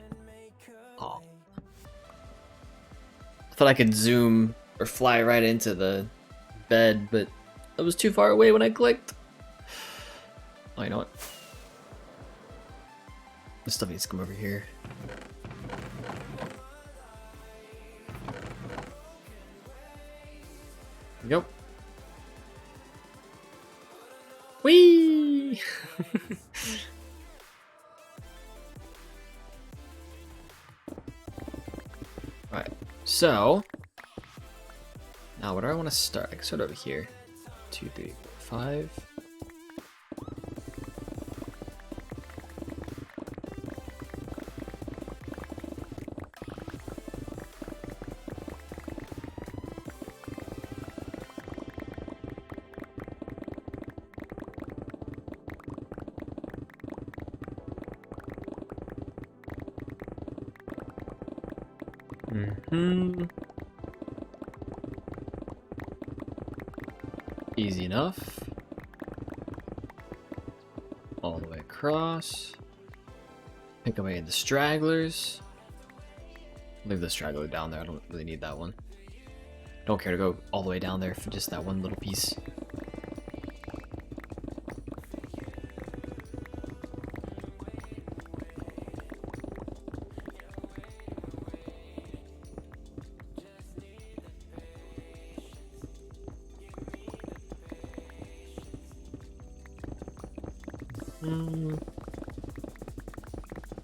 oh. I thought I could zoom or fly right into the bed, but that was too far away when I clicked. Oh, you know what? This stuff needs to come over here. There we go. Whee! Alright, so now where do I want to start? I can start over here. 2, 3, 4, 5. Easy enough. All the way across. Pick away the stragglers. Leave the straggler down there. I don't really need that one. Don't care to go all the way down there for just that one little piece.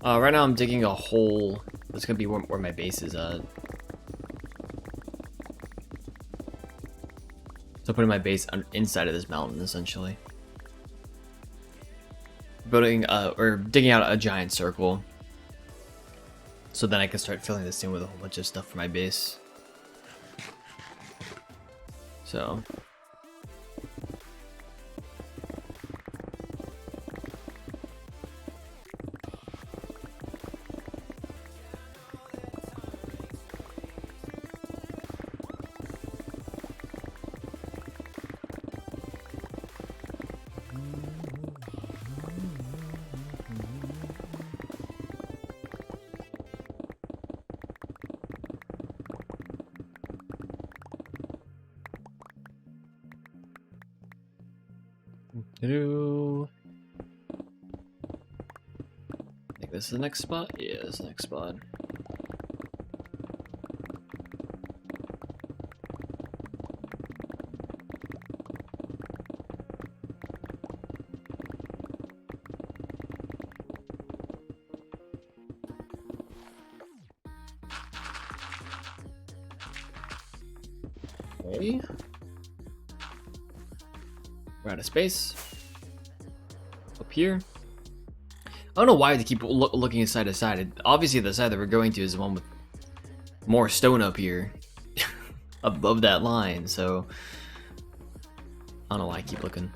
Right now I'm digging a hole that's gonna be where my base is at. So putting my base inside of this mountain, essentially. Building, or digging out a giant circle. So then I can start filling this in with a whole bunch of stuff for my base. So... I think this is the next spot? Yeah, this is the next spot. Okay. We're out of space. Up here. I don't know why they keep looking side to side. Obviously, the side that we're going to is the one with more stone up here, above that line. So I don't know why I keep looking.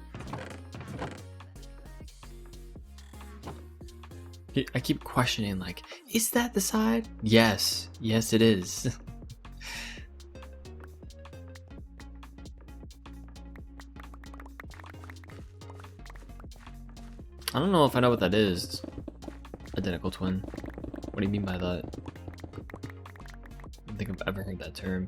I keep questioning, like, is that the side? Yes, yes, it is. I don't know if I know what that is. Identical twin. What do you mean by that? I don't think I've ever heard that term.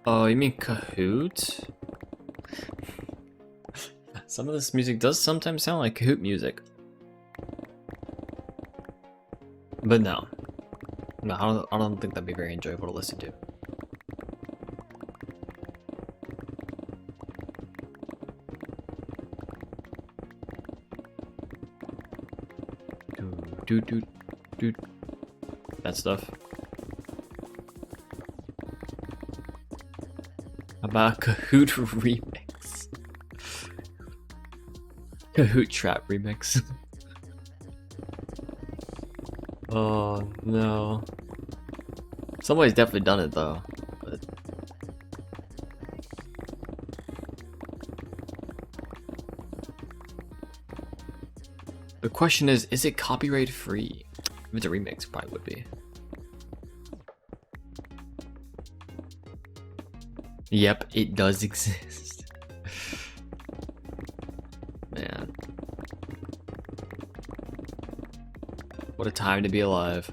Oh, you mean Kahoot? Some of this music does sometimes sound like Kahoot music. But no. No, I don't think that'd be very enjoyable to listen to. doot, doot, doot. That stuff. How about Kahoot remix? Kahoot trap remix. Oh no. Somebody's definitely done it though. But... the question is it copyright free? If it's a remix, it probably would be. Yep, it does exist. Man. What a time to be alive.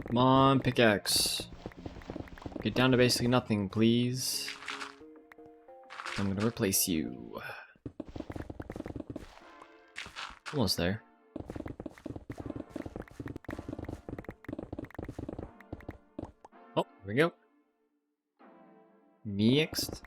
Come on, pickaxe. Get down to basically nothing, please. I'm gonna replace you. Almost there. Oh, here we go. Next.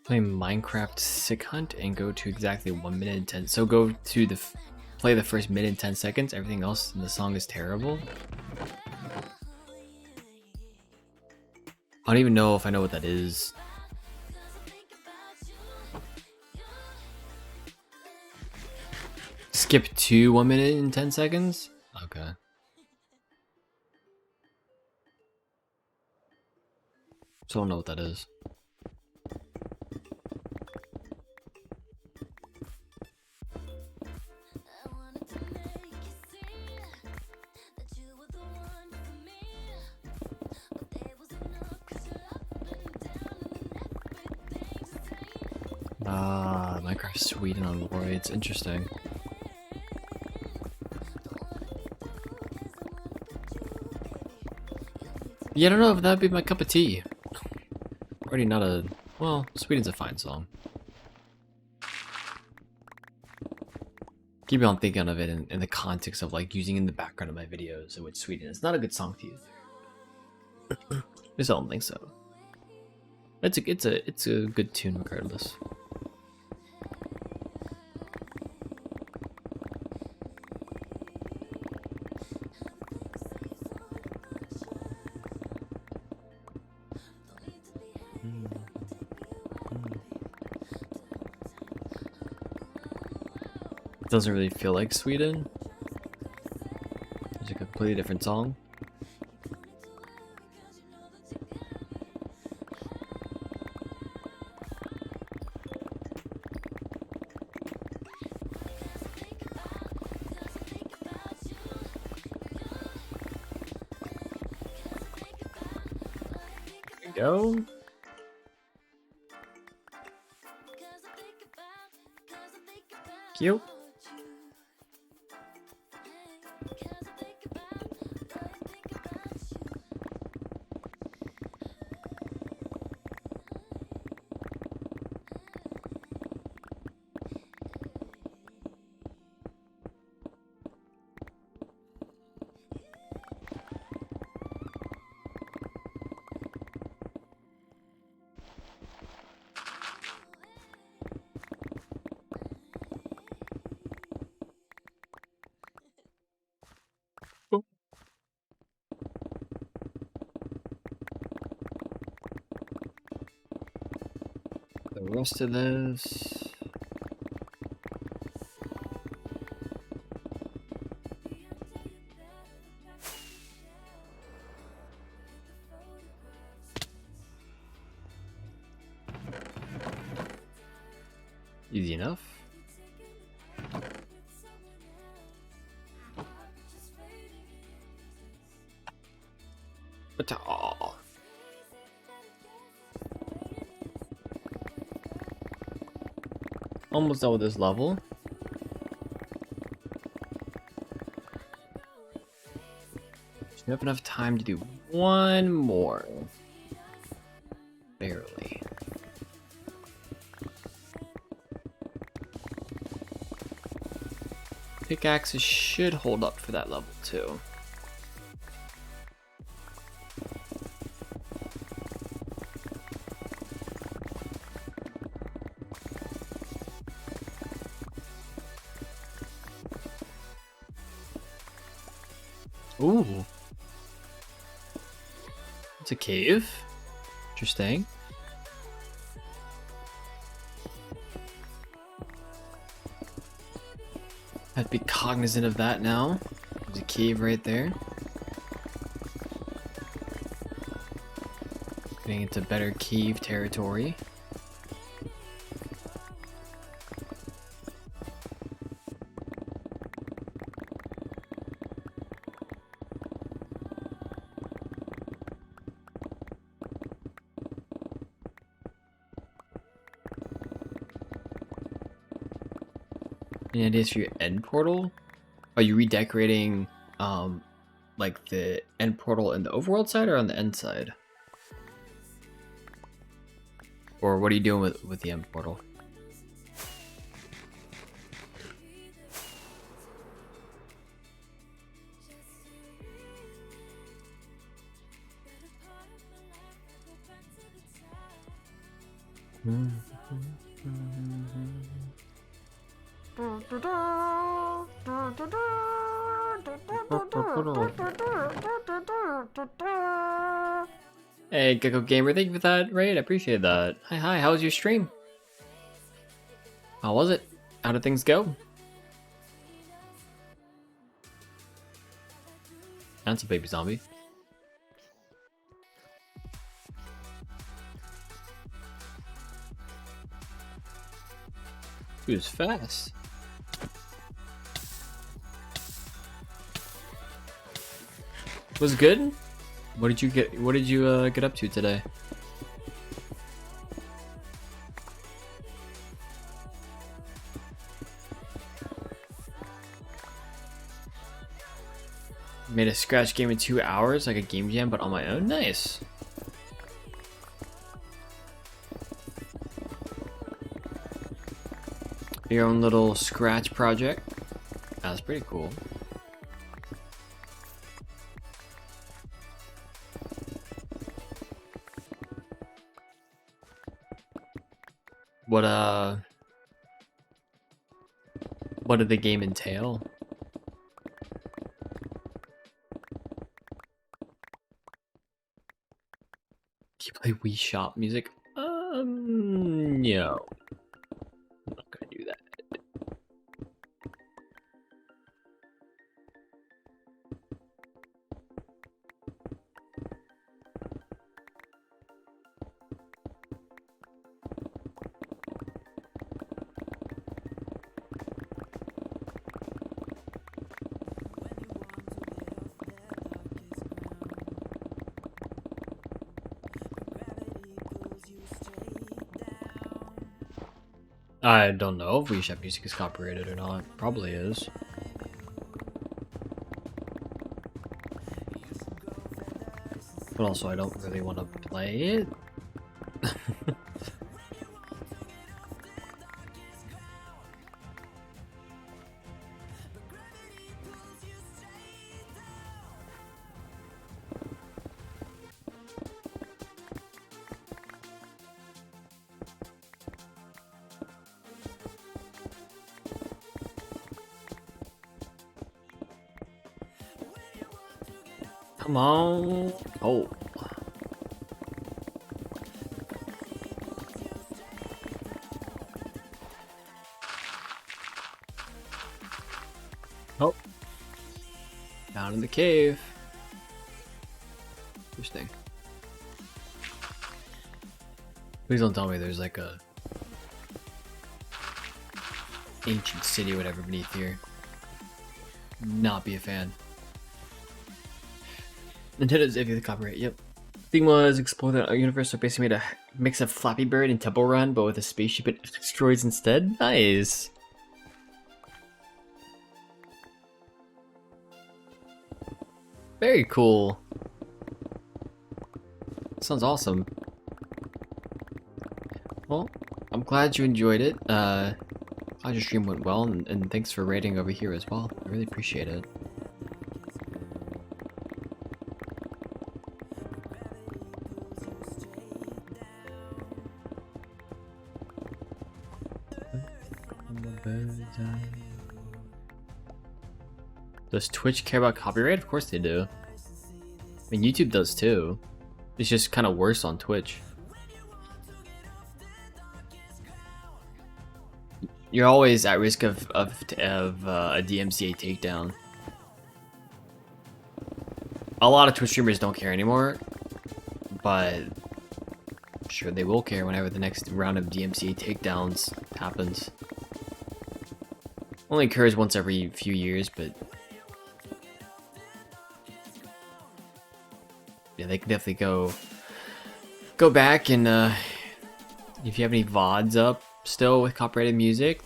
Play Minecraft Sick Hunt and go to exactly 1 minute and 10. So go to the play the first minute and 10 seconds. Everything else in the song is terrible. I don't even know if I know what that is. Skip to 1 minute and 10 seconds? Okay. So I don't know what that is. Ah, Minecraft Sweden on roids. Interesting. Yeah, I don't know if that'd be my cup of tea. Already not a... well, Sweden's a fine song. Keep on thinking of it in the context of like using in the background of my videos, in which Sweden is not a good song to use. I just don't think so. It's a good tune regardless. It doesn't really feel like Sweden. It's a completely different song. There we go. Cute. The rest of this. Easy enough. But almost done with this level. Just have enough time to do one more. Barely. Pickaxes should hold up for that level too. Ooh. It's a cave. Interesting. I'd be cognizant of that now. There's a cave right there. Getting into better cave territory. Any ideas for your end portal? Are you redecorating like the end portal in the overworld side or on the end side? Or what are you doing with the end portal? Hey, Gecko Gamer, thank you for that raid. I appreciate that. Hi, how was your stream? How was it? How did things go? That's a baby zombie. He was fast. Was good? What did you get up to today? Made a scratch game in 2 hours, like a game jam, but on my own. Nice. Your own little scratch project. That's pretty cool. What did the game entail? Do you play Wii Shop music? No. I'm not gonna do that. I don't know if Wii Shop music is copyrighted or not. Probably is. But also, I don't really want to play it. Come on. Oh. Oh. Down in the cave. Interesting. Please don't tell me there's like a ancient city or whatever beneath here. Not be a fan. Nintendo's iffy with copyright, yep. Thing was explore the universe, so basically made a mix of Flappy Bird and Temple Run, but with a spaceship and asteroids instead. Nice. Very cool. Sounds awesome. Well, I'm glad you enjoyed it. Glad your stream went well, and thanks for rating over here as well. I really appreciate it. Does Twitch care about copyright? Of course they do. I mean, YouTube does too. It's just kind of worse on Twitch. You're always at risk of a DMCA takedown. A lot of Twitch streamers don't care anymore, but sure they will care whenever the next round of DMCA takedowns happens. Only occurs once every few years, but yeah, they can definitely go back and if you have any VODs up still with copyrighted music,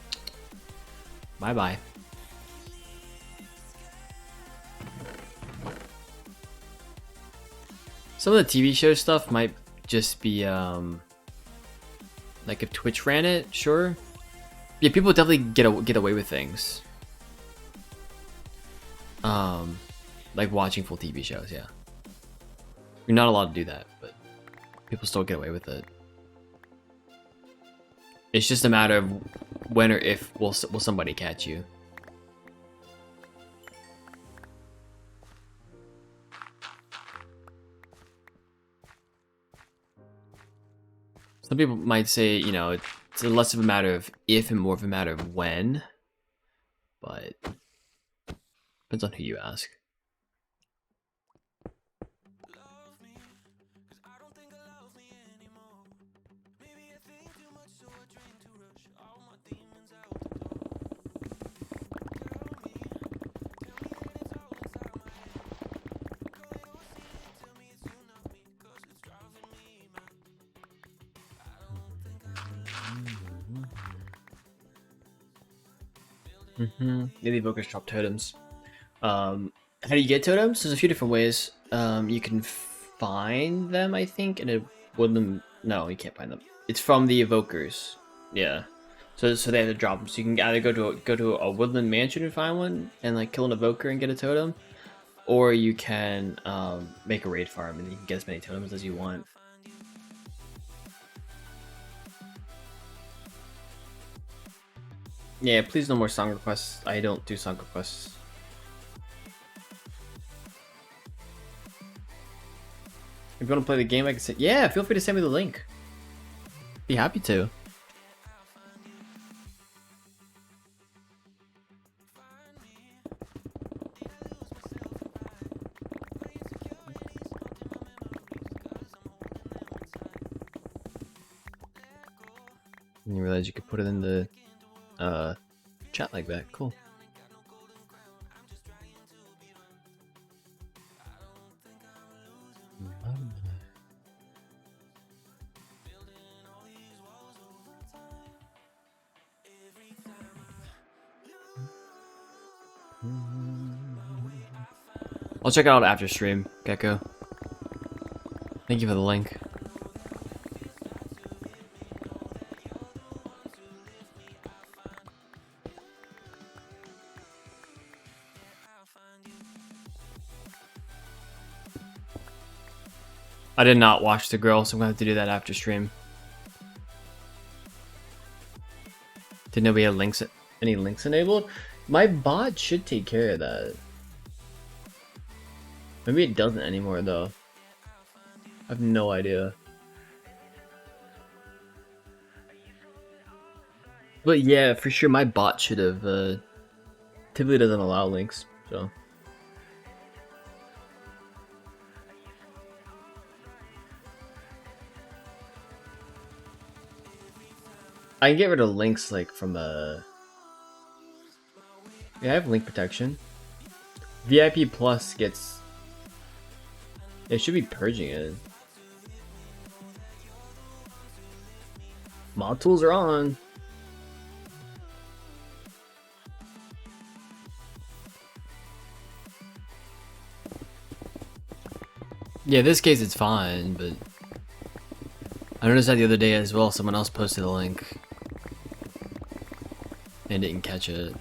bye bye. Some of the TV show stuff might just be like if Twitch ran it, sure. Yeah, people definitely get away with things. Like watching full TV shows, yeah. You're not allowed to do that, but people still get away with it. It's just a matter of when or if will somebody catch you. Some people might say, you know, it's less of a matter of if and more of a matter of when, but depends on who you ask. Yeah, the evokers drop totems. How do you get totems? There's a few different ways. You can find them, I think, in a woodland. No, you can't find them. It's from the evokers. Yeah. So they have to drop them. So you can either go to a woodland mansion and find one, and like kill an evoker and get a totem, or you can make a raid farm and you can get as many totems as you want. Yeah, please no more song requests. I don't do song requests. If you want to play the game, I can say, yeah, feel free to send me the link. Be happy to. I didn't realize you could put it in the chat like that. Cool. I'll check it out after stream, Gecko. Thank you for the link. I did not watch the girl, so I'm gonna have to do that after stream. Did nobody have links? Any links enabled? My bot should take care of that. Maybe it doesn't anymore though. I have no idea. But yeah, for sure my bot should have. Typically doesn't allow links, so. I can get rid of links like from yeah, I have link protection. VIP Plus gets. It should be purging it. Mod tools are on. Yeah, this case it's fine, but I noticed that the other day as well. Someone else posted a link and didn't catch it.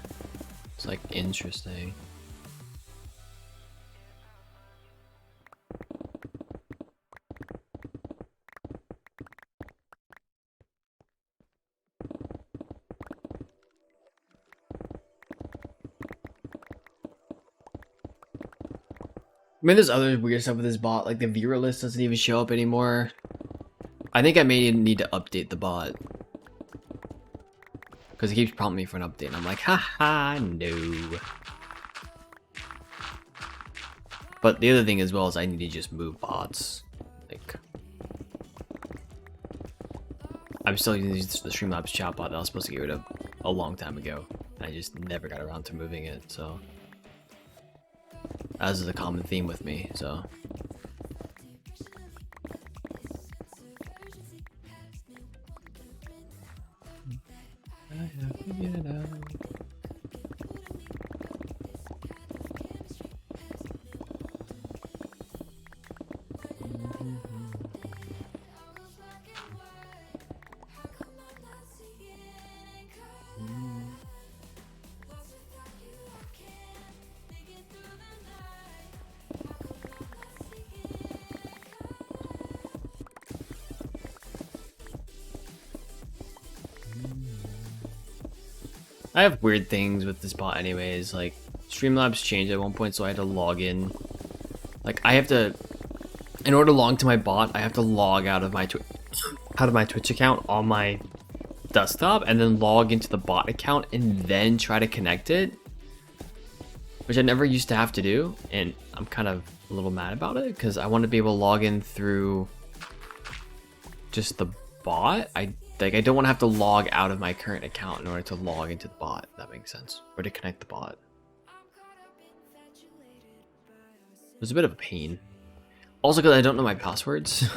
It's like interesting. I mean, there's other weird stuff with this bot, like the viewer list doesn't even show up anymore. I think I may need to update the bot. Because it keeps prompting me for an update, and I'm like, haha, no. But the other thing as well is I need to just move bots. Like, I'm still using the Streamlabs chatbot that I was supposed to get rid of a long time ago. I just never got around to moving it, so. As is a common theme with me, so. I have to get it out. I have weird things with this bot anyways, like Streamlabs changed at one point, so I had to log in. Like I have to, in order to log into my bot, I have to log out of my Twitch account on my desktop and then log into the bot account and then try to connect it, which I never used to have to do, and I'm kind of a little mad about it because I want to be able to log in through just the bot. I don't want to have to log out of my current account in order to log into the bot, if that makes sense, or to connect the bot. It was a bit of a pain. Also because I don't know my passwords.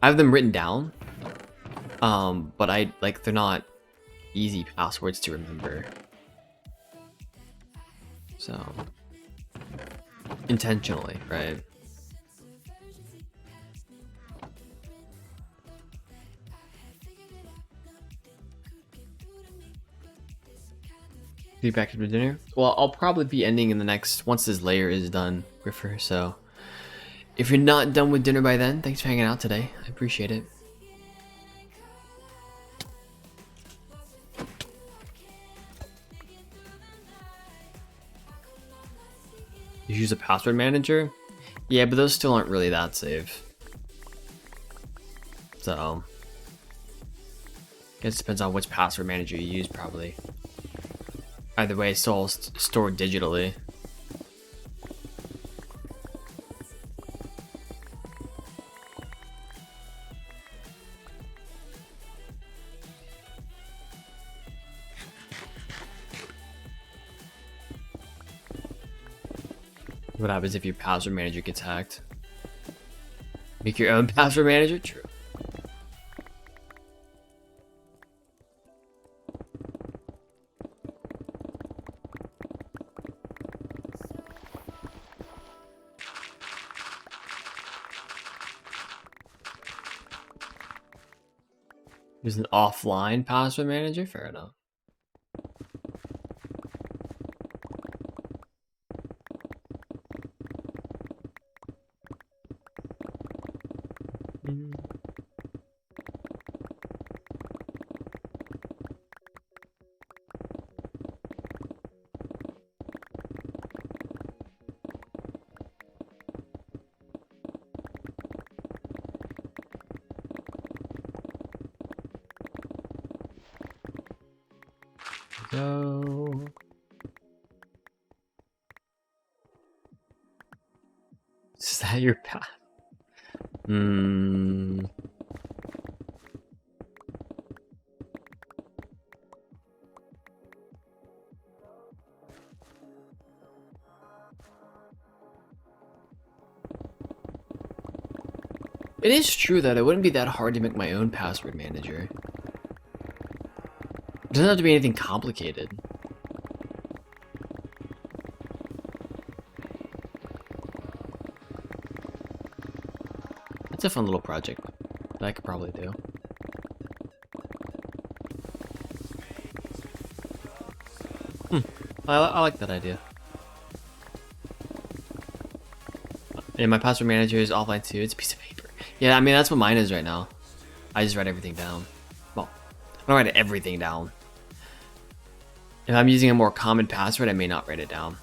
I have them written down, but they're not easy passwords to remember. So, intentionally, right? Be back to dinner? Well, I'll probably be ending in the next, once this layer is done, Griffer, so if you're not done with dinner by then, thanks for hanging out today. I appreciate it. You use a password manager? Yeah, but those still aren't really that safe. So, I guess it depends on which password manager you use, probably. Either way, it's all stored digitally. What happens if your password manager gets hacked? Make your own password manager? True. Use an offline password manager? Fair enough. Go. Is that your path? It is true that it wouldn't be that hard to make my own password manager. It doesn't have to be anything complicated. It's a fun little project that I could probably do. I like that idea. And my password manager is offline too. It's a piece of paper. Yeah, I mean, that's what mine is right now. I just write everything down. Well, I don't write everything down. If I'm using a more common password, I may not write it down.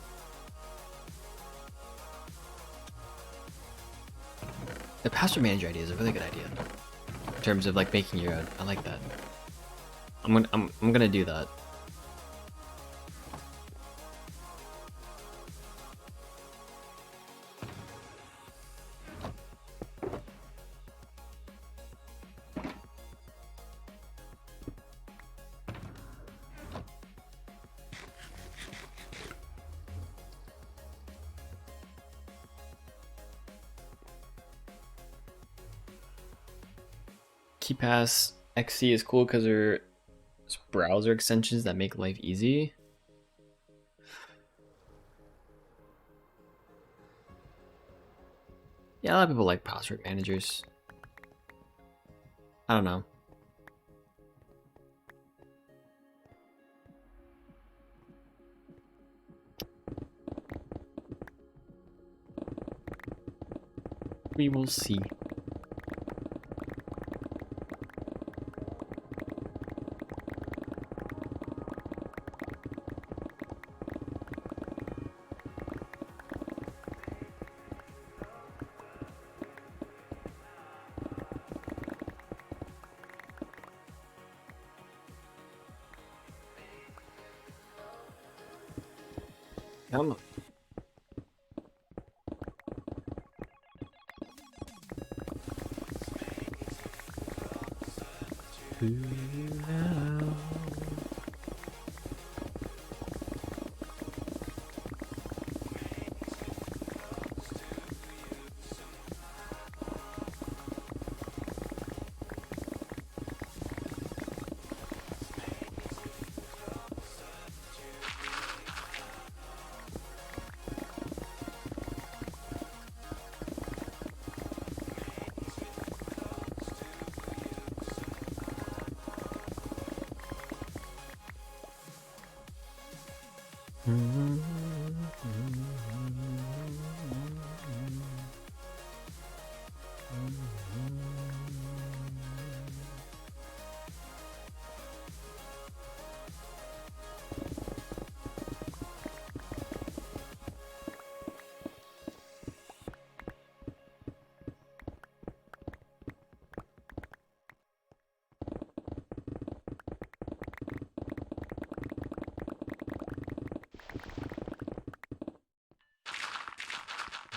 The password manager idea is a really good idea. In terms of like making your own. I like that. I'm gonna do that. KeyPass XC is cool because they're browser extensions that make life easy. Yeah, a lot of people like password managers. I don't know. We will see. Come on.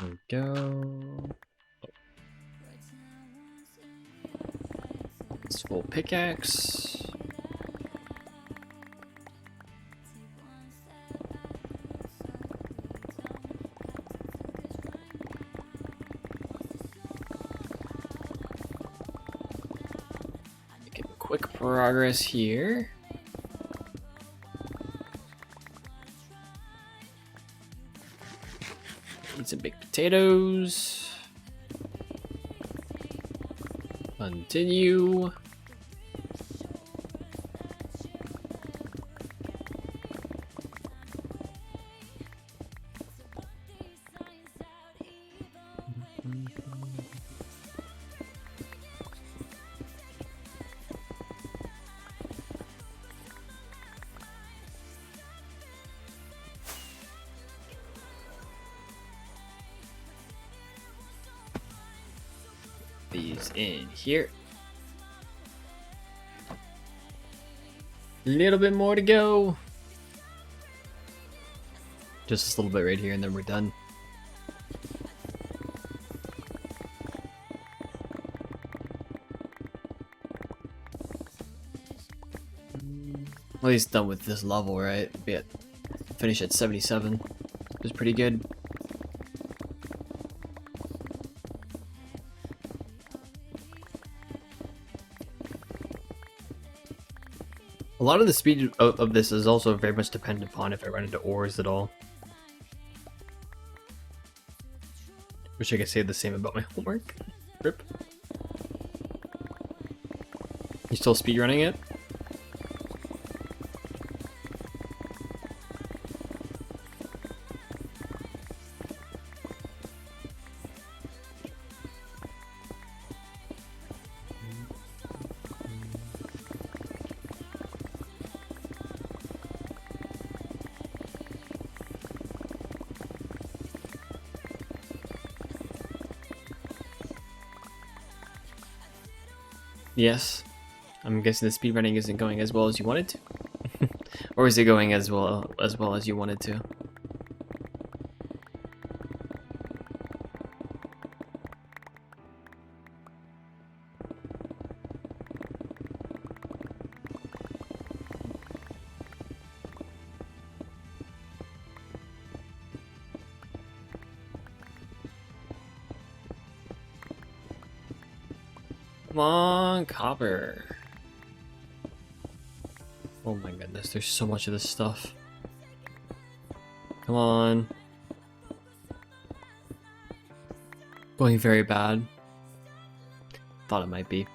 There we go. It's full pickaxe. Making quick progress here. Need some baked potatoes. Continue. These in here. A little bit more to go. Just a little bit right here and then we're done. At least done with this level, right? Be at finish at 77. It was pretty good. A lot of the speed of this is also very much dependent upon if I run into ores at all. Wish I could say the same about my homework. Rip. You still speedrunning it? Yes. I'm guessing the speedrunning isn't going as well as you wanted to. Or is it going as well as you wanted to? Come on, copper. Oh my goodness, there's so much of this stuff. Come on. Going very bad. Thought it might be.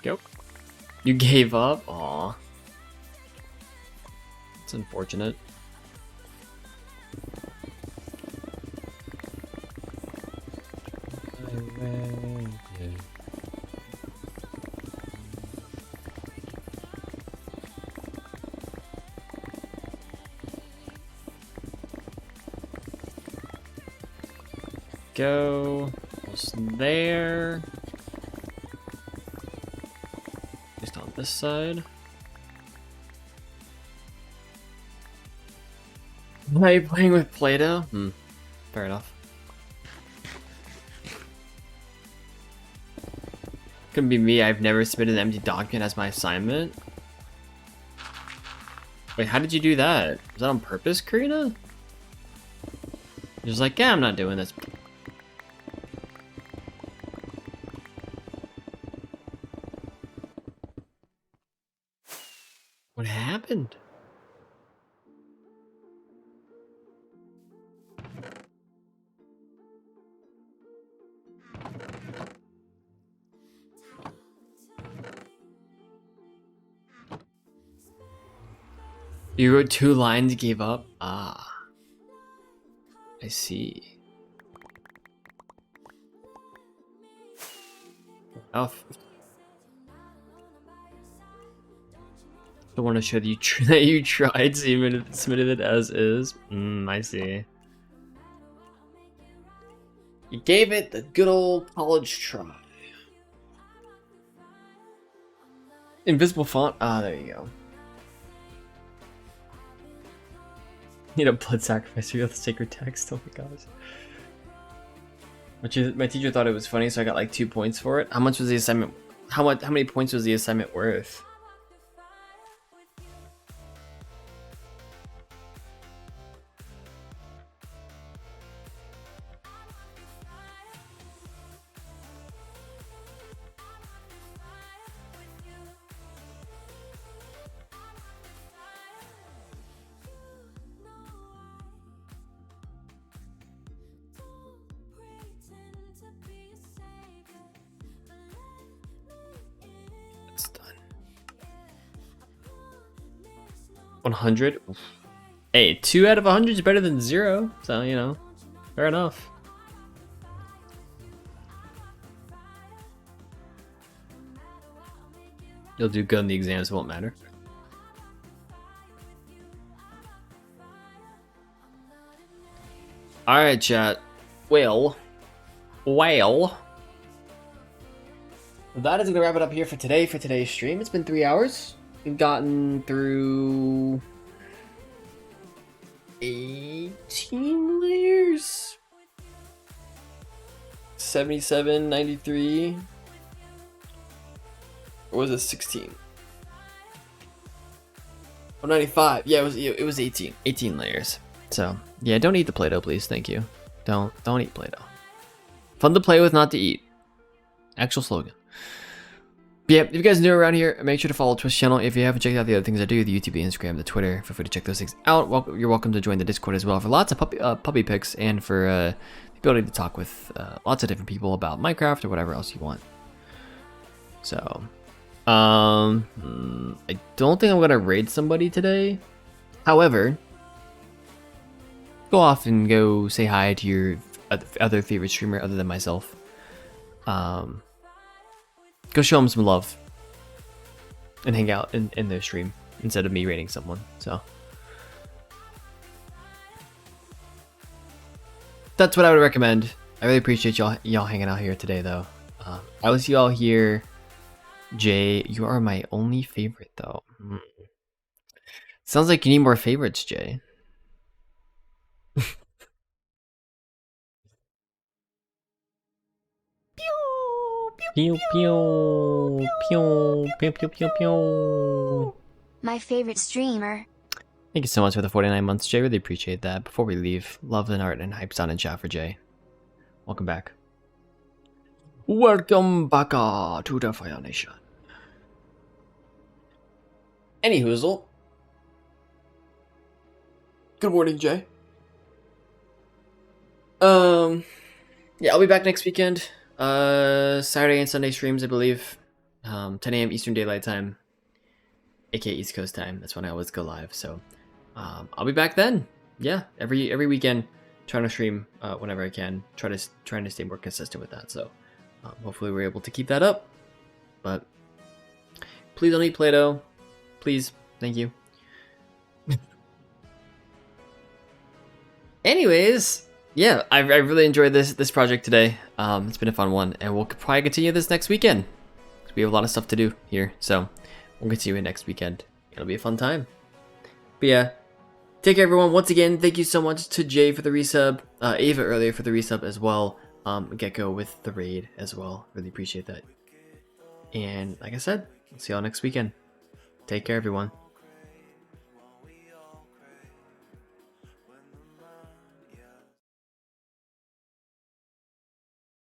Go. You gave up? Aw. It's unfortunate. Go. Almost there. Just on this side. Are you playing with Play-Doh? Fair enough. Couldn't be me. I've never submitted an empty document as my assignment. Wait, how did you do that? Was that on purpose, Karina? You're just like, yeah, I'm not doing this. What happened? You wrote 2 lines, gave up? Ah. I see. Oh. I want to show that you tried, so you submitted it as is. I see. You gave it the good old college try. Invisible font? Ah, there you go. Need a blood sacrifice for the sacred text. Oh my gosh. My teacher thought it was funny, so I got like 2 points for it. How much was the assignment? How many points was the assignment worth? It's done. 100? Hey, 2 out of 100 is better than 0, so you know, fair enough. You'll do good in the exams, it won't matter. Alright, chat. Well. That is going to wrap it up here for today's stream. It's been 3 hours. We've gotten through 18 layers. 77, 93. Or was it 16? Oh, 95. Yeah, it was 18. 18 layers. So, yeah, don't eat the Play-Doh, please. Thank you. Don't eat Play-Doh. Fun to play with, not to eat. Actual slogan. But yeah, if you guys are new around here, make sure to follow the Twitch channel. If you haven't checked out the other things I do, the YouTube, the Instagram, the Twitter, feel free to check those things out. You're welcome to join the Discord as well for lots of puppy pics and for the ability to talk with lots of different people about Minecraft or whatever else you want. So, I don't think I'm gonna raid somebody today. However, go off and go say hi to your other favorite streamer other than myself. Go show them some love and hang out in their stream instead of me raiding someone. So that's what I would recommend. I really appreciate y'all hanging out here today, though. I will see y'all here. Jay, you are my only favorite, though. Sounds like you need more favorites, Jay. Pew pew pew pew pew pew pew. My favorite streamer. Thank you so much for the 49 months, Jay. Really appreciate that. Before we leave, love and art and hype sound and chat for Jay. Welcome back. Welcome back to the Fire Nation. Any hoozle. Good morning, Jay. Yeah, I'll be back next weekend. Saturday and Sunday streams, I believe. 10 a.m. Eastern Daylight Time, aka East Coast time. That's when I always go live. So, I'll be back then. Yeah, every weekend, trying to stream whenever I can. Trying to stay more consistent with that. So, hopefully we're able to keep that up. But please don't eat Play-Doh. Please, thank you. Anyways. Yeah, I really enjoyed this project today. It's been a fun one, and we'll probably continue this next weekend. We have a lot of stuff to do here, so we'll continue it next weekend. It'll be a fun time. But yeah, take care, everyone. Once again, thank you so much to Jay for the resub, Ava earlier for the resub as well, Gecko with the raid as well. Really appreciate that. And like I said, I'll see y'all next weekend. Take care, everyone.